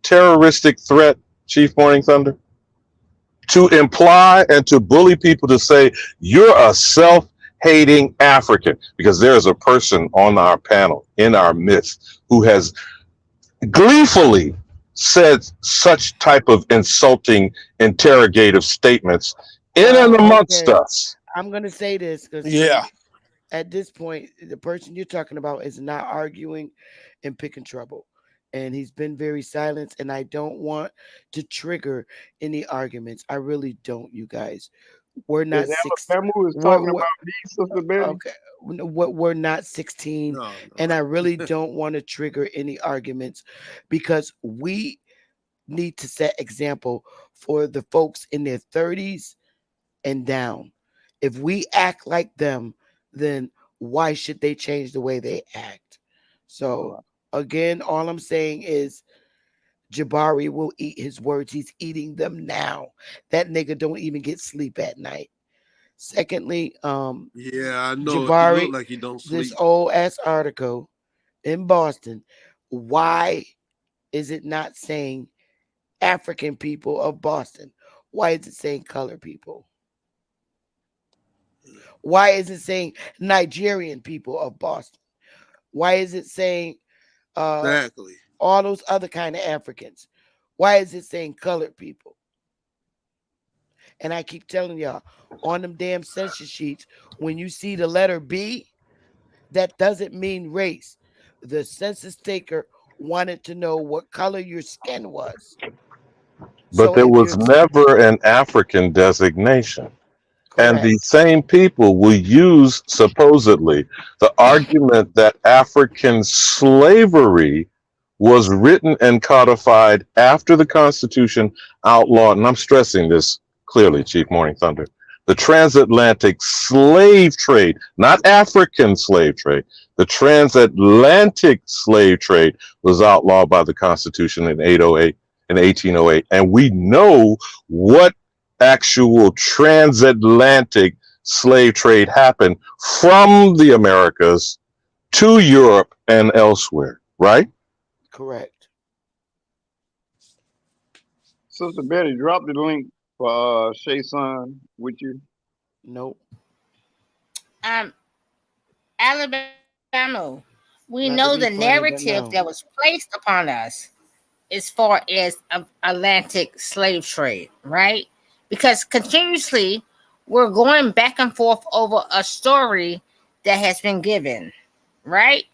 terroristic threat, Chief Morning Thunder? To imply and to bully people to say you're a self-hating African because there's a person on our panel in our midst who has gleefully said such type of insulting interrogative statements in and Well, amongst okay. us. I'm gonna say this because Yeah. at this point, the person you're talking about is not arguing and picking trouble. And he's been very silent, and I don't want to trigger any arguments. I really don't, you guys. We're is not six. Alabama who is talking We're about me, Sister Betty? okay. We're not 16, No, and I really no. don't want to trigger any arguments because we need to set example for the folks in their 30s and down. If we act like them, then why should they change the way they act? So Right. again, all I'm saying is Jabari will eat his words. He's eating them now. That nigga don't even get sleep at night. Secondly, Yeah, I know. He looked Jabari, like he don't this sleep. old ass article in Boston, why is it not saying African people of Boston? Why is it saying colored people? Why is it saying Nigerian people of Boston? Why is it saying uh, Exactly. all those other kind of Africans? Why is it saying colored people? And I keep telling y'all on them damn census sheets, when you see the letter B, that doesn't mean race. The census taker wanted to know what color your skin was. But So there if was you're never an African designation. And correct, these same people will use supposedly the argument that African slavery was written and codified after the Constitution outlawed, and I'm stressing this clearly, Chief Morning Thunder, the transatlantic slave trade, not African slave trade. The transatlantic slave trade was outlawed by the Constitution in 808 in 1808, and we know what actual transatlantic slave trade happened from the Americas to Europe and elsewhere, right? correct. Sister Betty, drop the link for Shay Son with you. Nope, Um, Alabama, we know the not to be funny, but narrative that no. was placed upon us as far as Atlantic slave trade, right? Because continuously we're going back and forth over a story that has been given, right?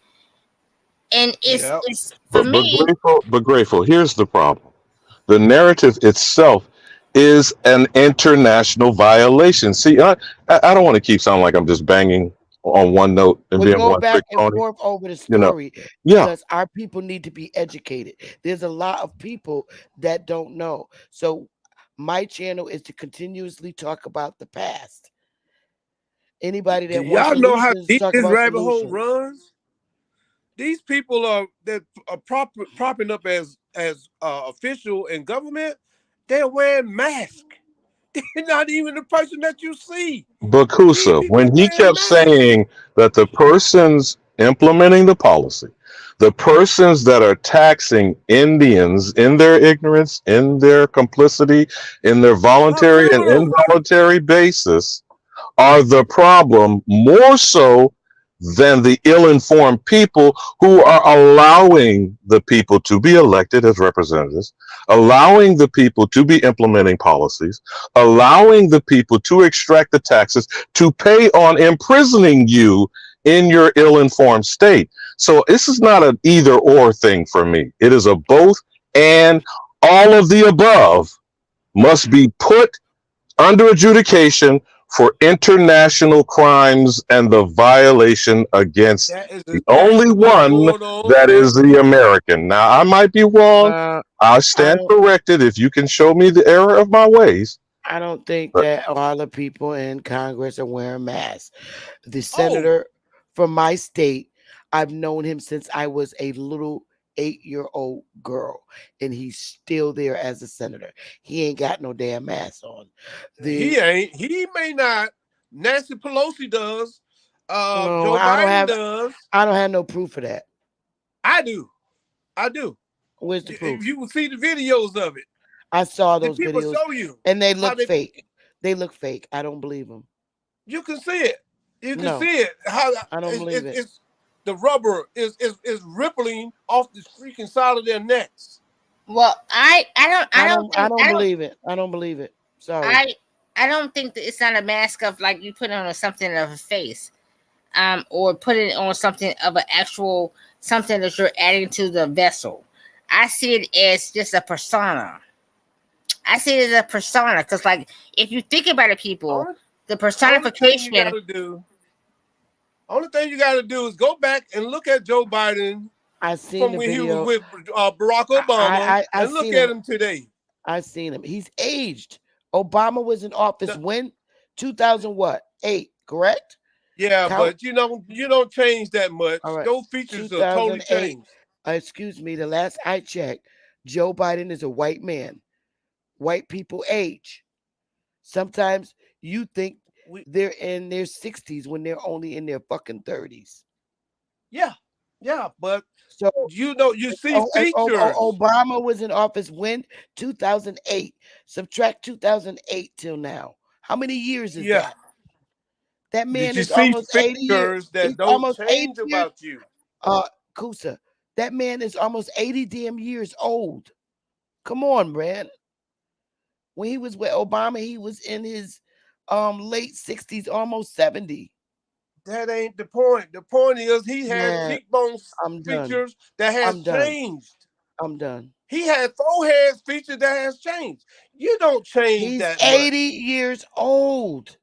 And Yeah. it's for me. But grateful. Here's the problem. The narrative itself is an international violation. See, I don't want to keep sounding like I'm just banging on one note and We being go one back trick and pony. forth over the You know, story yeah. because our people need to be educated. There's a lot of people that don't know. So my channel is to continuously talk about the past. Anybody Do that wants y'all know how solutions, deep talk this about rabbit hole solutions. runs? These people that are propping up as official in government. They're wearing masks. They're not even the person that you see. These Bakusa, people when he wearing kept masks. saying that the persons implementing the policy, the persons that are taxing Indians in their ignorance, in their complicity, in their Are voluntary and criminals. involuntary basis, are the problem more so than the ill-informed people who are allowing the people to be elected as representatives, allowing the people to be implementing policies, allowing the people to extract the taxes to pay on imprisoning you in your ill-informed state. So this is not an either or thing for me. It is a both, and all of the above must be put under adjudication for international crimes and the violation against That is the only exactly what's one going on that right is the now. American. Now, I might be wrong. Uh, I I stand don't. corrected if you can show me the error of my ways. I don't think But that all the people in Congress are wearing masks. The Oh, senator from my state, I've known him since I was a little 8-year-old girl, and he's still there as a senator. He ain't got no damn mask on. he The ain't. He may not. Nancy Pelosi does. no, Joe Biden does. I don't have no proof of that. I do. I do. Where's the If proof? you will see the videos of it, I saw the those people videos, show you and they how look fake. They look fake. I don't believe them. you can see it. You can No, see it. How I don't believe it. it's the rubber is rippling off the freaking side of their necks. Well, I don't I think don't believe it. I don't believe it. Sorry. I I don't think that it's not a mask of like you put on something of a face, or put it on something of an actual something that you're adding to the vessel. I see it as just a persona. I see it as a persona because, like, if you think about it, people, Only the only thing you personification. gotta do, only thing you gotta do is go back and look at Joe Biden I seen from the when he was video. with Barack Obama I and look seen at him. him today. I seen him. He's aged. Obama was in office The- when 2000 what? 8, correct? yeah, Count. but you don't change that All much. right. Those features are totally 2008. changed. Excuse me, the last I checked, Joe Biden is a white man. White people age. Sometimes you think We they're in their 60s when they're only in their fucking 30s. yeah, yeah, but So you see features. Obama was in office when 2008. Subtract 2008 till now. How many years is Yeah. that? That Did man you is see almost 80 years. features that He's don't almost 80 change years. about you? Kusa, that man is almost 80 damn years old. Come on, man. When he was with Obama, he was in his late 60s, almost 70. That ain't the point. The point is he has Man, cheekbone I'm done. features that has I'm done. changed. I'm done. He had forehead features that has changed. You don't change He's that 80 much. years old.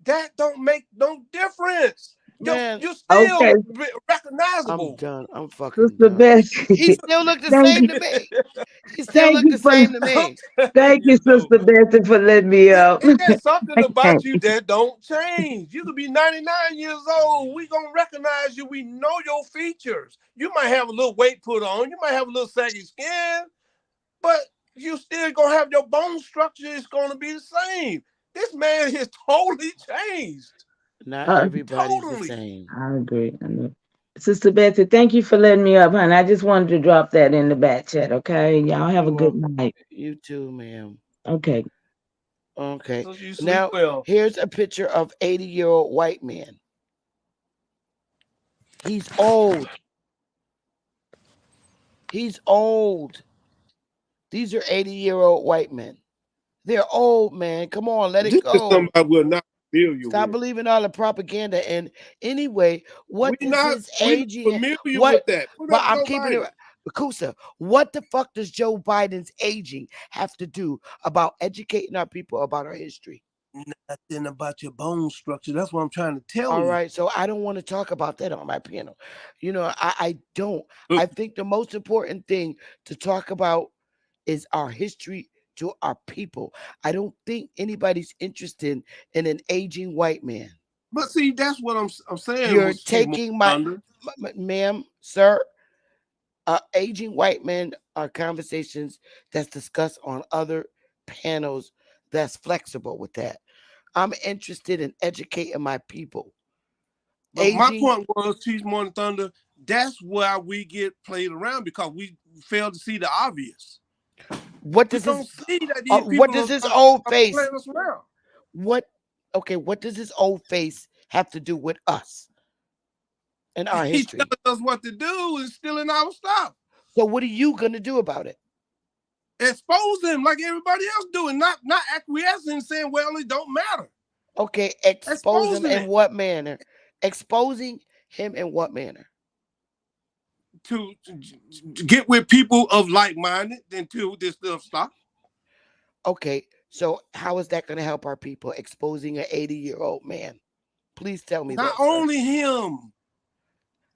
That don't make no difference. Man, You're Okay, still I'm recognizable. done. I'm fucking Sister done. Bessie. He still look the thank same you, to me. He still thank look you the for same to I'm me. telling thank you, you though. Sister Bessie, for letting me up. There's something I about can't. you that don't change. You could be 99 years old. We gonna recognize you. We know your features. You might have a little weight put on. You might have a little saggy skin, but you still gonna have your bone structure. Is gonna be the same. This man has totally changed. Not Uh, everybody's the Totally. same. I agree. I know. Sister Betsy, thank you for letting me up, honey. I just wanted to drop that in the back chat, okay? Y'all have a You're good welcome. night. You too, ma'am. Okay. Okay. So you sleep Now, well. here's a picture of 80-year-old white man. He's old. He's old. These are 80-year-old white men. They're old, man. Come on, let it This is go. somebody will not. familiar Stop with. believing all the propaganda. And anyway, what does his We not aging familiar what with that. Put but up I'm Joe keeping it Biden. Kusa, what the fuck does Joe Biden's aging have to do about educating our people about our history? Nothing about your bone structure. That's what I'm trying to tell All you. right, so I don't want to talk about that on my panel. I don't. I think the most important thing to talk about is our history to our people. I don't think anybody's interested in an aging white man. But see, that's what I'm saying. You're Was Chief taking my, Thunder? ma'am, sir, aging white men are conversations that's discussed on other panels that's flexible with that. I'm interested in educating my people. But my Aging, point was, Chief Morning Thunder. That's why we get played around because we fail to see the obvious. what We does don't this see that these what people does this are old face playing us around. what okay, what does this old face have to do with us and our He history? telling us what to do and stealing our stuff. So what are you gonna do about it? Expose him like everybody else doing, not acquiescing, saying, well, it don't matter. Okay, expose him Exposing in it what manner? Exposing him in what manner? to get with people of like-minded until this stuff stops. Okay, so how is that going to help our people? Exposing an 80-year-old man? Please tell me Not that, sir. only him.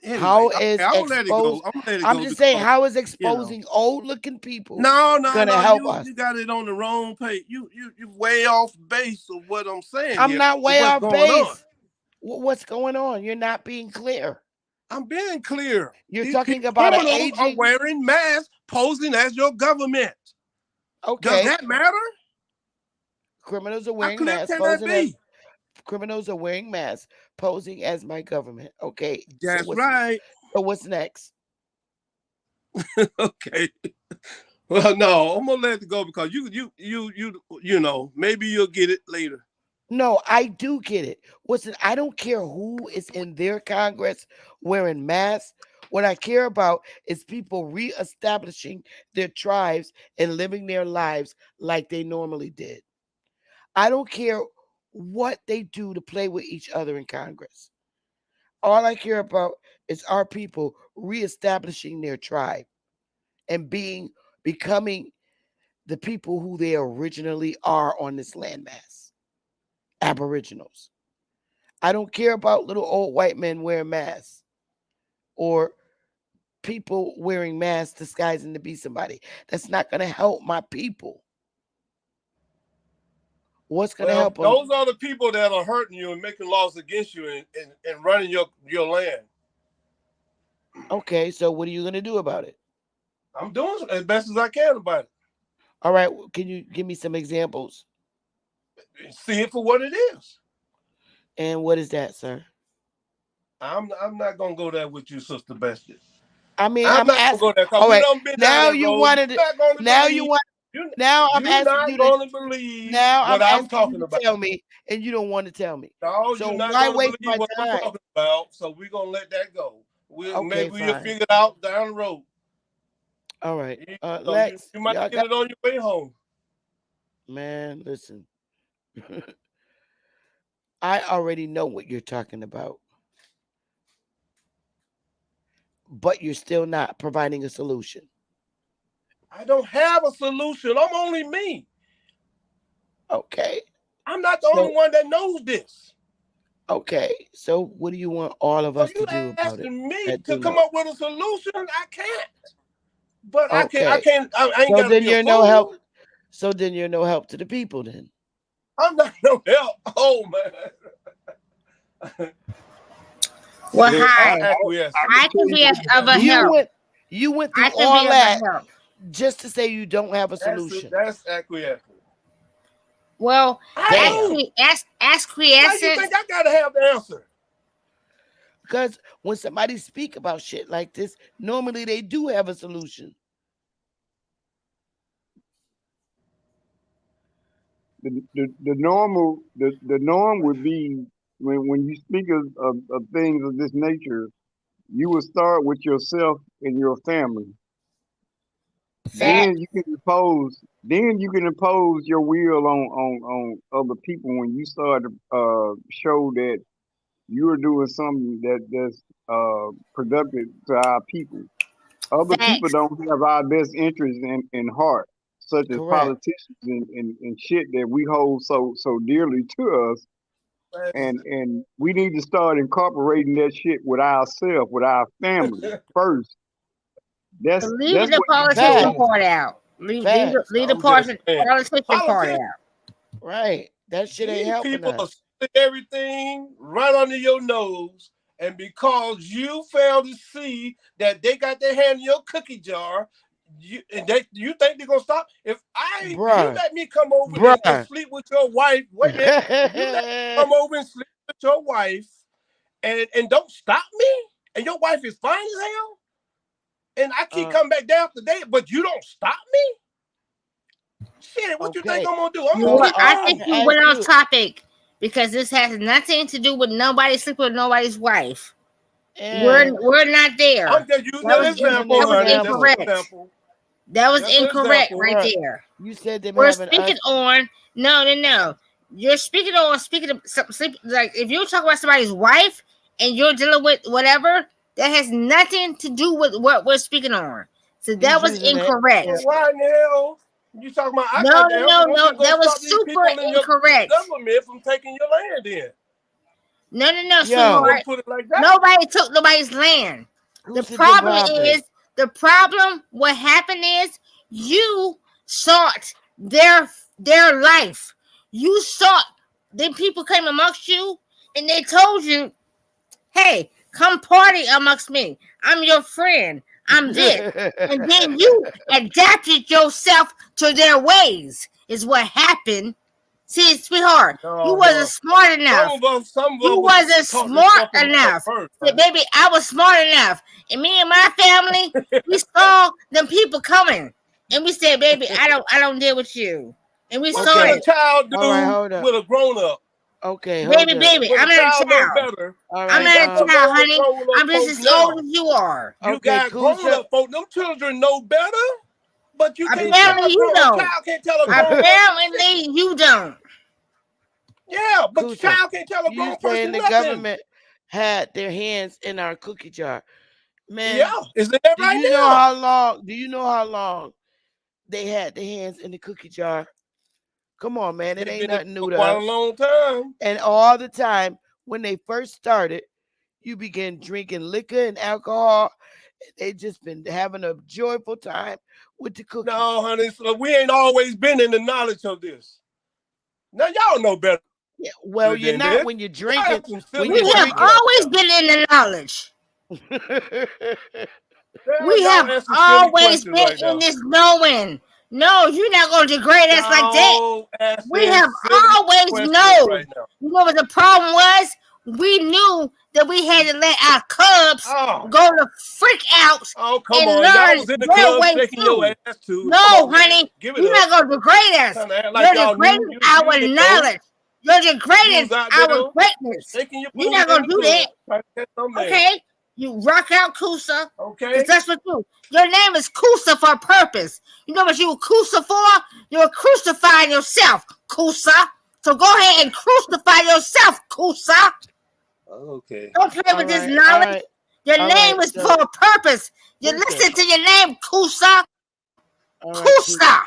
Anyway, How okay, is I'm gonna let it go. exposed? I'm gonna let it I'm go just saying, because how is you know. exposing old-looking people No, gonna help us? you got it on the wrong page. You way off base of what I'm saying I'm here. not way What's off going on? base. What's going on? You're not being clear. I'm being clear. You're These talking about an criminals are aging. wearing masks, posing as your government. Does Okay, that matter? criminals are How wearing clear masks, can that posing as be? criminals are wearing masks, posing as my government. Okay, so That's right. what's next? Okay. Well, no, I'm gonna let it go because you know, maybe you'll get it later. No, I do get it. Listen, I don't care who is in their Congress wearing masks. What I care about is people reestablishing their tribes and living their lives like they normally did. I don't care what they do to play with each other in Congress. All I care about is our people reestablishing their tribe and becoming the people who they originally are on this landmass. Aboriginals. I don't care about little old white men wearing masks or people wearing masks disguising to be somebody. That's not going to help my people. What's going to Well, help them? those are the people that are hurting you and making laws against you and running your land. Okay, so what are you going to do about it? I'm doing as best as I can about it. All right, can you give me some examples? See it for what it is. And what is that, sir? I'm not gonna go there with you, Sister Bestie. I mean, I'm I'm not gonna asking. go there because All we right, don't been down now that you road. wanted You're to. not gonna Now you believe. want. You Now I'm you're asking not you to. gonna believe Now I'm what I'm asking you talking to about. tell me, and you don't want to tell me. No, So you're not why gonna waste believe my what I'm time? talking about. So we're gonna let that go. Okay, Maybe we'll fine. figure it out down the road. All right, You, Lex, you might y'all get got. it on your way home. Man, listen. I already know what you're talking about, but you're still not providing a solution. I don't have a solution. I'm only me. Okay. I'm not the So only one that knows this. okay. So what do you want all of So us to you do about it? asking me That to do come know. up with a solution? I can't. But I can. I Okay. can't. I ain't So got to then be a you're no fool. help. So then you're no help to the people then. I'm not no help. Oh man. Well, Look, I hi. acquiesce. I can I tell can you be what of a You help. went you went I through can be all of a that help. just to say you don't have a That's solution. that's acquiescence. Well, I Damn. do. Why you acquiescence. think I gotta have the answer? Because when somebody speak about shit like this, normally they do have a solution. the norm would be when you speak of things of this nature, you would start with yourself and your family. Then Facts. you can impose your will on other people when you start to show that you're doing something that's productive to our people. Other people Facts. don't have our best interest in heart, such as Correct. politicians and shit that we hold so dearly to us. And we need to start incorporating that shit with ourselves, with our family first. Leave That's the what you politician do. Facts. part out. Facts. Leave the I'm just saying, politician part politicians, out. Right. That shit ain't These helping people are us. stealing everything right under your nose, and because you fail to see that they got their hand in your cookie jar, you think they're gonna stop? If you Bruh. let me come over and Bruh. sleep with your wife, wait a minute. If you let me come over and sleep with your wife and don't stop me, and your wife is fine as hell, and I keep coming back day after day, but you don't stop me? Shit, what you think okay. I'm gonna do? I'm You gonna So what? keep I I'm think going. gonna you ask went off you, topic because this has nothing to do with nobody sleeping with nobody's wife. and We're not there. I'm just using That an you was using example, an that was honey. Just an example. incorrect. example. That was Just an incorrect example. right Bruh. there. You said them We're having speaking us. on no. You're speaking on speaking of sleep. Like if you talk about somebody's wife and you're dealing with whatever, that has nothing to do with what we're speaking on. So that He's was using an Well, incorrect. example. why in the hell you talking about I got the answer? One No. thing gonna That was stop these super people in your incorrect. government from taking your land in. No, I'm Yo, gonna sweetheart. put it like that. Nobody took nobody's land. The who said them problem popping? is what happened is you sought their life. You sought then people came amongst you and they told you, hey, come party amongst me. I'm your friend. I'm this. And then you adapted yourself to their ways, is what happened. See, sweetheart, you wasn't No. smart enough. Some You of us wasn't taught this smart stuff from us enough. first, Say, honey. baby, I was smart enough. And me and my family, we saw them people coming. And we said, baby, I don't deal with you. And we What saw can Okay. a it. child All right, do hold up. with a grown up? Okay, hold Baby, up. When I'm a not a child know child. better, All I'm we right. not got a some child, more honey. grown up I'm just folks as old now. as you are. You Okay, got grown Kusha. up folks. Them children know better, but you can't tell Kusha. Apparently you a don't. child can't tell a grown person shit. Apparently you don't. Yeah, but the Kusha. child can't tell a You grown saying person the nothing. government had their hands in our cookie jar. Yeah, Man, it's in there do right you know now. how long? Do you know how long they had their hands in the cookie jar? Come on, man. It They've ain't been in nothing for new to quite a us. long time. And all the time when they first started, you began drinking liquor and alcohol. They just been having a joyful time with the cookies. No, honey, so we ain't always been in the knowledge of this. Now y'all know better Yeah, than well, this. you're not when you're Y'all have some drinking. silly When We you're questions have right drinking. now. always been in the knowledge. Yeah, We y'all have answer silly always questions been right in now. this knowing. No, you're not going to degrade us like that. Y'all We asking have silly always questions known. right now. You know what the problem was? We knew that we had to let our cubs Oh, go to freak out oh, come and on. Y'all learn was in the their club way shaking your too. ass too. Come No, on, man. honey, Give it you're up. not going to degrade us. Trying to act like You're y'all knew. degrading You our didn't know. knowledge. You're You degrading was out our there greatness. shaking your You're booty not in going the to do that. club. Trying to catch some man. Okay? You rock out Kusa. Because Okay? that's what you. Your name is Kusa for a purpose. You know what you were Kusa for? You're crucifying yourself, Kusa. So go ahead and crucify yourself, Kusa. Okay. Don't play All with this right, all knowledge. right, Your all right. name is for So, a purpose. You Kusa. listen to your name, Kusa. All right, Kusa. Kusa.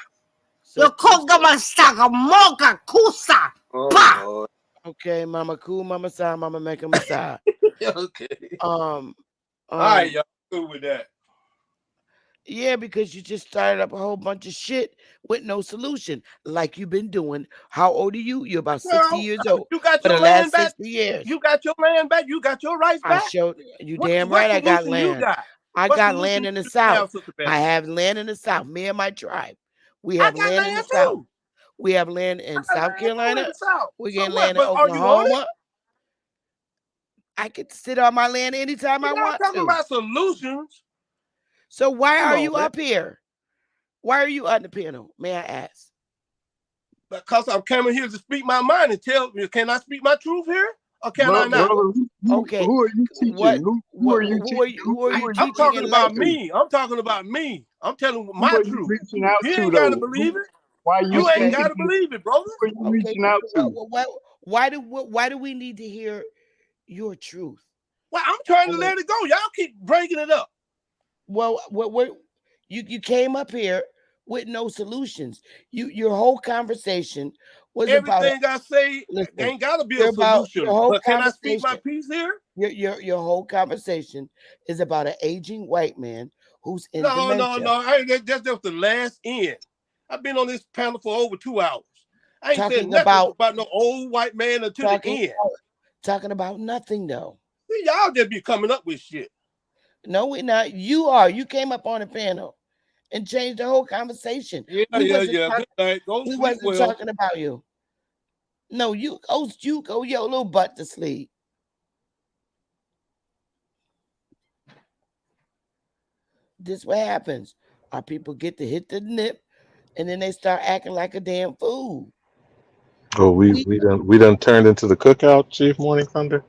Your So, koga Kusa. masaga moga Kusa. Oh, Bah. Lord. Okay, Mama cool, Mama side, Mama make him a side. Okay. Um, All right, um, y'all. Good with that. yeah, because you just started up a whole bunch of shit with no solution, like you've been doing. How old are you? You're about 60 Well, years old you got for the your land last back. 60 years. You got your land back. You got your rights I back. showed you What damn what right I got solution you land. got? I What got land solution in the you South. have, Sister I Bessie? have land in the South. Me and my tribe. We I have got land in the land South. too. We have land I in got South land too in Carolina. the South. We So get what? land in But are you on it? Oklahoma. I can sit on my land anytime We're I not want talking to. about solutions. So why Come are on, you man. up here? Why are you on the panel? May I ask? Because I'm coming here to speak my mind and tell you, can I speak my truth here? or can I not? Brother, Okay, who are you teaching? what Who are you who are who you are you I'm teaching talking preaching about out enlightening? to? me. I'm talking about me. I'm telling Who my are you truth. reaching out You to ain't got to though? believe it. Why are you You ain't Okay, got speaking to to? believe it, brother. Who are you okay. reaching out to? Why do we need to hear your truth? Well, I'm trying to And let it go. Y'all keep breaking it up. well, you came up here with no solutions. Your whole conversation was about Everything I say listen. ain't got to be a You're about your solution. whole But can I speak my conversation. piece here? Your whole conversation is about an aging white man who's in No, no, dementia, no. That's just the last end. I've been on this panel for over 2 hours. I ain't said talking nothing about about no old white man until the talking end. talking about nothing though. See, y'all just be coming up with shit. No, we're not. You are. You came up on a panel and changed the whole conversation. Yeah, We yeah, wasn't yeah. talking. Good night. Go We sleep wasn't well. talking about you. No, you go your little butt to sleep. This what happens. Our people get to hit the nip, and then they start acting like a damn fool. Oh, we We we done we done turned into the cookout, Chief Morning Thunder,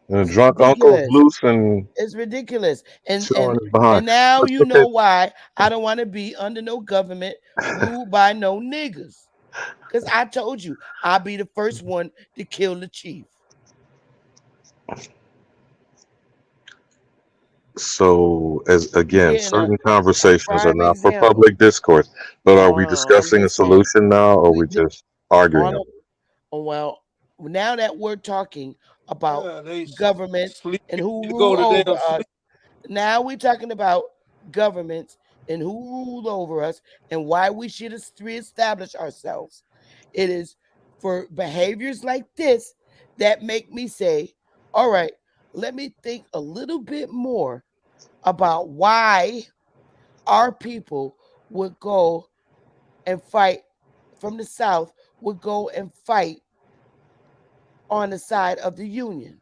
and the It's drunk uncle's ridiculous. loose and It's ridiculous. And showing and his behind. and now But it's you okay. know why I don't want to be under no government ruled by no niggas. Cause I told you I'll be the first one to kill the chief. So, as We're again, getting certain a conversations are prime not for example. public discourse. But are we I'm discussing a just saying solution now, or are we we did just arguing? on a well now that we're talking about They governments sleep. and who They go rule to over damn us. sleep. Now we're talking about governments and who ruled over us and why we should reestablish ourselves. It is for behaviors like this that make me say, all right, let me think a little bit more about why our people would go and fight from the South, would go and fight on the side of the Union.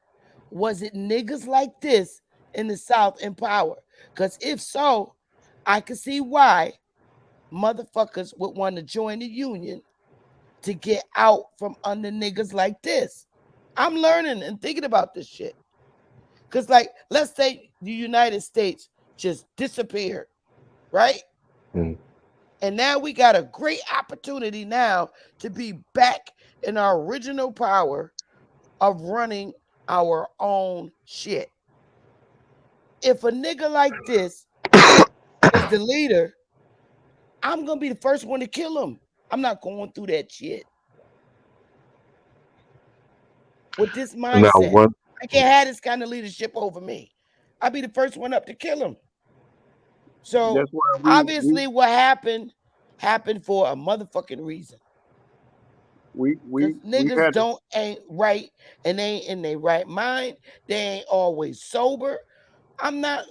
Was it niggas like this in the South in power? Because if so, I can see why motherfuckers would want to join the Union to get out from under niggas like this. I'm learning and thinking about this shit. Because, like, let's say the United States just disappeared, right? Mm. And now we got a great opportunity now to be back in our original power of running our own shit. If a nigga like this is the leader, I'm gonna be the first one to kill him. I'm not going through that shit with this Now, mindset. one. I can't have this kind of leadership over me. I'll be the first one up to kill him. So That's why obviously, what happened for a motherfucking reason. Cause we niggas had to. don't ain't right and they ain't in their right mind. They ain't always sober. I'm not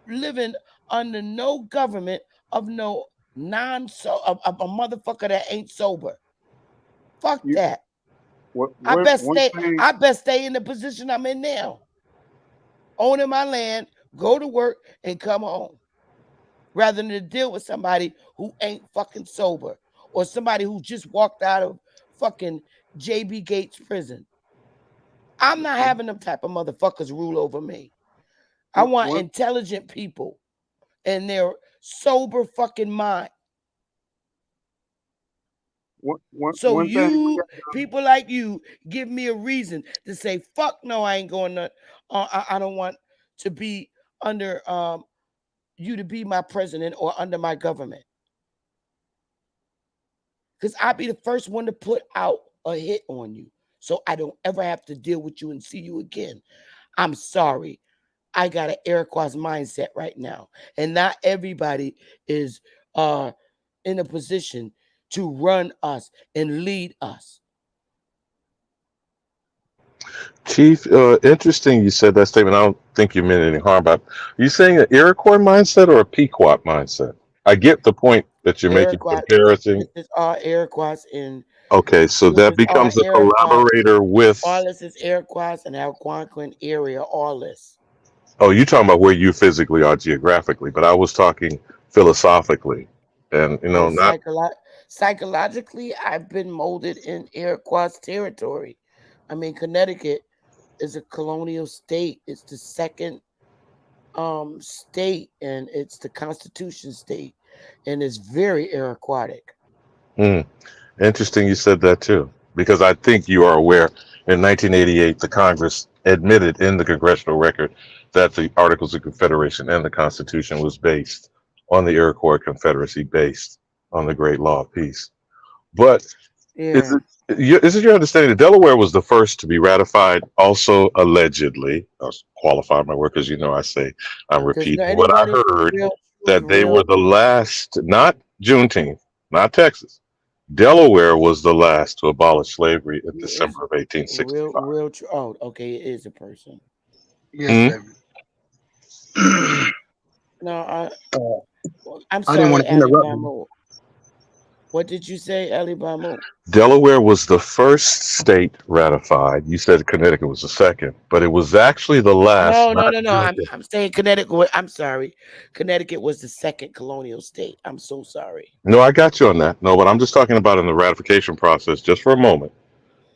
living under no government of no of a motherfucker that ain't sober. Fuck You that. one thing. I best stay in the position I'm in now. Owning my land, go to work, and come home. Rather than to deal with somebody who ain't fucking sober or somebody who just walked out of fucking JB Gates prison. I'm not having them type of motherfuckers rule over me. I One want one intelligent people and their sober fucking mind. So one thing we you got. people like you give me a reason to say fuck no, I ain't going to. I don't want to be under you to be my president or under my government because I'd be the first one to put out a hit on you, so I don't ever have to deal with you and see you again. I'm sorry. I got an Iroquois mindset right now, and not everybody is in a position to run us and lead us. Chief, interesting you said that statement. I don't think you meant any harm, but are you saying an Iroquois mindset or a Pequot mindset? I get the point that you're making Iroquois. comparison. This is all Iroquois in Okay, so this that is all becomes a Iroquois. collaborator with. All this is Iroquois and Algonquin area. All this. Oh, you're talking about where you physically are geographically, but I was talking philosophically. And, And not. psychologically, I've been molded in Iroquois territory. I mean, Connecticut. is a colonial state. It's the second state, and it's the Constitution state, and it's very aquatic. Hmm. Interesting you said that too, because I think you are aware in 1988 the Congress admitted in the congressional record that the Articles of Confederation and the Constitution was based on the Iroquois Confederacy, based on the Great Law of Peace. But is Yeah, it is it your understanding that Delaware was the first to be ratified? Also, allegedly, I'll qualify my word because I say I'm because repeating what I anybody for heard, real, that they real, were the last, not Juneteenth, not Texas. Delaware was the last to abolish slavery in is December of real, 1865. real. Oh, okay, it is a person. Yes, Hmm? sir. uh, No, I'm I didn't want sorry, to interrupt you. Alabama. What did you say, Alabama? Delaware was the first state ratified. You said Connecticut was the second, but it was actually the last, No, no, not no, no. I'm Juneteenth. I'm saying Connecticut. I'm sorry, Connecticut was the second colonial state. I'm so sorry. No, I got you on that. No, but I'm just talking about in the ratification process, just for a moment.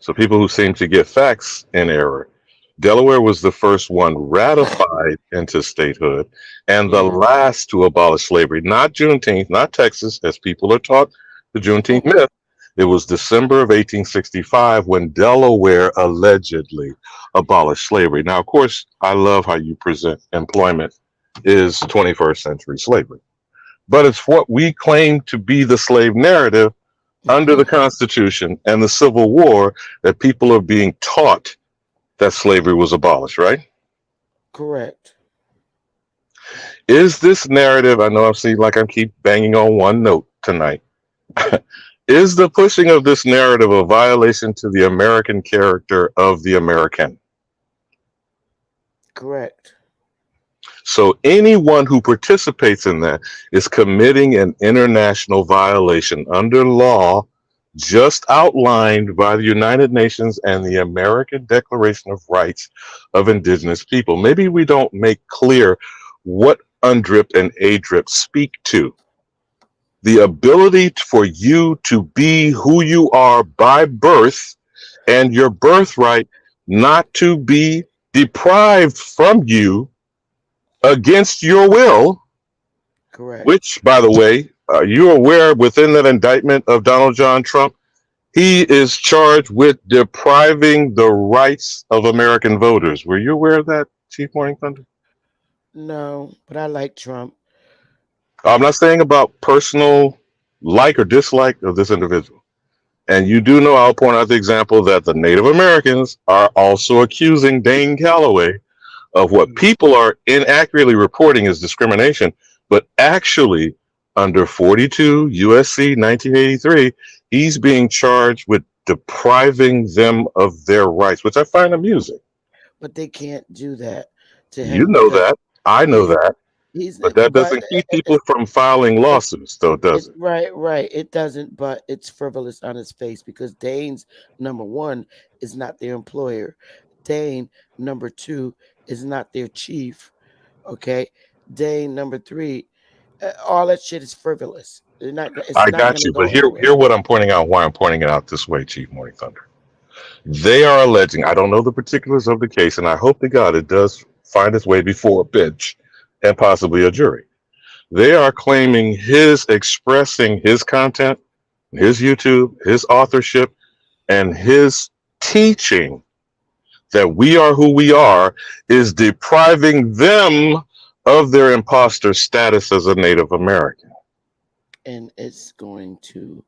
So people who seem to get facts in error. Delaware was the first one ratified into statehood and the Yeah. last to abolish slavery. Not Juneteenth, not Texas, as people are taught the Juneteenth Mm-mm. myth. It was December of 1865 when Delaware allegedly abolished slavery. Now, of course, I love how you present employment is 21st century slavery, but it's what we claim to be the slave narrative under the Constitution and the Civil War that people are being taught that slavery was abolished, right? Correct. Is this narrative, I know I'm seeing like I keep banging on one note tonight, is the pushing of this narrative a violation to the American character of the American? Correct. So anyone who participates in that is committing an international violation under law just outlined by the United Nations and the American Declaration of Rights of Indigenous People. Maybe we don't make clear what UNDRIP and ADRIP speak to. The ability for you to be who you are by birth and your birthright not to be deprived from you against your will, Correct. which, by the way, are you aware within that indictment of Donald John Trump, he is charged with depriving the rights of American voters. Were you aware of that, Chief Morning Thunder? No, but I like Trump. I'm not saying about personal like or dislike of this individual. And you do know, I'll point out the example that the Native Americans are also accusing Dane Calloway of what people are inaccurately reporting as discrimination, but actually under 42 USC 1983, he's being charged with depriving them of their rights, which I find amusing. But they can't do that to You him know because that. I know he's that. he's But that but doesn't keep people from filing it, lawsuits, though, does it's it? right, right. It doesn't, but it's frivolous on his face because Dane's number one is not their employer. Dane number two is not their chief. Okay, Dane number three, all that shit is frivolous. They're not. It's I not got going to you. But go here anywhere. what I'm pointing out, why I'm pointing it out this way, Chief Morning Thunder. They are alleging, I don't know the particulars of the case, and I hope to God it does find its way before a bench and possibly a jury. They are claiming his expressing his content, his YouTube, his authorship, and his teaching that we are who we are is depriving them of their imposter status as a Native American. And it's going to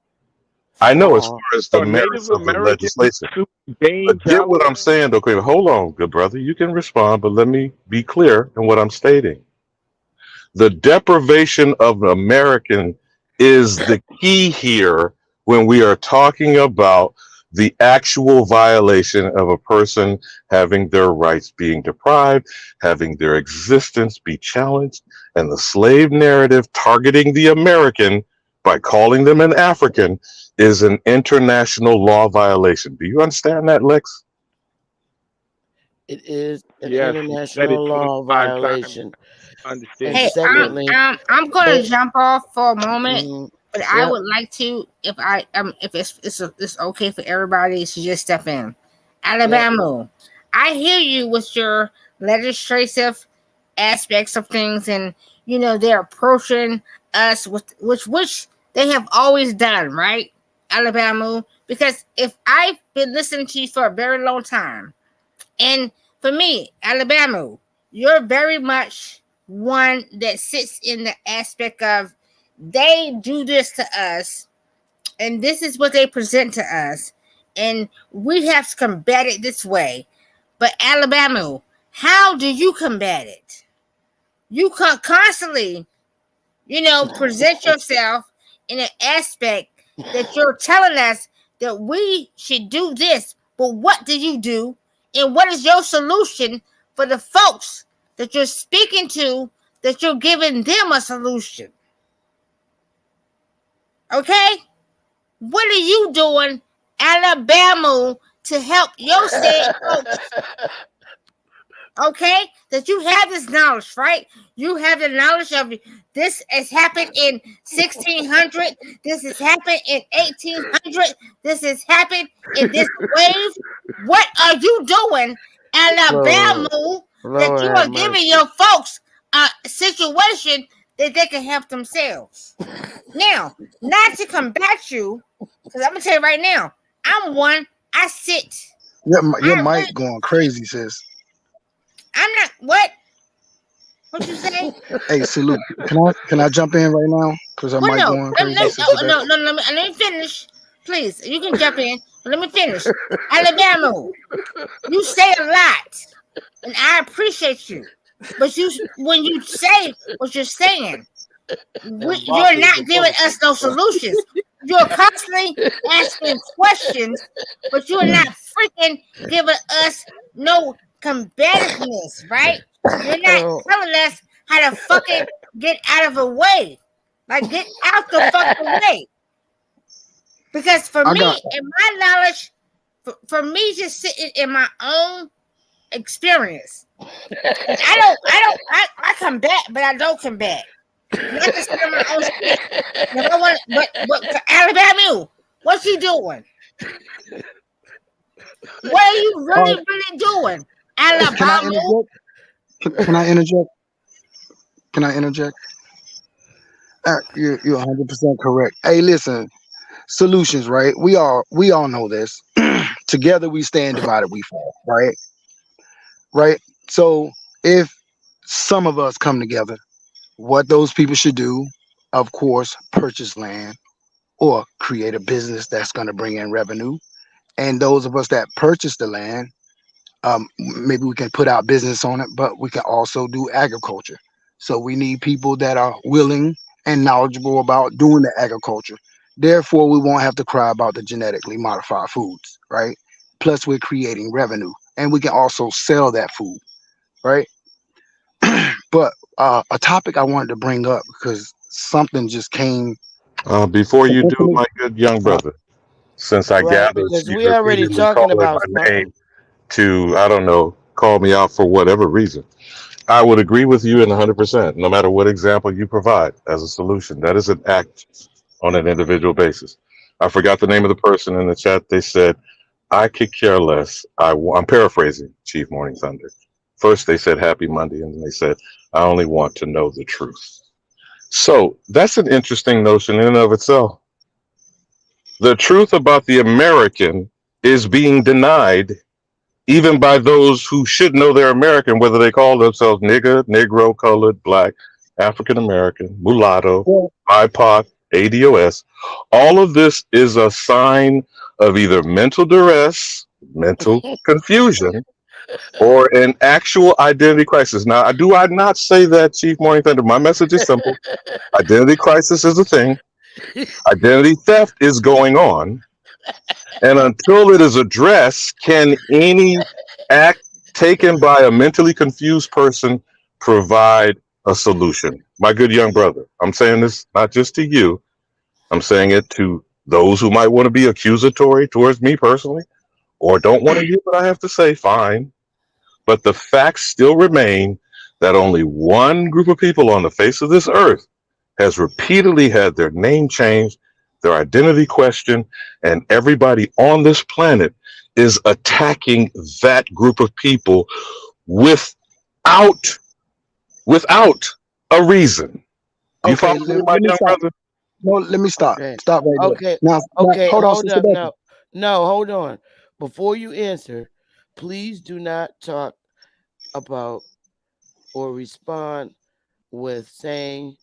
I know as fall. far as the Are Native merits of the Americans legislation. suing Dane But get what I'm Calloway? saying, okay? Hold on, good brother. You can respond, but let me be clear in what I'm stating. The deprivation of an American is the key here when we are talking about the actual violation of a person having their rights being deprived, having their existence be challenged, and the slave narrative targeting the American by calling them an African is an international law violation. Do you understand that, Lex? It is an Yes, you said it international law 25 times. violation. And Hey, Understand? Yes. secondly, I'm gonna they jump off for a moment, mhm, but I yep. would like to, if it's okay for everybody to just step in. Yep. Alabama, I hear you with your legislative aspects of things, and they're approaching us with which they have always done, right, Alabama? Because if I've been listening to you for a very long time, and for me, Alabama, you're very much one that sits in the aspect of they do this to us, and this is what they present to us, and we have to combat it this way. But Alabama, how do you combat it? You constantly, present yourself in an aspect that you're telling us that we should do this, but what do you do? And what is your solution for the folks that you're speaking to, that you're giving them a solution? Okay? What are you doing, Alabama, to help your said folks? Okay, that you have this knowledge, right? You have the knowledge of this has happened in 1600. This has happened in 1800. This has happened in this wave. What are you doing, Alabama, Lord, that you Lord are have giving mercy. your folks a situation that they can help themselves? Now, not to combat you, because I'm gonna tell you right now, I'm one. I sit. Your I mic really. going crazy, sis. I'm not. What? What you say? Hey, salute. Can I jump in right now? Cause her Well, mic no, going crazy, sister. oh, no, let me finish, please. You can jump in, but let me finish. Alabama, you say a lot, and I appreciate you. But when you say what you're saying, Them you're boxers not giving us Republicans. no solutions. You're constantly asking questions, but you're not freaking giving us no combativeness, right? You're not Oh. telling us how to fucking get out of the way. Like, get out the fucking way. Because for I got me, in my knowledge, for me just sitting in my own experience, and I combat, but I don't combat. Not to sit on my own shit. If I want, but for Alabama, what you doing? What are you all right. really doing, Can I Alabama? interject? Can I interject? Can I interject? You're 100% correct. Hey, listen, solutions, right? We all know this. Together we stand, divided we fall, right? Right. So if some of us come together, what those people should do, of course, purchase land or create a business that's going to bring in revenue. And those of us that purchase the land, maybe we can put our business on it, but we can also do agriculture. So we need people that are willing and knowledgeable about doing the agriculture. Therefore, we won't have to cry about the genetically modified foods, right? Plus, we're creating revenue, and we can also sell that food, right? But a topic I wanted to bring up because something just came, Before some you do, information. my good young Uh, brother, since I Right, gather because she's we already repeatedly talking calling about my something. name to, I don't know, call me out for whatever reason, I would agree with you in 100%, no matter what example you provide as a solution. That is an act on an individual basis. I forgot the name of the person in the chat. They said, I could care less. I'm paraphrasing Chief Morning Thunder. First, they said happy Monday, and then they said, I only want to know the truth. So that's an interesting notion in and of itself. The truth about the American is being denied even by those who should know they're American, whether they call themselves nigger, negro, colored, black, African American, mulatto, well, BIPOC, ADOS. All of this is a sign of either mental duress, mental confusion, or an actual identity crisis. Now, I not say that, Chief Morning Thunder. My message is simple. Identity crisis is a thing. Identity theft is going on. And until it is addressed, can any act taken by a mentally confused person provide a solution? My good young brother, I'm saying this not just to you, I'm saying it to those who might want to be accusatory towards me personally or don't want to hear what I have to say, fine. But the facts still remain that only one group of people on the face of this earth has repeatedly had their name changed, their identity questioned, and everybody on this planet is attacking that group of people without without a reason. You Okay, follow me, my let me young stop. brother? No, let me stop. Okay. Stop right there. Okay. Now, Okay. hold on, Hold Sister up. Becky. No. No. Hold on. Before you answer, please do not talk about or respond with saying,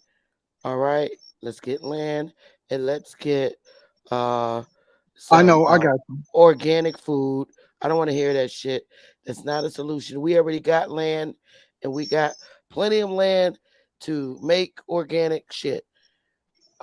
"All right, let's get land and let's get uh I some know, I got you. organic food." I don't want to hear that shit. That's not a solution. We already got land and we got plenty of land to make organic shit.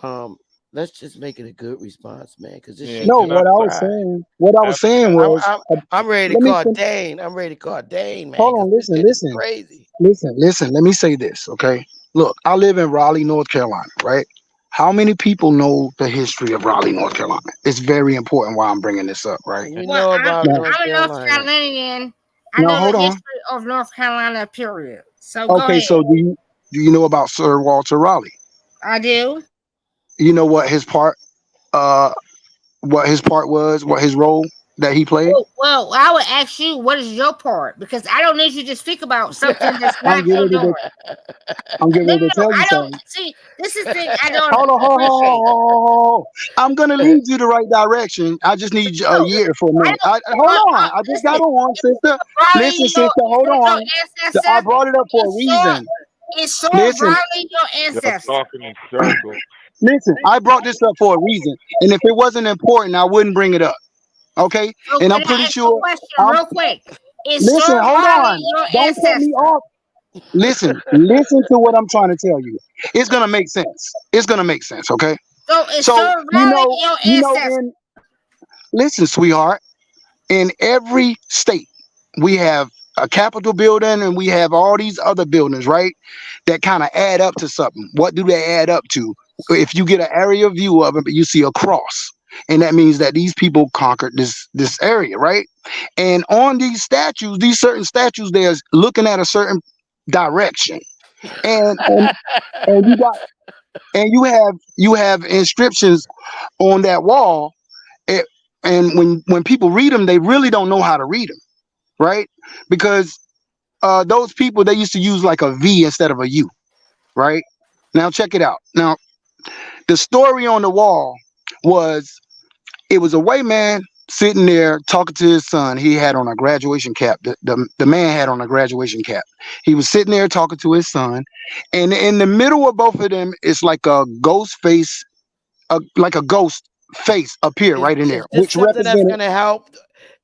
Um, let's just make it a good response, man, because this Yeah, shit No, can I? getting dry. what I was saying I'm, was, I'm, I'm ready to let me call Dane. I'm ready to call Dane, man, hold because on, this listen, shit is listen, crazy. listen. Let me say this, okay? Look, I live in Raleigh, North Carolina, right? How many people know the history of Raleigh, North Carolina? It's very important why I'm bringing this up, right? We Well, know I'm about Now, North I'm a North Carolina. Carolinian. I now know the hold on. history of North Carolina, period. So go Okay, ahead. so do you know about Sir Walter Raleigh? I do. You know uh what his part was, what his role that he played? Well, I would ask you, what is your part? Because I don't need you to speak about something that's I'm not getting your ready to doing. I'm getting No, ready to no, no. tell you I don't something. see. This is the thing I don't Hold on, hold on, hold on, appreciate. hold on. I'm gonna lead you the right direction. I just need a No, year for a I minute. Hold on. I just got listen. on, sister. Raleigh, Listen, sister. Hold your on. I ancestor. brought it up for a It's so reason. it's so Listen, Raleigh, your Y'all ancestor. talking in circles. listen. I brought this up for a reason, and if it wasn't important, I wouldn't bring it up. Okay? So And I'm can I pretty ask you a sure. question I'm. real quick? Is Listen. Sir Hold Raleigh on. your Don't cut me ancestor? off. Listen to what I'm trying to tell you. It's gonna make sense. It's gonna make sense. Okay? So is So Sir Raleigh your ancestor? in listen, sweetheart. In every state, we have a Capitol building and we have all these other buildings, right? That kind of add up to something. What do they add up to? If you get an area view of it, but you see a cross, and that means that these people conquered this area, right? And on these statues, these certain statues, they're looking at a certain direction, and and and you got and you have inscriptions on that wall. It, and when people read them, they really don't know how to read them, right? Because those people, they used to use like a V instead of a U, right? Now check it out. Now the story on the wall was, it was a white man sitting there talking to his son. He had on a graduation cap. The man had on a graduation cap. He was sitting there talking to his son, and in the middle of both of them, it's like a ghost face, like a ghost face appear is right in there, is this which something that's represented, gonna help?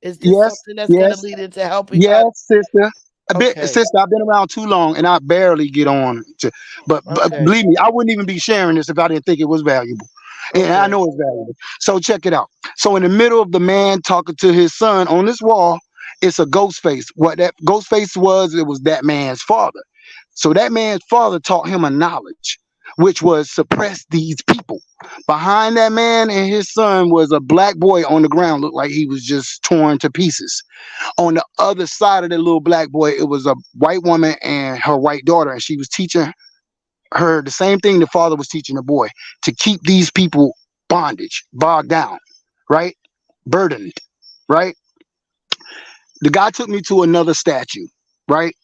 Is this yes, something that's gonna yes, lead into helping yes, us? sister. A bit, Okay. sister. I've been around too long, and I barely get on. But Okay. believe me, I wouldn't even be sharing this if I didn't think it was valuable, and I Okay. know it's valuable. So check it out. So in the middle of the man talking to his son on this wall, it's a ghost face. What that ghost face was, it was that man's father. So that man's father taught him a knowledge, which was suppress these people. Behind that man and his son was a black boy on the ground, looked like he was just torn to pieces. On the other side of the little black boy, it was a white woman and her white daughter, and she was teaching her the same thing the father was teaching the boy, to keep these people bondage, bogged down, right? Burdened, right? The guy took me to another statue, right?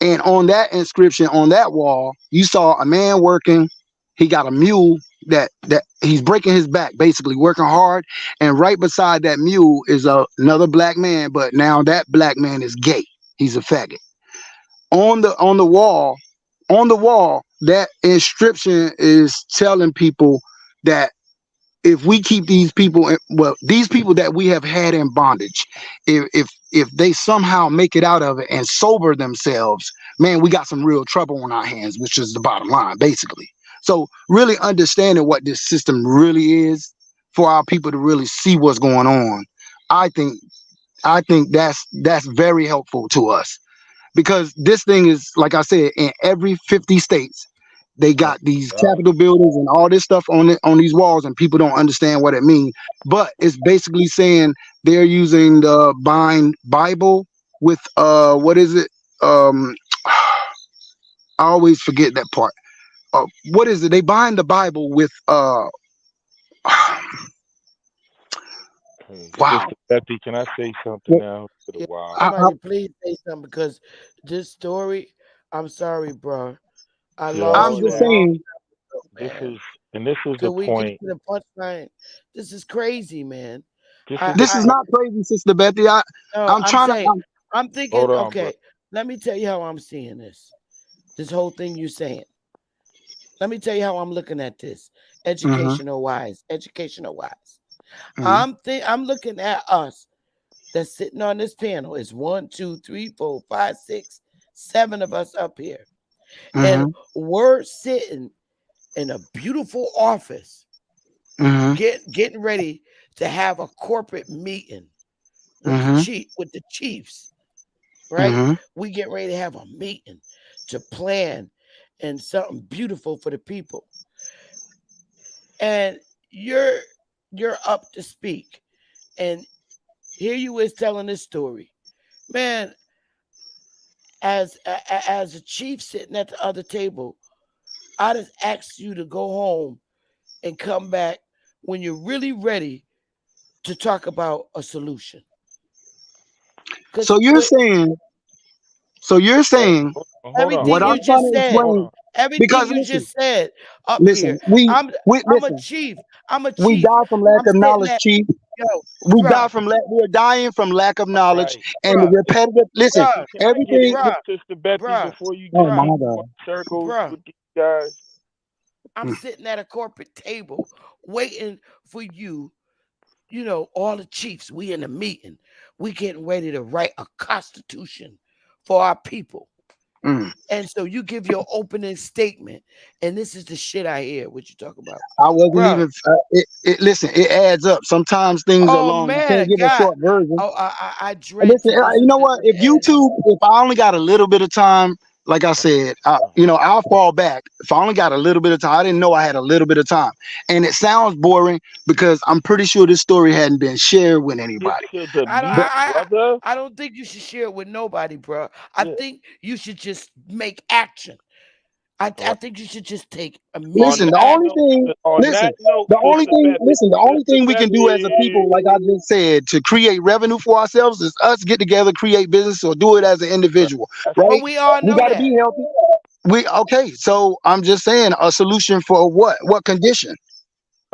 And on that inscription on that wall, you saw a man working. He got a mule that he's breaking his back, basically working hard. And right beside that mule is another black man, but now that black man is gay. He's a faggot. On the wall, that inscription is telling people that if we keep these people, well, these people that we have had in bondage, if they somehow make it out of it and sober themselves, man, we got some real trouble on our hands, which is the bottom line, basically. So really understanding what this system really is, for our people to really see what's going on, I think that's very helpful to us, because this thing is, like I said, in every 50 states. They That's got these a fact. capitol buildings and all this stuff on these walls, and people don't understand what it means. But it's basically saying they're using the bind Bible with what is it? I always forget that part. What is it? They bind the Bible with Hey, Wow. Sister Betty, can I say something Yeah, now? It's been a Yeah, while. I, somebody please say something because this story, I'm sorry, bro. I I'm lost Yo, just man long saying. ago, this man. is and this is the Could we get point. to the punchline? This is crazy, man. This is the This is I point. not crazy, Sister Betty. no, I'm I'm trying to. saying, I'm thinking, Hold on, bro. okay, let me tell you how I'm seeing this. This whole thing you saying. Let me tell you how I'm looking at this. Mhm, Educational wise, educational wise. mhm, I'm looking at us that's sitting on this panel. It's one, two, three, four, five, six, seven of us up here. And mhm, we're sitting in a beautiful office, mhm, getting ready to have a corporate meeting with mhm, the chiefs, right? mhm. We get ready to have a meeting to plan and something beautiful for the people. And you're you're up to speak. And here you is telling this story. Man, as a chief sitting at the other table, I just asked you to go home and come back when you're really ready to talk about a solution. Because So you're saying. So you're saying Hold on, everything what hold I'm you on, trying just to said, hold explain. on. everything Because you listen, just said up listen. here, I'm I'm a Listen. chief. I'm a We chief. die from lack I'm of sitting knowledge, at Chief. yo, We die bruh, from lack. We're dying from lack of All knowledge right. and the bruh, repetitive. Listen, Can I get everything. in bruh, here, Sister Betty, bruh, before you Oh get bruh, my deep in God. circles bruh. with these guys? I'm Mm, sitting at a corporate table waiting for you. You know, all the chiefs, we in a meeting. We getting ready to write a constitution for our people. mm. And so you give your opening statement, and this is the shit I hear. What you talk about, I wasn't bruh? even. Listen, it adds up. Sometimes things are Oh long. You man can't of give a God! short version. Oh, I dread Listen, to you listen know to what? the If end. YouTube, if I only got a little bit of time, like I said, I'll fall back. If I only got a little bit of time, I didn't know I had a little bit of time, and it sounds boring because I'm pretty sure this story hadn't been shared with Get anybody. to the I don't. meat, But brother. I don't think you should share it with nobody, bro. I Yeah. think you should just make action. All I right. think you should just take listen, immediate the only action. thing, On listen, that note, the only Sister thing, Betty, listen, the only Sister thing we can do as a people, Betty. like I just said, to create revenue for ourselves is us get together, create business, or do it as an Right. individual, That's But right? we all We know got to that. be healthy. We okay. So I'm just saying a solution for what? What condition?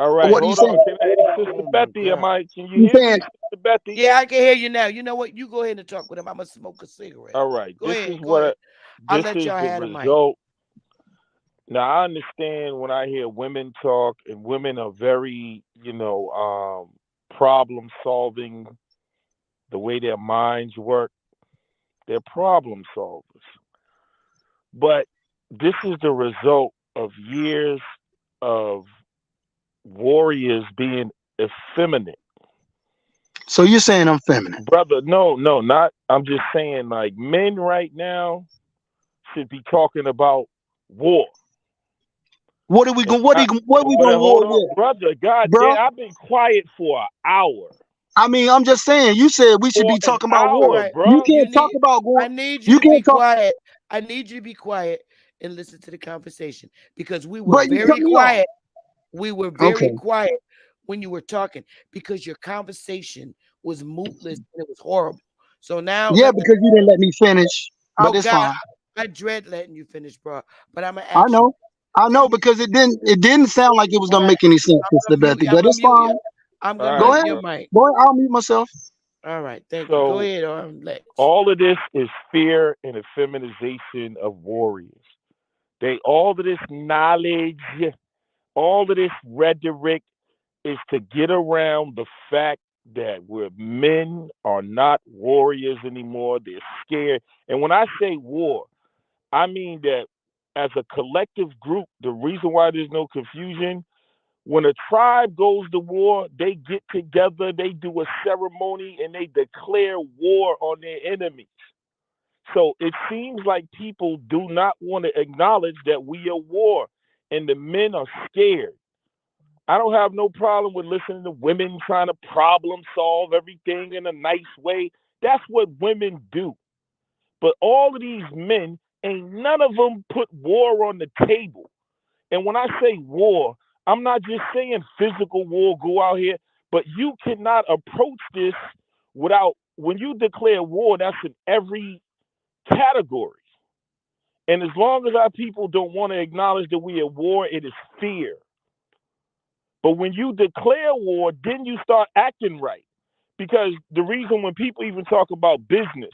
all right. What are you Hold on. saying? Can I, hey, Sister Oh my Betty, God. can you You hear saying me, Sister Betty? Yeah, I can hear you now. You know what? You go ahead and talk with him. I'm gonna smoke a cigarette. All right. Go ahead. Go ahead. I'll This let is y'all the have the mic. result. Now I understand when I hear women talk, and women are very, problem solving, the way their minds work. They're problem solvers. But this is the result of years of warriors being effeminate. so? You're saying I'm feminine? Brother, no, no, not. I'm just saying, like, men right now should be talking about war. What are we And going? What are you, what we gonna war hold on, with, brother. God bro? damn, I've been quiet for an hour. I mean, I'm just saying. You said we should For be an talking about All war. hour, right. You bro. You can't talk need about war. I need you You to be can't talk, quiet. I need you to be quiet and listen to the conversation because we were but you cut very me off. quiet. We were very Okay. quiet when you were talking because your conversation was mootless and it was horrible. So now Yeah, let me because you didn't let me finish. oh But it's God, fine. I dread letting you finish, bro. But I'm gonna I ask you, know. I know because it didn't sound like it was all gonna right, make any sense, I'm Sister gonna mute Betty. you. I'm But gonna it's mute you. fine. I'm All gonna Go right, mute ahead. your bro. mic. Go ahead. I'll mute myself. All right, thank you. Go So ahead, Lex. all of this is fear and effeminization of warriors. All of this knowledge, all of this rhetoric is to get around the fact that where men are not warriors anymore. They're scared. And when I say war, I mean that as a collective group, the reason why there's no confusion, when a tribe goes to war, they get together, they do a ceremony, and they declare war on their enemies. So it seems like people do not want to acknowledge that we are war, and the men are scared. I don't have no problem with listening to women trying to problem solve everything in a nice way. That's what women do. But all of these men, ain't none of them put war on the table. And when I say war, I'm not just saying physical war, go out here. But you cannot approach this without, when you declare war, that's in every category. And as long as our people don't want to acknowledge that we are at war, it is fear. But when you declare war, then you start acting right. Because the reason when people even talk about business,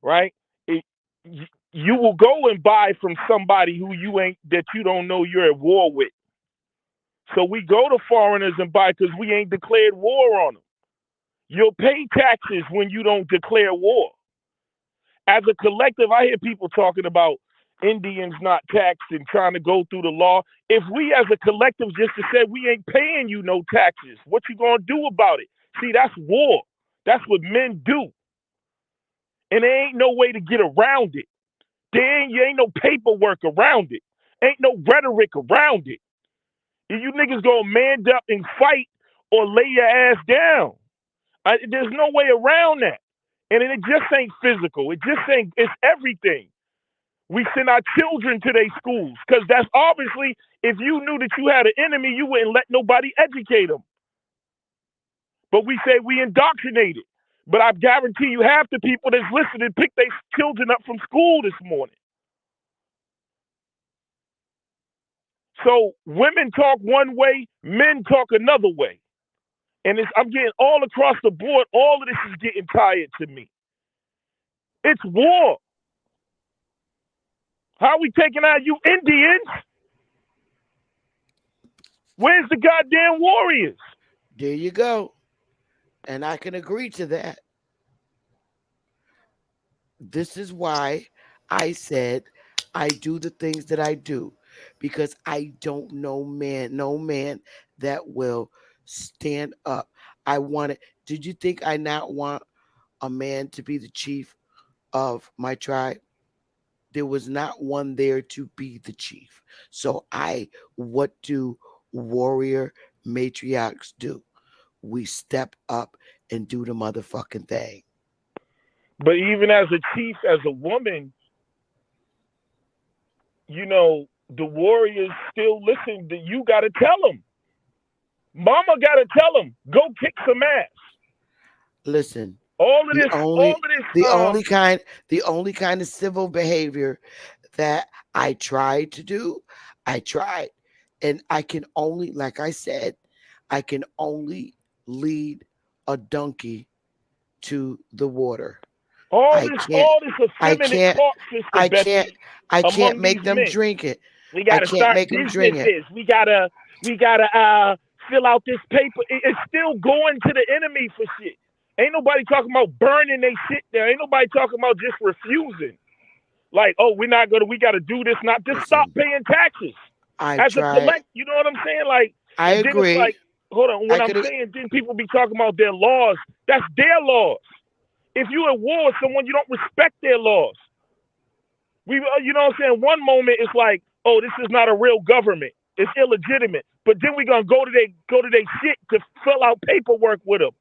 right? It, you will go and buy from somebody who you ain't, that you don't know you're at war with. So we go to foreigners and buy because we ain't declared war on them. You'll pay taxes when you don't declare war. As a collective, I hear people talking about Indians not taxed and trying to go through the law. If we as a collective just to say we ain't paying you no taxes, what you gonna do about it? See, that's war. That's what men do. And there ain't no way to get around it. There ain't no paperwork around it. Ain't no rhetoric around it. If you niggas gonna man up and fight or lay your ass down. There's no way around that. And it just ain't physical. It just ain't, it's everything. We send our children to their schools because that's obviously, if you knew that you had an enemy, you wouldn't let nobody educate them. But we say we indoctrinated. But I guarantee you half the people that's listening picked their children up from school this morning. So women talk one way, men talk another way. And I'm getting all across the board, all of this is getting tired to me. It's war. How are we taking out you Indians? Where's the goddamn warriors? There you go. And I can agree to that. This is why I said I do the things that I do, because I don't know no man that will stand up. I want it. Did you think I not want a man to be the chief of my tribe? There was not one there to be the chief. So what do warrior matriarchs do? We step up and do the motherfucking thing. But even as a chief, as a woman, the warriors still listen. You got to tell them. Mama got to tell them. Go kick some ass. Listen, All of the this, only the only kind of civil behavior that I tried to do, I tried. And I can only, like I said, I can only lead a donkey to the water. all I this, can't all this I effeminate can't talk, Sister I can't Bessie, I can't among make these them men. drink it. We I gotta can't start make them drink it. businesses. We gotta fill out this paper. It's still going to the enemy for shit. Ain't nobody talking about burning they shit there. Ain't nobody talking about just refusing. Like, oh, we gotta do this. Not just stop Listen, paying taxes I as a tried. collect. You know what I'm saying? Like, I and then it's agree. like, hold on. When I I'm could saying, then people be talking about their laws. That's their laws. If you at war with someone, you don't respect their laws. You know what I'm saying? One moment it's like, oh, this is not a real government. It's illegitimate. But then we gonna go to their shit to fill out paperwork with them.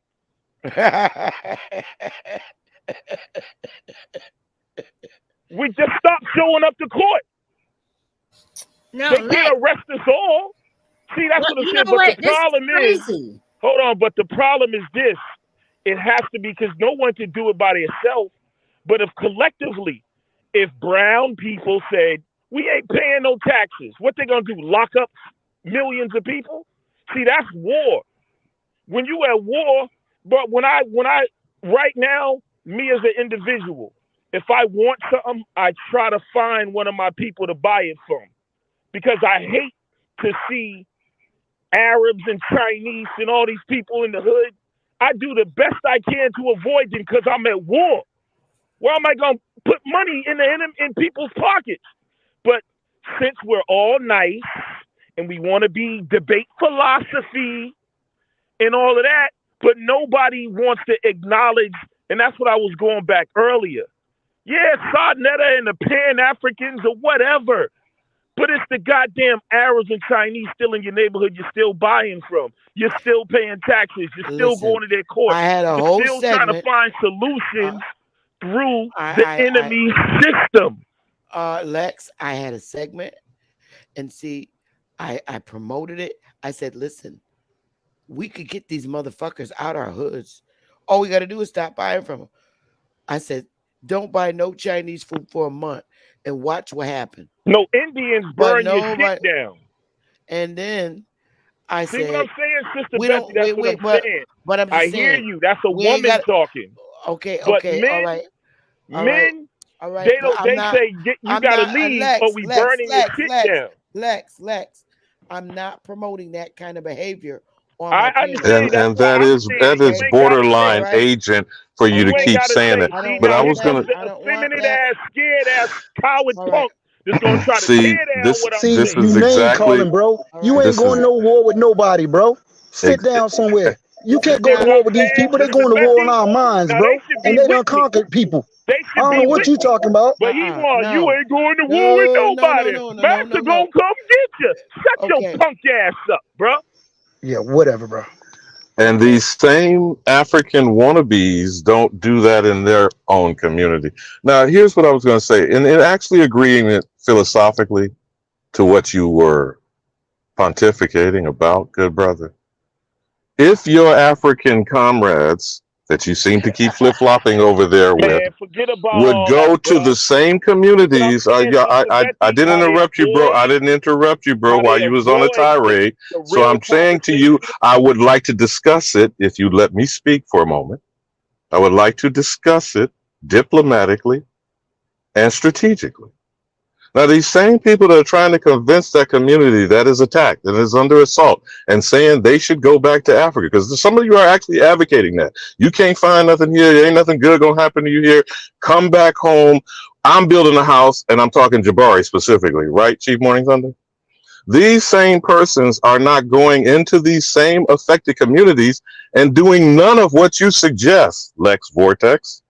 We just stop showing up to court. No, They can't arrest us all. See, that's what I'm you saying. know But the what? This is problem is, crazy. hold on. But the problem is this: it has to be, because no one can do it by themselves. But if collectively, if brown people said we ain't paying no taxes, what they gonna do? Lock up millions of people? See, that's war. When you at war, but when I right now, me as an individual, if I want something, I try to find one of my people to buy it from, because I hate to see Arabs and Chinese and all these people in the hood. I do the best I can to avoid them because I'm at war. Why am I going to put money in people's pockets? But since we're all nice and we want to be debate philosophy and all of that, but nobody wants to acknowledge, and that's what I was going back earlier. Yeah, Sarnetta and the Pan-Africans or whatever, but it's the goddamn Arabs and Chinese still in your neighborhood you're still buying from. You're still paying taxes. You're still Listen, going to their court. I had a You're whole still trying to segment. find solutions through the I enemy system. Lex, I had a segment, and see, I promoted it. I said, listen, we could get these motherfuckers out our hoods. All we got to do is stop buying from them. I said, don't buy no Chinese food for a month and watch what happens. No, Indians But burn your shit nobody. down. And then I See what I'm said, saying, Sister we Bessie? don't That's wait, what I'm wait, but saying. I'm I just hear saying you. That's a we ain't woman got. talking. Okay, But okay, all men, right, all right, men, all right. they But don't. I'm They not. say you I'm got to not. leave, or Lex, we Lex, burning your Lex, shit Lex, down. Lex, Lex. I'm not promoting that kind of behavior on I my channel. understand. That's And why that I'm is saying that it. You is Okay, ain't got to all say. borderline right, agent for you to You ain't okay. keep got to saying say. it. I See don't But now, I want here was that. comes gonna the I don't want effeminate that. ass, scared ass, coward All right, punk that's gonna try to see tear down this what I'm See, this you is saying. name exactly calling, bro. all You right, ain't this all going is right. no war with nobody, bro. Sit ex- down somewhere. You can't Sit go to See down. what war I'm with these saying, people. They Sister going to war on Bessie? our minds, Now bro. they should And be they done with me. conquered people. They I should don't be know what with you me. talking about. But he want you No, ain't going to war with no, no, no, nobody. no, no, no, no, Master no. gonna come get you. Shut your Okay, punk ass up, bro. Yeah, whatever, bro. and okay. these same African wannabes don't do that in their own community. Now, here's what I was going to say, and actually agreeing it philosophically to what you were pontificating about, good brother. If your African comrades that you seem to keep flip flopping over there with Man, forget about would all go that, to bro. the same See what I'm communities. saying, Sister I Betty? didn't How they interrupt you, bro. I avoid, didn't interrupt you, bro, how while they you was on a avoid tirade. the So real I'm saying to you, conversation. I would like to discuss it if you let me speak for a moment. I would like to discuss it diplomatically and strategically. Now, these same people that are trying to convince that community that is attacked and is under assault and saying they should go back to Africa, because some of you are actually advocating that. You can't find nothing here. There ain't nothing good going to happen to you here. Come back home. I'm building a house, and I'm talking Jabari specifically, right, Chief Morning Thunder? These same persons are not going into these same affected communities and doing none of what you suggest, Lex Vortex.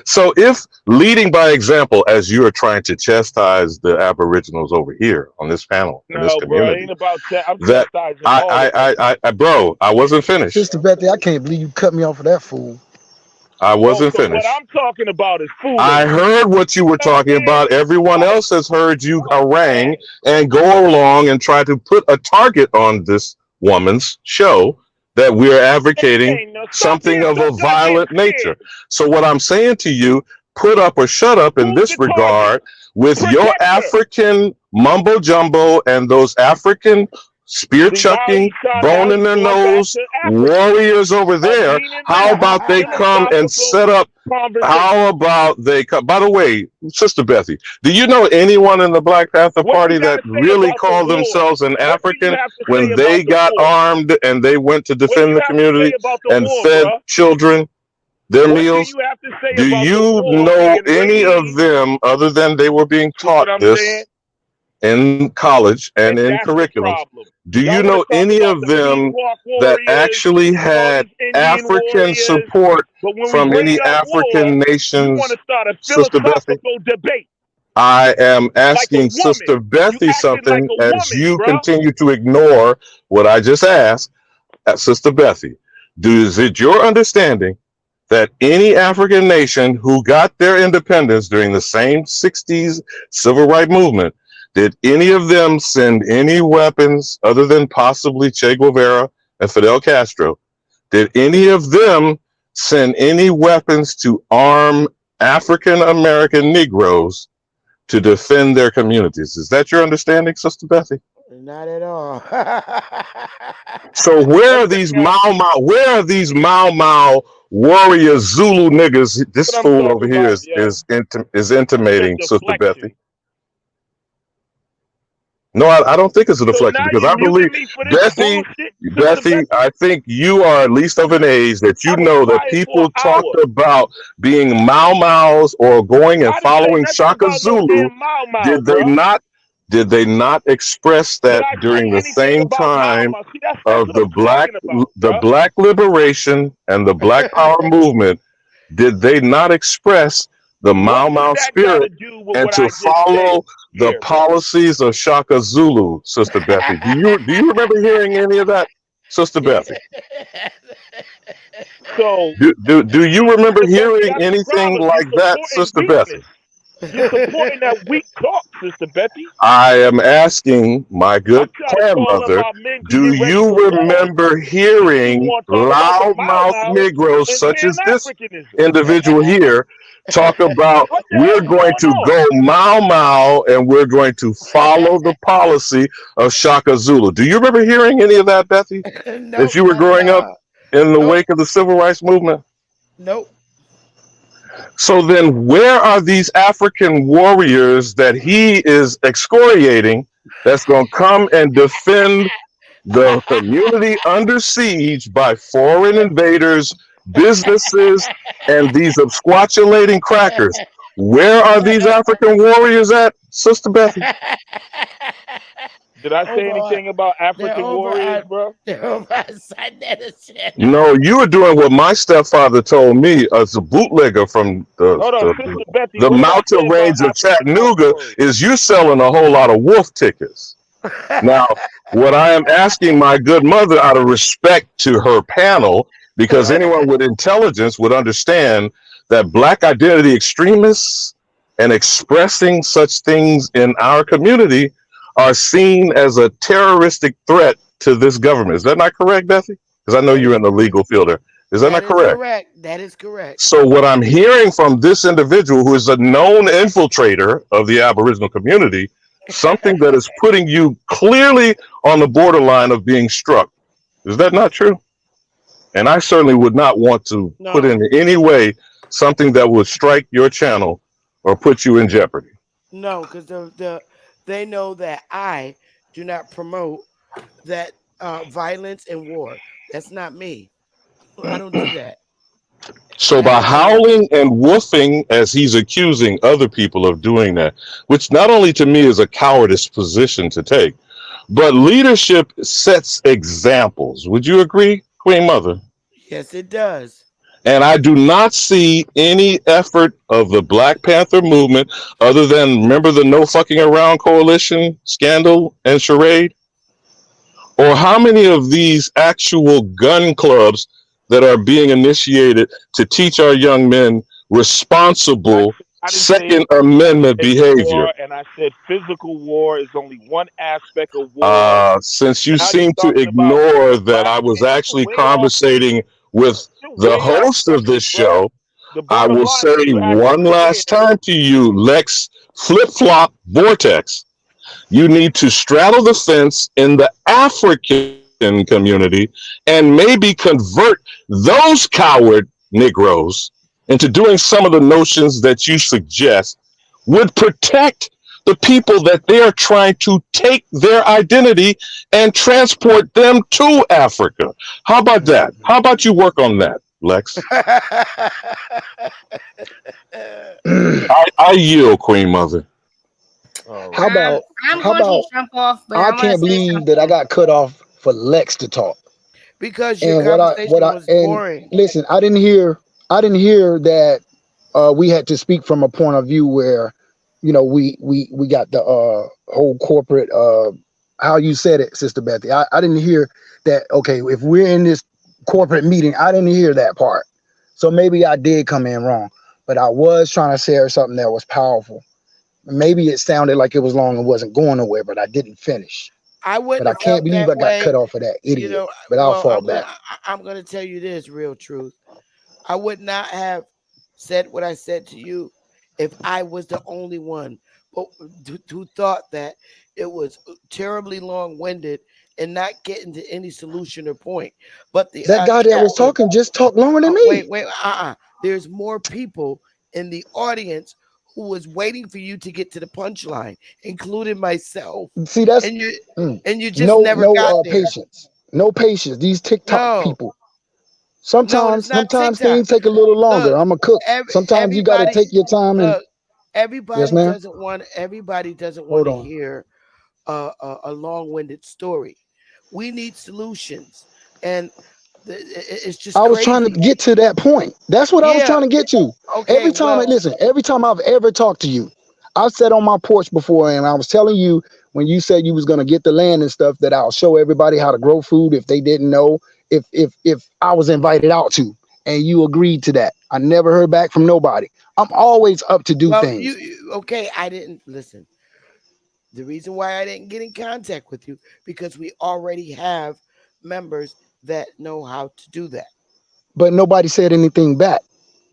So if leading by example, as you are trying to chastise the Aboriginals over here on this panel in this No, bro, it ain't community, about I'm that chastising all of us. bro, I wasn't finished. Sister Betty, I can't believe you cut me off of that fool. I Oh, wasn't so what finished. I'm talking about is I foolery. heard what you were You know what I'm talking saying? about. Everyone Like, else has heard you oh harangue man, and go along and try to put a target on this woman's show that we're advocating ain't no stop something being of so a goddamn violent nature. scared. So what I'm saying to you, put up or shut up in Who's this the target? regard with your Protect her. African mumbo jumbo and those African spear See, now chucking, now bone in he's their going back nose to Africa, warriors over a there. meaning How about they come and philosophical set up? How conversation. about they come? By the way, Sister Bethy, do you know anyone in the Black Panther What you Party got that to say really about the called war? themselves an What do you African have to say when about they the got war? armed and they went to What do defend you the have to say community about the and war, fed bruh? children their What do meals? you have to say Do about the you war know being any of waged? them other than they were being See taught what I'm saying? this in college and And in that's the curriculums? problem. Do you Y'all want to know talk any about of the Peace them Walk that warriors actually and all had these Indian African warriors, support but when we from bring any up war, African you want nations, to start a Sister Bethy? philosophical debate I am like a asking woman. Sister You Bethy acting like something a as woman, you bruh. continue to ignore what I just asked. Sister Bethy, is it your understanding that any African nation who got their independence during the same 60s civil rights movement, did any of them send any weapons other than possibly Che Guevara and Fidel Castro? Did any of them send any weapons to arm African American Negroes to defend their communities? Is that your understanding, Sister Bethy? Not at all. So where are Okay, these now Mau Mau? Where are these Mau Mau warrior Zulu niggas? This what I'm fool over talking here about, is yo. It's a intimating, Sister Bethy. deflection. No, I don't think it's a So deflection now because you I believe muting me for this Bethy, bullshit, Sister Bethy, Bessie? I think you are at least of an age that I you was know that quiet for people an talked hour. about being Mau Maus or going and I didn't say following nothing Shaka about no Zulu. damn Mau Mau, Did they bruh. not? Did they not express Did that I say during the anything same about Mau time Mau? See, that's of what I'm talking about, the bruh. black liberation and the black power movement? Did they not express the What Mau does Mau that got to spirit do with and what to I just said follow the here, bruh? policies of Shaka Zulu, Sister Bethy? Do you remember hearing any of that, Sister Bethy? So, Do you see, remember Sister Bessie, hearing that's the anything problem. You like that, supporting Sister Bethy? weakness. You're supporting that weak talk, Sister Betty. I am asking my I'm good trying to call up grandmother, our men to do get ready you for war. remember And she hearing want to talk about some Mau loudmouth Mau Negroes and such Pan as this Africanism. individual here talk about What the we're hell's going going to on? go Mau Mau and we're going to follow the policy of Shaka Zulu? Do you remember hearing any of that, Bethy, as Nope, you were not at growing up all. in the Nope, wake of the civil rights movement? nope. So then, where are these African warriors that he is excoriating that's going to come and defend the community under siege by foreign invaders, businesses, and these absquatulating crackers? Where are these African warriors at, Sister Bethy? Did I say over on, anything about they're African over warriors, on, bro? they're over on Sunday Channel. No, you were doing what my stepfather told me as a bootlegger from Hold on, Sister Betty. the What did I mountain say about range of African Chattanooga. warriors? Is you selling a whole lot of wolf tickets? Now, what I am asking my good mother out of respect to her panel, because anyone with intelligence would understand that black identity extremists and expressing such things in our community are seen as a terroristic threat to this government. Is that not correct, Bessie? Because I know That you're is in the correct. legal field there. Is that That not is correct? correct. That is correct. So what I'm hearing from this individual who is a known infiltrator of the Aboriginal community, something that is putting you clearly on the borderline of being struck. Is that not true? And I certainly would not want to put No, in any way something that would strike your channel or put you in jeopardy. no, because they know that I do not promote that violence and war. That's not me. I don't do that, So and I by never will. howling and woofing as he's accusing other people of doing that, which not only to me is a cowardice position to take, but leadership sets examples. Would you agree, Queen Mother? Yes, it does. And I do not see any effort of the Black Panther movement other than remember the No Fucking Around Coalition scandal and charade? Or how many of these actual gun clubs that are being initiated to teach our young men I, responsible I didn't say Second Amendment any behavior? war, and I said physical war is only one aspect of war. Since you Now you're seem to talking about ignore that black, I was and you're actually way off. conversating with You're the way off host of this subject, bro. show, The I bottom will line say is you acting one last scared. time to you, Lex Flip Flop Vortex. You need to straddle the fence in the African community and maybe convert those coward Negroes into doing some of the notions that you suggest would protect the people that they are trying to take their identity and transport them to Africa. How about that? How about you work on that, Lex? I yield, Queen Mother. All how right. about I'm how going to about jump off, but I I want to can't say believe that I something. got cut off for Lex to talk. Because your And what conversation I was and boring. listen, I didn't hear that we had to speak from a point of view where, we got the whole corporate how you said it, Sister Bethy. I didn't hear that. Okay, if we're in this corporate meeting, I didn't hear that part. So maybe I did come in wrong, but I was trying to share something that was powerful. Maybe it sounded like it was long and wasn't going nowhere, but I didn't finish. I But wouldn't I have can't felt believe that I got way. cut off for that You idiot. know, But I'll well, fall back. I'm gonna tell you this real truth. I would not have said what I said to you if I was the only one but who thought that it was terribly long-winded and not getting to any solution or point. But the That guy that was captain, talking just talked longer than me. wait, there's more people in the audience who was waiting for you to get to the punchline, including myself, See, that's and you mm, and you just no never no got there. patience. No patience. These TikTok No, people. no, it's Sometimes not sometimes TikTok. things take a little longer. Look, I'm a cook. Sometimes you got to everybody, take your time and look, yes, ma'am. everybody doesn't want Hold to on. hear a long-winded story. We need solutions, and it's just I was trying to crazy. get to that point. That's what I was Yeah. trying to get to. Okay. Well, Every time I've ever talked to you, I've sat on my porch before and I was telling you when you said you was gonna get the land and stuff that I'll show everybody how to grow food if they didn't know if I was invited out to. and you agreed to that. I never heard back from nobody. I'm always up to do Well, things. okay, I didn't listen. The reason why I didn't get in contact with you because we already have members that know how to do that. But nobody said anything back.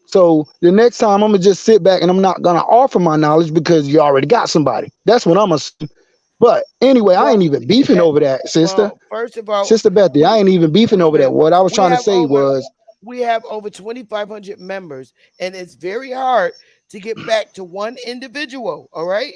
So the next time I'm gonna just sit back and I'm not gonna offer my knowledge because you already got somebody. That's what I'm assuming. But anyway, I ain't Well, even beefing that over that, sister. well, first of all, Sister Bethy, I we ain't even beefing wait a over that. minute. What I was We trying to have say over was, we have over 2,500 members, and it's very hard to get back to one individual. All right,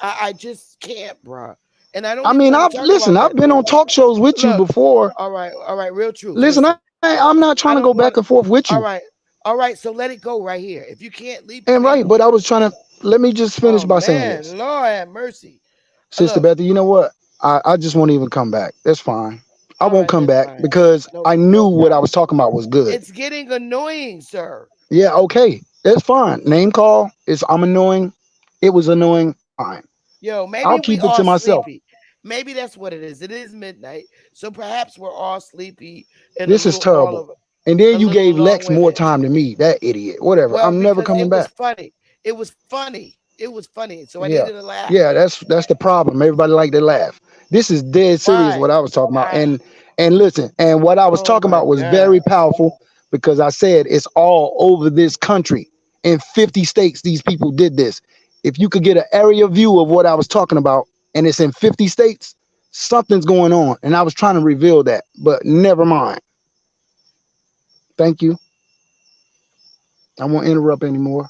I just can't, bruh. And I don't I even mean, want to I've talk listen, about I've that been no on more. talk shows with you Look, before. all right, real truth. Listen, Listen, I'm not I trying to go don't back want. and forth with All you. right, all right. So let it go right here. If you can't leave the And right, panel, but I was trying to let me just finish oh by saying this. man, Lord have mercy. Sister Look, Bethy, you know what? I just won't even come back. That's fine. I all won't right, come that's back fine. because No, I knew no what I was problem. talking about was good. It's getting annoying, sir. Yeah, okay. That's fine. Name call. I'm annoying. It was annoying. Fine. Yo, I'll maybe we keep it to all myself. sleepy. Maybe that's what it is. It is midnight, so perhaps we're all sleepy and This is all terrible. of And then a you little gave long Lex more winded. time than me. That idiot. Whatever. Well, I'm never because coming it was back. funny. It was funny. It was funny. So I Yeah. needed a laugh. Yeah, that's the problem. Everybody like to laugh. This is dead serious Why? what I was talking about. I. And listen, and what I was Oh talking my about was very god. powerful because I said it's all over this country. In 50 states, these people did this. If you could get an area view of what I was talking about, and it's in 50 states, something's going on. And I was trying to reveal that, but never mind. Thank you. I won't interrupt anymore.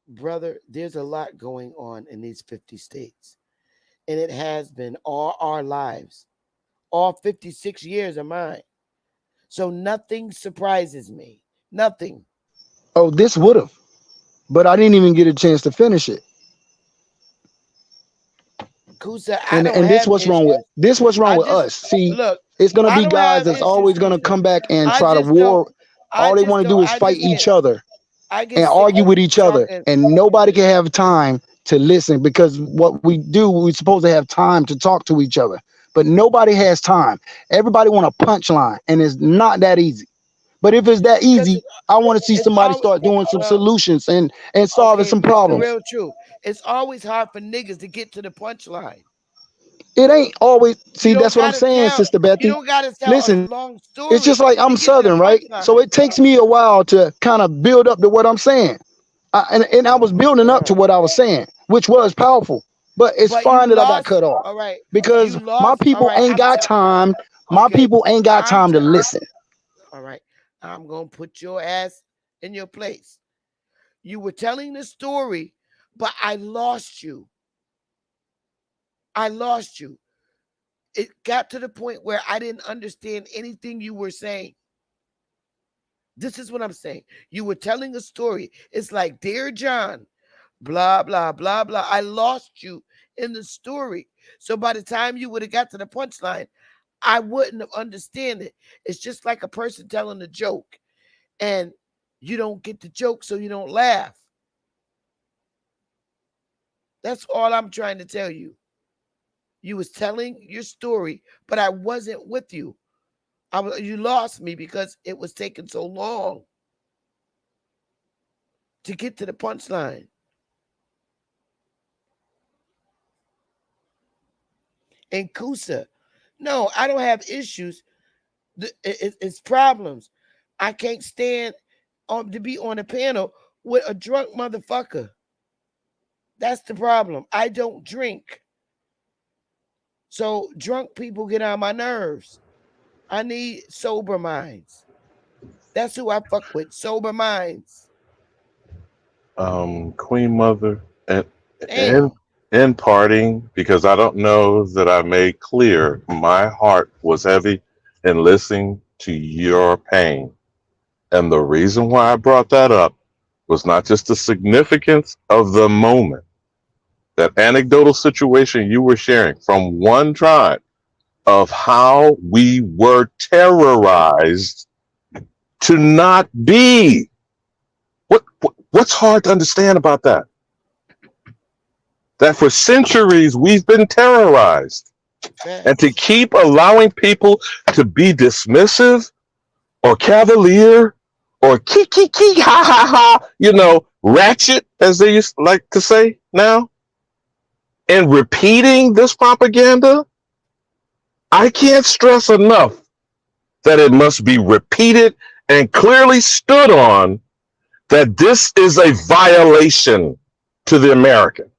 Brother, there's a lot going on in these 50 states. And it has been all our lives. All 56 years of mine. So nothing surprises me. Nothing. Oh, this would have, but I didn't even get a chance to finish it. Kusa, I and don't and this have what's wrong with issues. I just us. See, look, it's gonna I be don't guys have that's issues, always gonna Kusa. come back and I try to just don't war. All they want to do is I fight just each get other and sick argue of with each other, talking. and nobody can have time to listen because what we do, we're supposed to have time to talk to each other, but nobody has time. Everybody want a punchline, and it's not that easy. But if it's that Because easy, I want to see it's somebody all start doing some well, solutions and solving okay, some Mr. problems. Real True. It's always hard for niggas to get to the punchline. It ain't always. You See, don't that's what I'm gotta saying, tell Sister you Bethy. don't gotta tell a Listen, long it's just story like to I'm get to the Southern, right? So punchline. it takes me a while to kind of build up to what I'm saying. And I Oh was my building up to god. what I was saying, which was powerful. But it's But you fine that I got lost. cut off All right. because You my lost. All people right. ain't got time. My Okay. people ain't got I'm time to t- listen. all right. I'm gonna put your ass in your place. You were telling the story, but I lost you. I lost you. It got to the point where I didn't understand anything you were saying. This is what I'm saying. You were telling a story. It's like, Dear John, blah, blah, blah, blah. I lost you in the story. So by the time you would have got to the punchline, I wouldn't have understand it. It's just like a person telling a joke and you don't get the joke, so you don't laugh. That's all I'm trying to tell you. You was telling your story, but I wasn't with you. You lost me because it was taking so long to get to the punchline. And Kusa, no, I don't have issues. It's problems. I can't stand to be on a panel with a drunk motherfucker. That's the problem. I don't drink. So drunk people get on my nerves. I need sober minds. That's who I fuck with. Sober minds. Queen Mother, and Damn. in parting, because I don't know that I made clear, my heart was heavy in listening to your pain. And the reason why I brought that up was not just the significance of the moment, that anecdotal situation you were sharing from one tribe of how we were terrorized to not be. What's hard to understand about that? That for centuries we've been terrorized. And to Facts. keep allowing people to be dismissive or cavalier or kiki ha ha ha, ratchet, as they used like to say now, and repeating this propaganda, I can't stress enough that it must be repeated and clearly stood on that this is a violation to the American.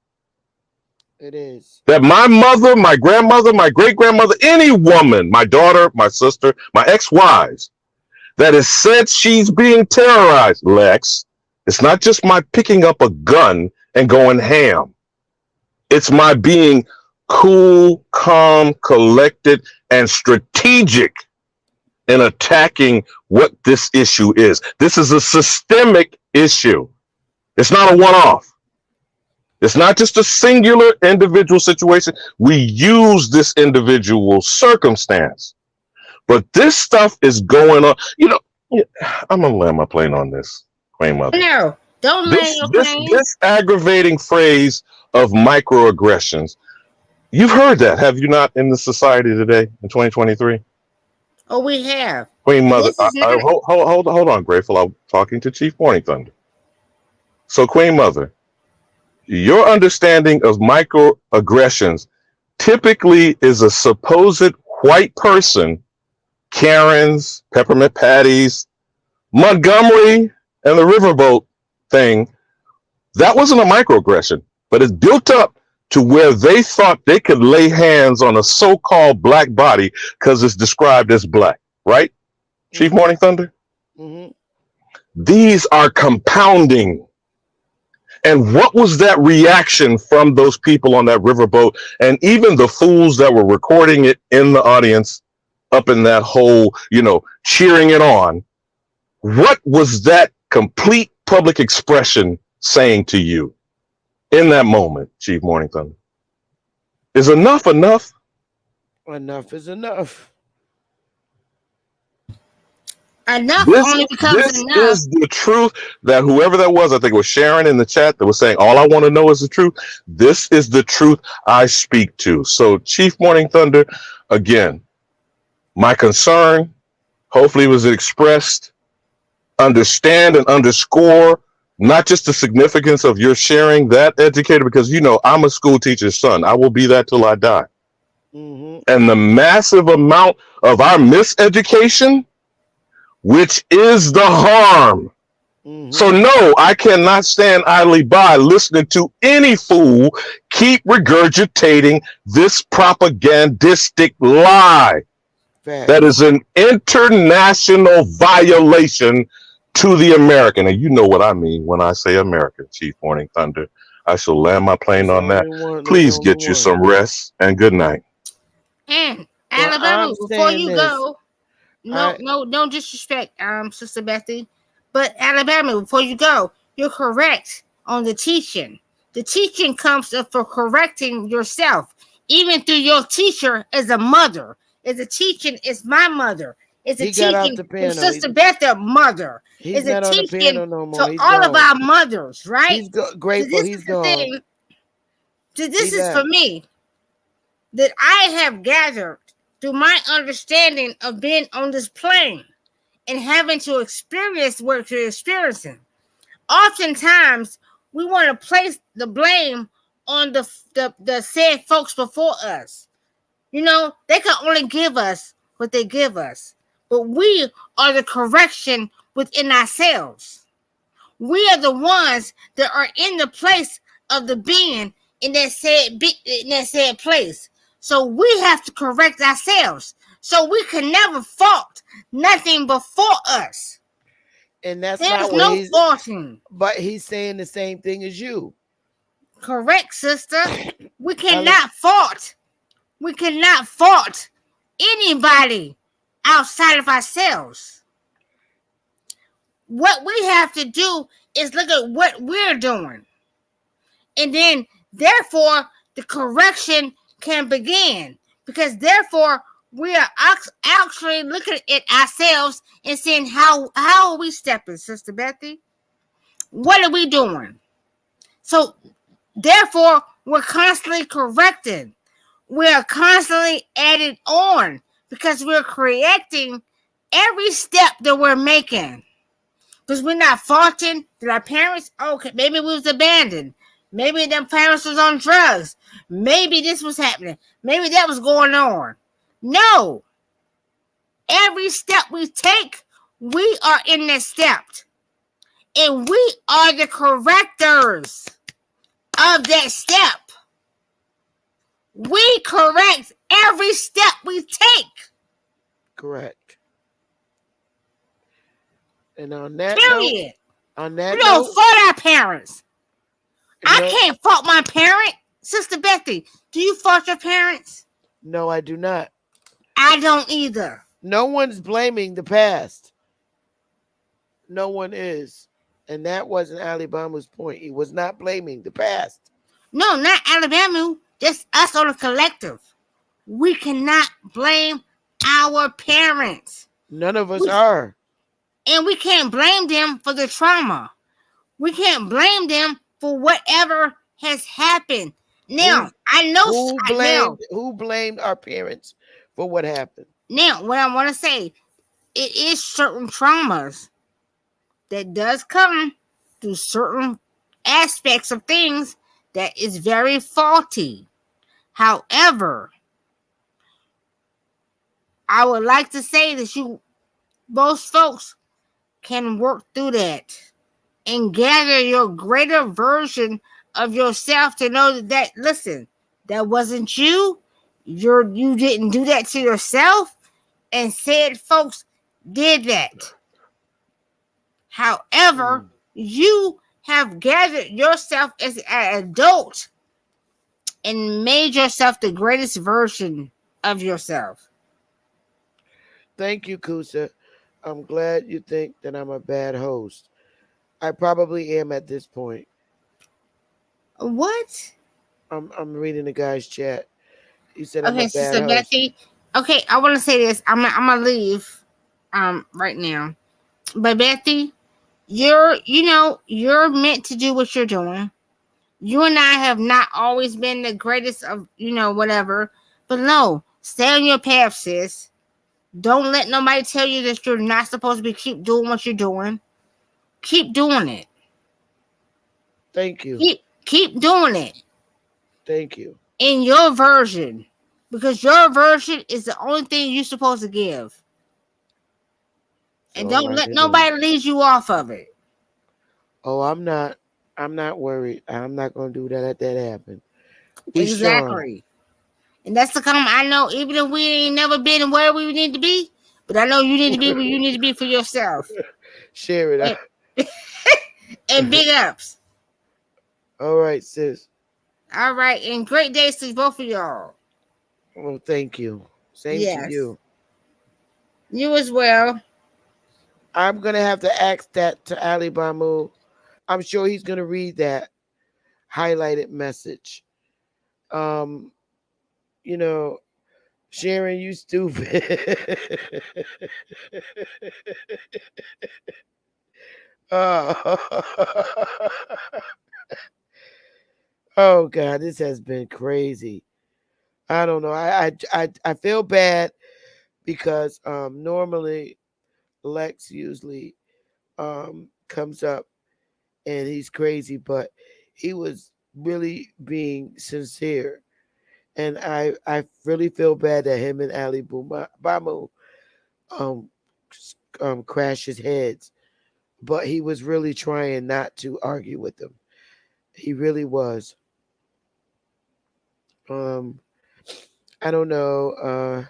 It is. That my mother, my grandmother, my great grandmother, any woman, my daughter, my sister, my ex wives, that has said she's being terrorized, Lex, it's not just my picking up a gun and going ham. It's my being cool, calm, collected, and strategic in attacking what this issue is. This is a systemic issue. It's not a one off. It's not just a singular individual situation. We use this individual circumstance. But this stuff is going on. I'm going to land my plane on this, Queen Mother. No, don't land This, your this, plane. this aggravating phrase of microaggressions, you've heard that, have you not, in the society today in 2023? Oh, we have. Queen Mother, This is not. hold on, Grateful. I'm talking to Chief Morning Thunder. So, Queen Mother, your understanding of microaggressions typically is a supposed white person, Karens, Peppermint Patties, Montgomery, and the Riverboat thing. That wasn't a microaggression, but it's built up to where they thought they could lay hands on a so-called black body because it's described as black, right? Chief Morning Thunder? Mm-hmm. These are compounding. And what was that reaction from those people on that riverboat and even the fools that were recording it in the audience up in that hole, cheering it on? What was that complete public expression saying to you in that moment, Chief Morning Thunder? Is enough enough? Enough is enough. Enough This only becomes this enough. is the truth that whoever that was, I think it was Sharon in the chat that was saying, all I want to know is the truth. This is the truth I speak to. So, Chief Morning Thunder, again, my concern, hopefully was expressed, understand and underscore not just the significance of your sharing that, educator, because I'm a school teacher's son. I will be that till I die. Mm-hmm. And the massive amount of our miseducation, which is the harm. Mm-hmm. So no, I cannot stand idly by listening to any fool keep regurgitating this propagandistic lie. Facts. That is an international violation to the American. And you know what I mean when I say American, Chief Morning Thunder. I shall land my plane There's on that. only one. There's Please only get you one. some rest and good night. And Well, Alabama, I'm before saying you this. go, no, don't disrespect, Sister Bethy. But Alabama, before you go, you're correct on the teaching. The teaching comes for correcting yourself, even through your teacher as a mother. As a teaching is my mother. Is a He got off teaching the to piano. Sister Bethy's mother. He's Is a not on the piano teaching no more. to He's all of gone. our mothers, right? He's So grateful. this He's is the gone. thing. So this He is for left. me that I have gathered through my understanding of being on this plane and having to experience what you're experiencing. Oftentimes, we want to place the blame on the said folks before us. They can only give us what they give us, but we are the correction within ourselves. We are the ones that are in the place of the being in that said place. So we have to correct ourselves. So we can never fault nothing before us. And that's There's not what no he's. faulting. But he's saying the same thing as you. Correct, sister. We Ale- cannot fault. We cannot fault anybody outside of ourselves. What we have to do is look at what we're doing. And then, therefore, the correction can begin. Because, therefore, we are actually looking at ourselves and saying, how are we stepping, Sister Bethy? What are we doing? So, therefore, we're constantly correcting. we're constantly adding on because we're correcting every step that we're making. Because we're not faulting that our parents, okay, maybe we was abandoned. Maybe their parents was on drugs. Maybe this was happening. Maybe that was going on. No. Every step we take, we are in that step. And we are the correctors of that step. We correct every step we take. Correct. And on that note, Period. on We that don't note, fault our parents. I no, can't fault my parent. Sister Bethy, do you fault your parents? no, I do not. I don't either. No one's blaming the past. No one is. And that wasn't Alabama's point. He was not blaming the past. No, not Alabama. Just us on the collective. We cannot blame our parents. None of us We, are. and we can't blame them for the trauma. We can't blame them for whatever has happened. Who Now, I know who blamed our parents for what happened? now what I want to say, it is certain traumas that does come through certain aspects of things that is very faulty. However, I would like to say that most folks can work through that and gather your greater version of yourself to know that listen, that wasn't you. You didn't do that to yourself, and said folks did that. However, you have gathered yourself as an adult and made yourself the greatest version of yourself. Thank you, Kusa. I'm glad you think that I'm a bad host. I probably am at this point. What? I'm reading the guy's chat. He said I'm a Okay, bad Sister host. Bethy. Okay, I want to say this. I'm gonna leave right now. But Bethy, you're meant to do what you're doing. You and I have not always been the greatest of whatever, but no, stay on your path, sis. Don't let nobody tell you that you're not supposed to be keep doing what you're doing. Keep doing it. Thank you. Keep doing it Thank you. in your version, because your version is the only thing you're supposed to give. So And I'm don't writing let it down. nobody lead you off of it. Oh, I'm not. I'm not worried. I'm not gonna do that. Let that happen. He's Sean. Exactly. And that's the comment. I know, even if we ain't never been where we need to be, but I know you need to be where you need to be for yourself. Share it And, out. and big ups. All right, sis. All right. And great days to both of y'all. Well, thank you. Same to Yes. you. You as well. I'm gonna have to ask that to Ali Bamu. I'm sure he's gonna read that highlighted message. Um, you know, Sharon, you stupid. oh. oh God, this has been crazy. I don't know. I feel bad because normally Lex usually comes up and he's crazy, but he was really being sincere. And I really feel bad that him and Ali Bamu um, crashes heads, but he was really trying not to argue with them. He really was. Um, I don't know.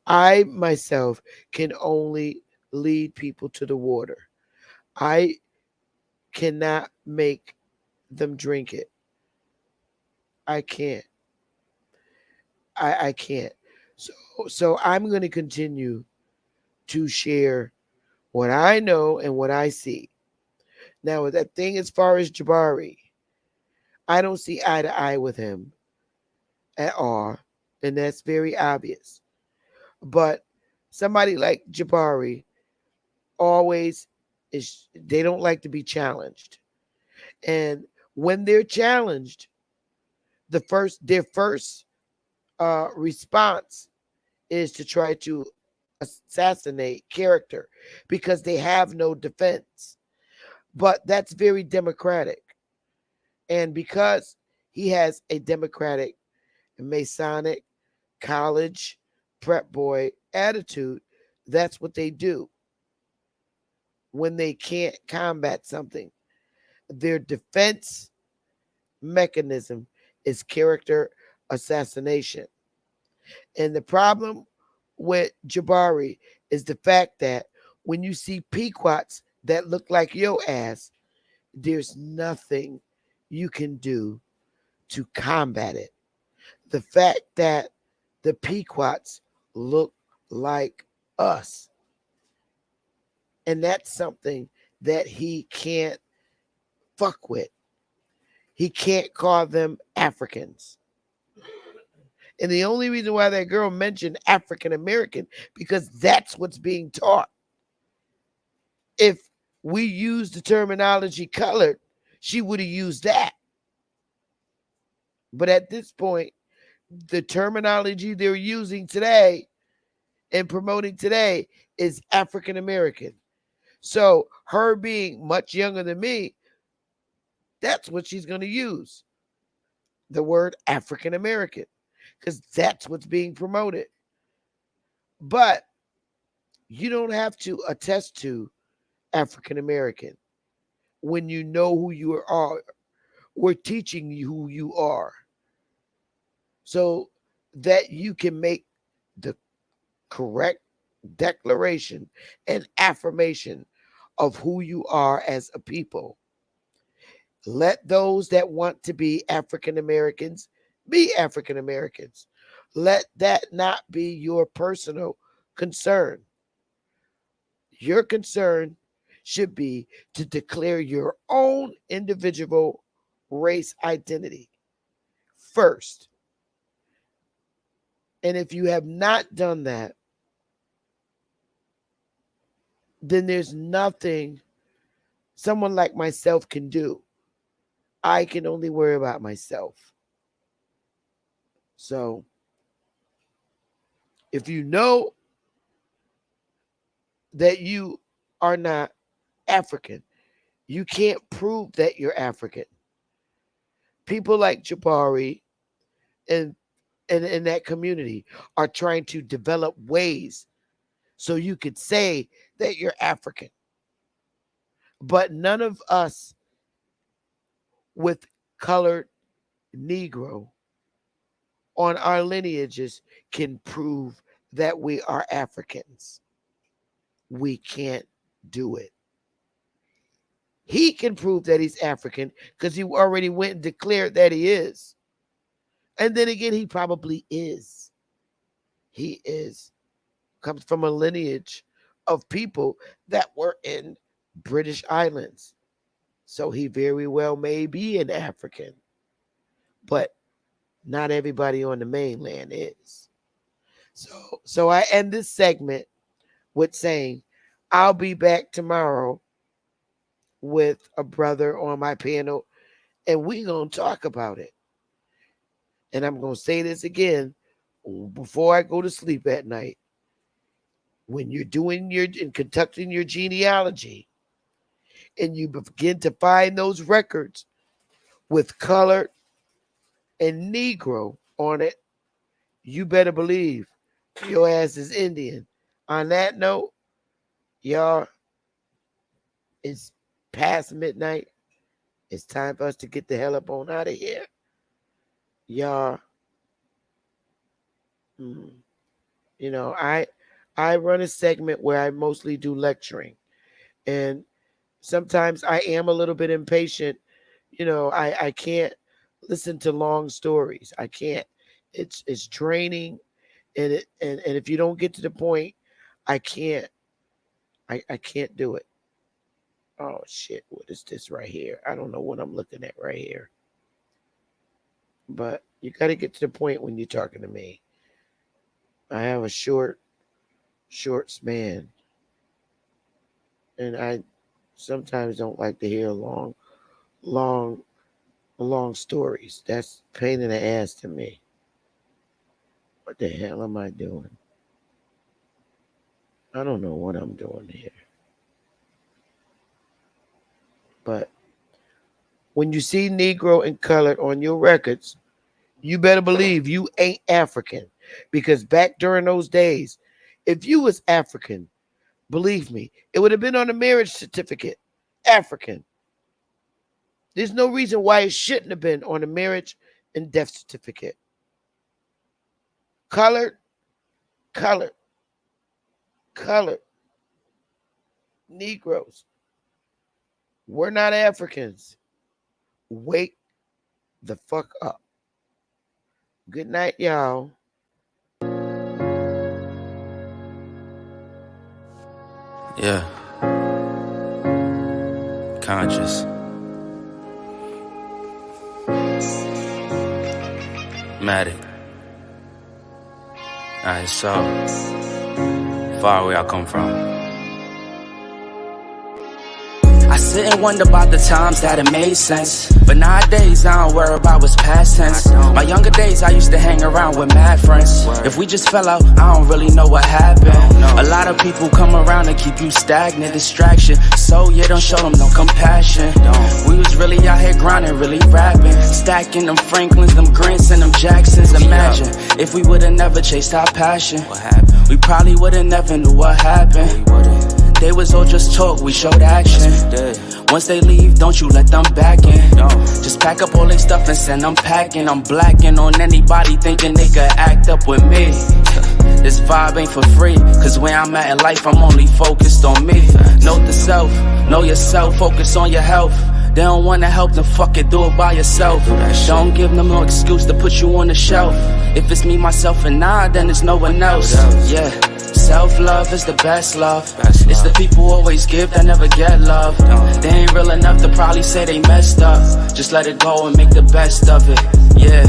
I myself can only lead people to the water. I cannot make them drink it. I can't. I can't. So I'm going to continue to share what I know and what I see. Now, with that thing as far as Jabari, I don't see eye to eye with him at all, and that's very obvious. But somebody like Jabari always is, they don't like to be challenged. And when they're challenged, their first response is to try to assassinate character because they have no defense. But that's very democratic. And because he has a democratic, Masonic, college, prep boy attitude, that's what they do when they can't combat something. Their defense mechanism is character assassination. And the problem with Jabari is the fact that when you see Pequots that look like your ass, there's nothing you can do to combat it. The fact that the Pequots look like us, and that's something that he can't fuck with. He can't call them Africans. And the only reason why that girl mentioned African American, because that's what's being taught. If we use the terminology colored, she would have used that. But at this point, the terminology they're using today and promoting today is African American. So her being much younger than me, that's what she's going to use, the word African American, because that's what's being promoted. But you don't have to attest to African American when you know who you are. We're teaching you who you are so that you can make the correct declaration and affirmation of who you are as a people. Let those that want to be African Americans be African Americans. Let that not be your personal concern. Your concern should be to declare your own individual race identity first. And if you have not done that, then there's nothing someone like myself can do. I can only worry about myself. So if you know that you are not African, you can't prove that you're African. People like Jabari and in that community are trying to develop ways so you could say that you're African. But none of us with colored Negro on our lineages can prove that we are Africans. We can't do it. He can prove that he's African because he already went and declared that he is. And then again, he probably is. He is. Comes from a lineage of people that were in British islands. So he very well may be an African. But not everybody on the mainland is. So I end this segment with saying I'll be back tomorrow with a brother on my panel and we're going to talk about it. And I'm going to say this again before I go to sleep at night. When you're doing your and conducting your genealogy and you begin to find those records with color and Negro on it, you better believe your ass is Indian. On that note, y'all, it's past midnight. It's time for us to get the hell up on out of here. Y'all, you know, I run a segment where I mostly do lecturing. And sometimes I am a little bit impatient. You know, I can't listen to long stories. I can't. It's draining and if you don't get to the point, I can't I can't do it. Oh shit, what is this right here? I don't know what I'm looking at right here. But you got to get to the point when you're talking to me. I have a short span and I sometimes don't like to hear long long stories. That's pain in the ass to me. What the hell am I doing? I don't know what I'm doing here. But when you see Negro and colored on your records, you better believe you ain't African. Because back during those days, if you was African, believe me, it would have been on the marriage certificate. African. There's no reason why it shouldn't have been on the marriage and death certificate. Colored. Negroes. We're not Africans. Wake the fuck up. Good night, y'all. Yeah. Conscious. Matic. Alright, so far away I come from. I sit and wonder about the times that it made sense. But nowadays I don't worry about what's past tense. My younger days I used to hang around with mad friends. If we just fell out, I don't really know what happened. A lot of people come around and keep you stagnant, distraction. So yeah, don't show them no compassion. We was really out here grinding, really rapping, stacking them Franklins, them Grants and them Jacksons. Imagine if we would've never chased our passion. We probably would've never knew what happened. They was all just talk, we showed action. Once they leave, don't you let them back in. Just pack up all their stuff and send them packing. I'm blacking on anybody thinking they could act up with me. This vibe ain't for free, cause where I'm at in life, I'm only focused on me. Note the self, know yourself, focus on your health. They don't wanna help, then fuck it, do it by yourself. Don't give them no excuse to put you on the shelf. If it's me, myself, and I, then it's no one else. Yeah. Self-love is the best love. It's the people who always give that never get love. They ain't real enough to probably say they messed up. Just let it go and make the best of it. Yeah,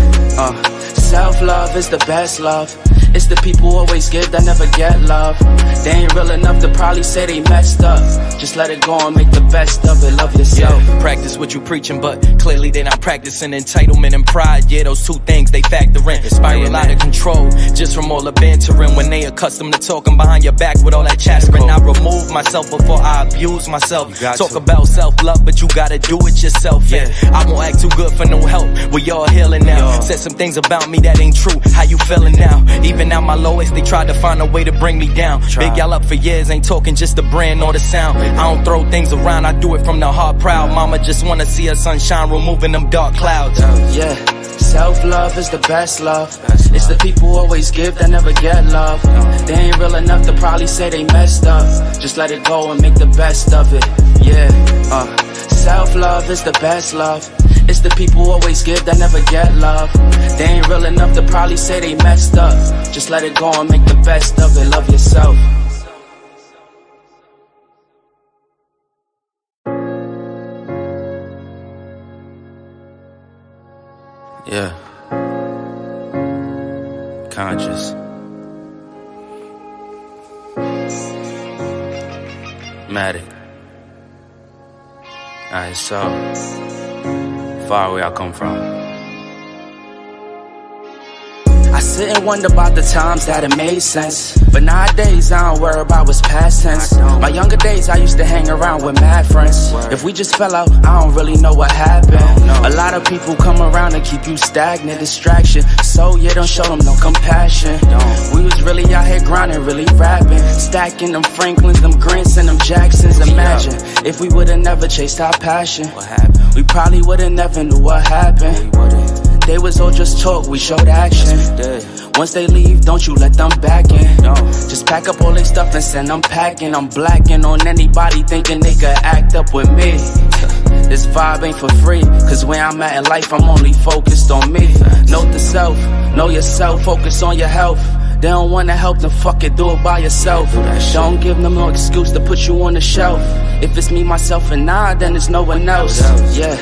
self-love is the best love. It's the people who always give that never get love. They ain't real enough to probably say they messed up. Just let it go and make the best of it. Love yourself. Yeah, practice what you preaching, but clearly they not practicing entitlement and pride. Yeah, those two things they factor in. Spiral out of control just from all the bantering. When they accustomed to talking behind your back with all that chattering. I remove myself before I abuse myself. Talk about self-love, but you gotta do it yourself. Yeah, I won't act too good for no help. We all healing now. Said some things about me that ain't true. How you feeling now? Even at my lowest, they tried to find a way to bring me down. Big y'all up for years, ain't talking just the brand or the sound. I don't throw things around, I do it from the heart proud. Mama just wanna see her sunshine, removing them dark clouds. Yeah, self-love is the best love. It's the people who always give that never get love. They ain't real enough to probably say they messed up. Just let it go and make the best of it. Yeah, self-love is the best love. It's the people who always give that never get love. They ain't real enough to probably say they messed up. Just let it go and make the best of it. Love yourself. Yeah. Conscious. Matic. Alright, so far away I come from. I sit and wonder about the times that it made sense. But nowadays I don't worry about what's past tense. My younger days I used to hang around with mad friends. If we just fell out, I don't really know what happened. A lot of people come around and keep you stagnant, distraction. So yeah, don't show them no compassion. We was really out here grinding, really rapping, stacking them Franklins, them Grants and them Jacksons. Imagine if we would've never chased our passion. We probably would've never knew what happened. They was all just talk, we showed action. Once they leave, don't you let them back in. Just pack up all their stuff and send them packing. I'm blacking on anybody thinking they could act up with me. This vibe ain't for free, cause where I'm at in life, I'm only focused on me. Note the self, know yourself, focus on your health. They don't wanna help, then fuck it, do it by yourself. Don't give them no excuse to put you on the shelf. If it's me, myself, and I, then it's no one else. Yeah.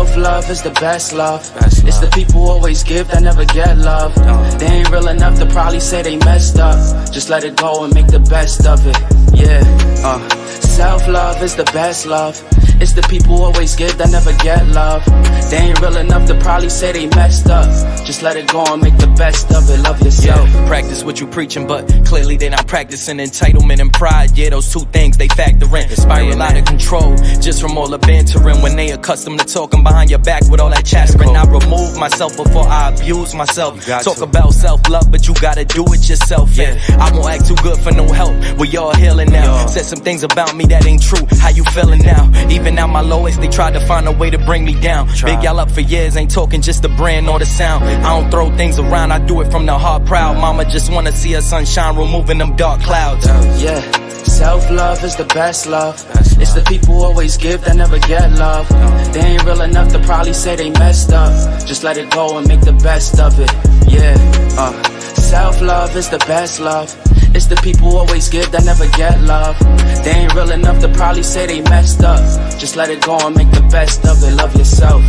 Self-love is the best love. It's the people who always give that never get love. They ain't real enough to probably say they messed up. Just let it go and make the best of it. Yeah, self-love is the best love. It's the people who always give that never get love. They ain't real enough to probably say they messed up. Just let it go and make the best of it. Love yourself. Yeah, practice what you preaching, but clearly they not practicing entitlement and pride. Yeah, those two things they factor in. Spiral out of control just from all the bantering. When they accustomed to talking behind your back with all that chattering. I remove myself before I abuse myself. Talk about self-love, but you gotta do it yourself. Yeah, I won't act too good for no help. We all healing now. Said some things about me that ain't true. How you feeling now? Even at my lowest, they tried to find a way to bring me down. Big y'all up for years, ain't talking just the brand or the sound. I don't throw things around, I do it from the heart proud. Mama just wanna see her sunshine, removing them dark clouds. Yeah, self-love is the best love. It's the people who always give that never get love. They ain't real enough to probably say they messed up. Just let it go and make the best of it. Yeah, self-love is the best love. It's the people who always give that never get love. They ain't real enough to probably say they messed up. Just let it go and make the best of it. Love yourself.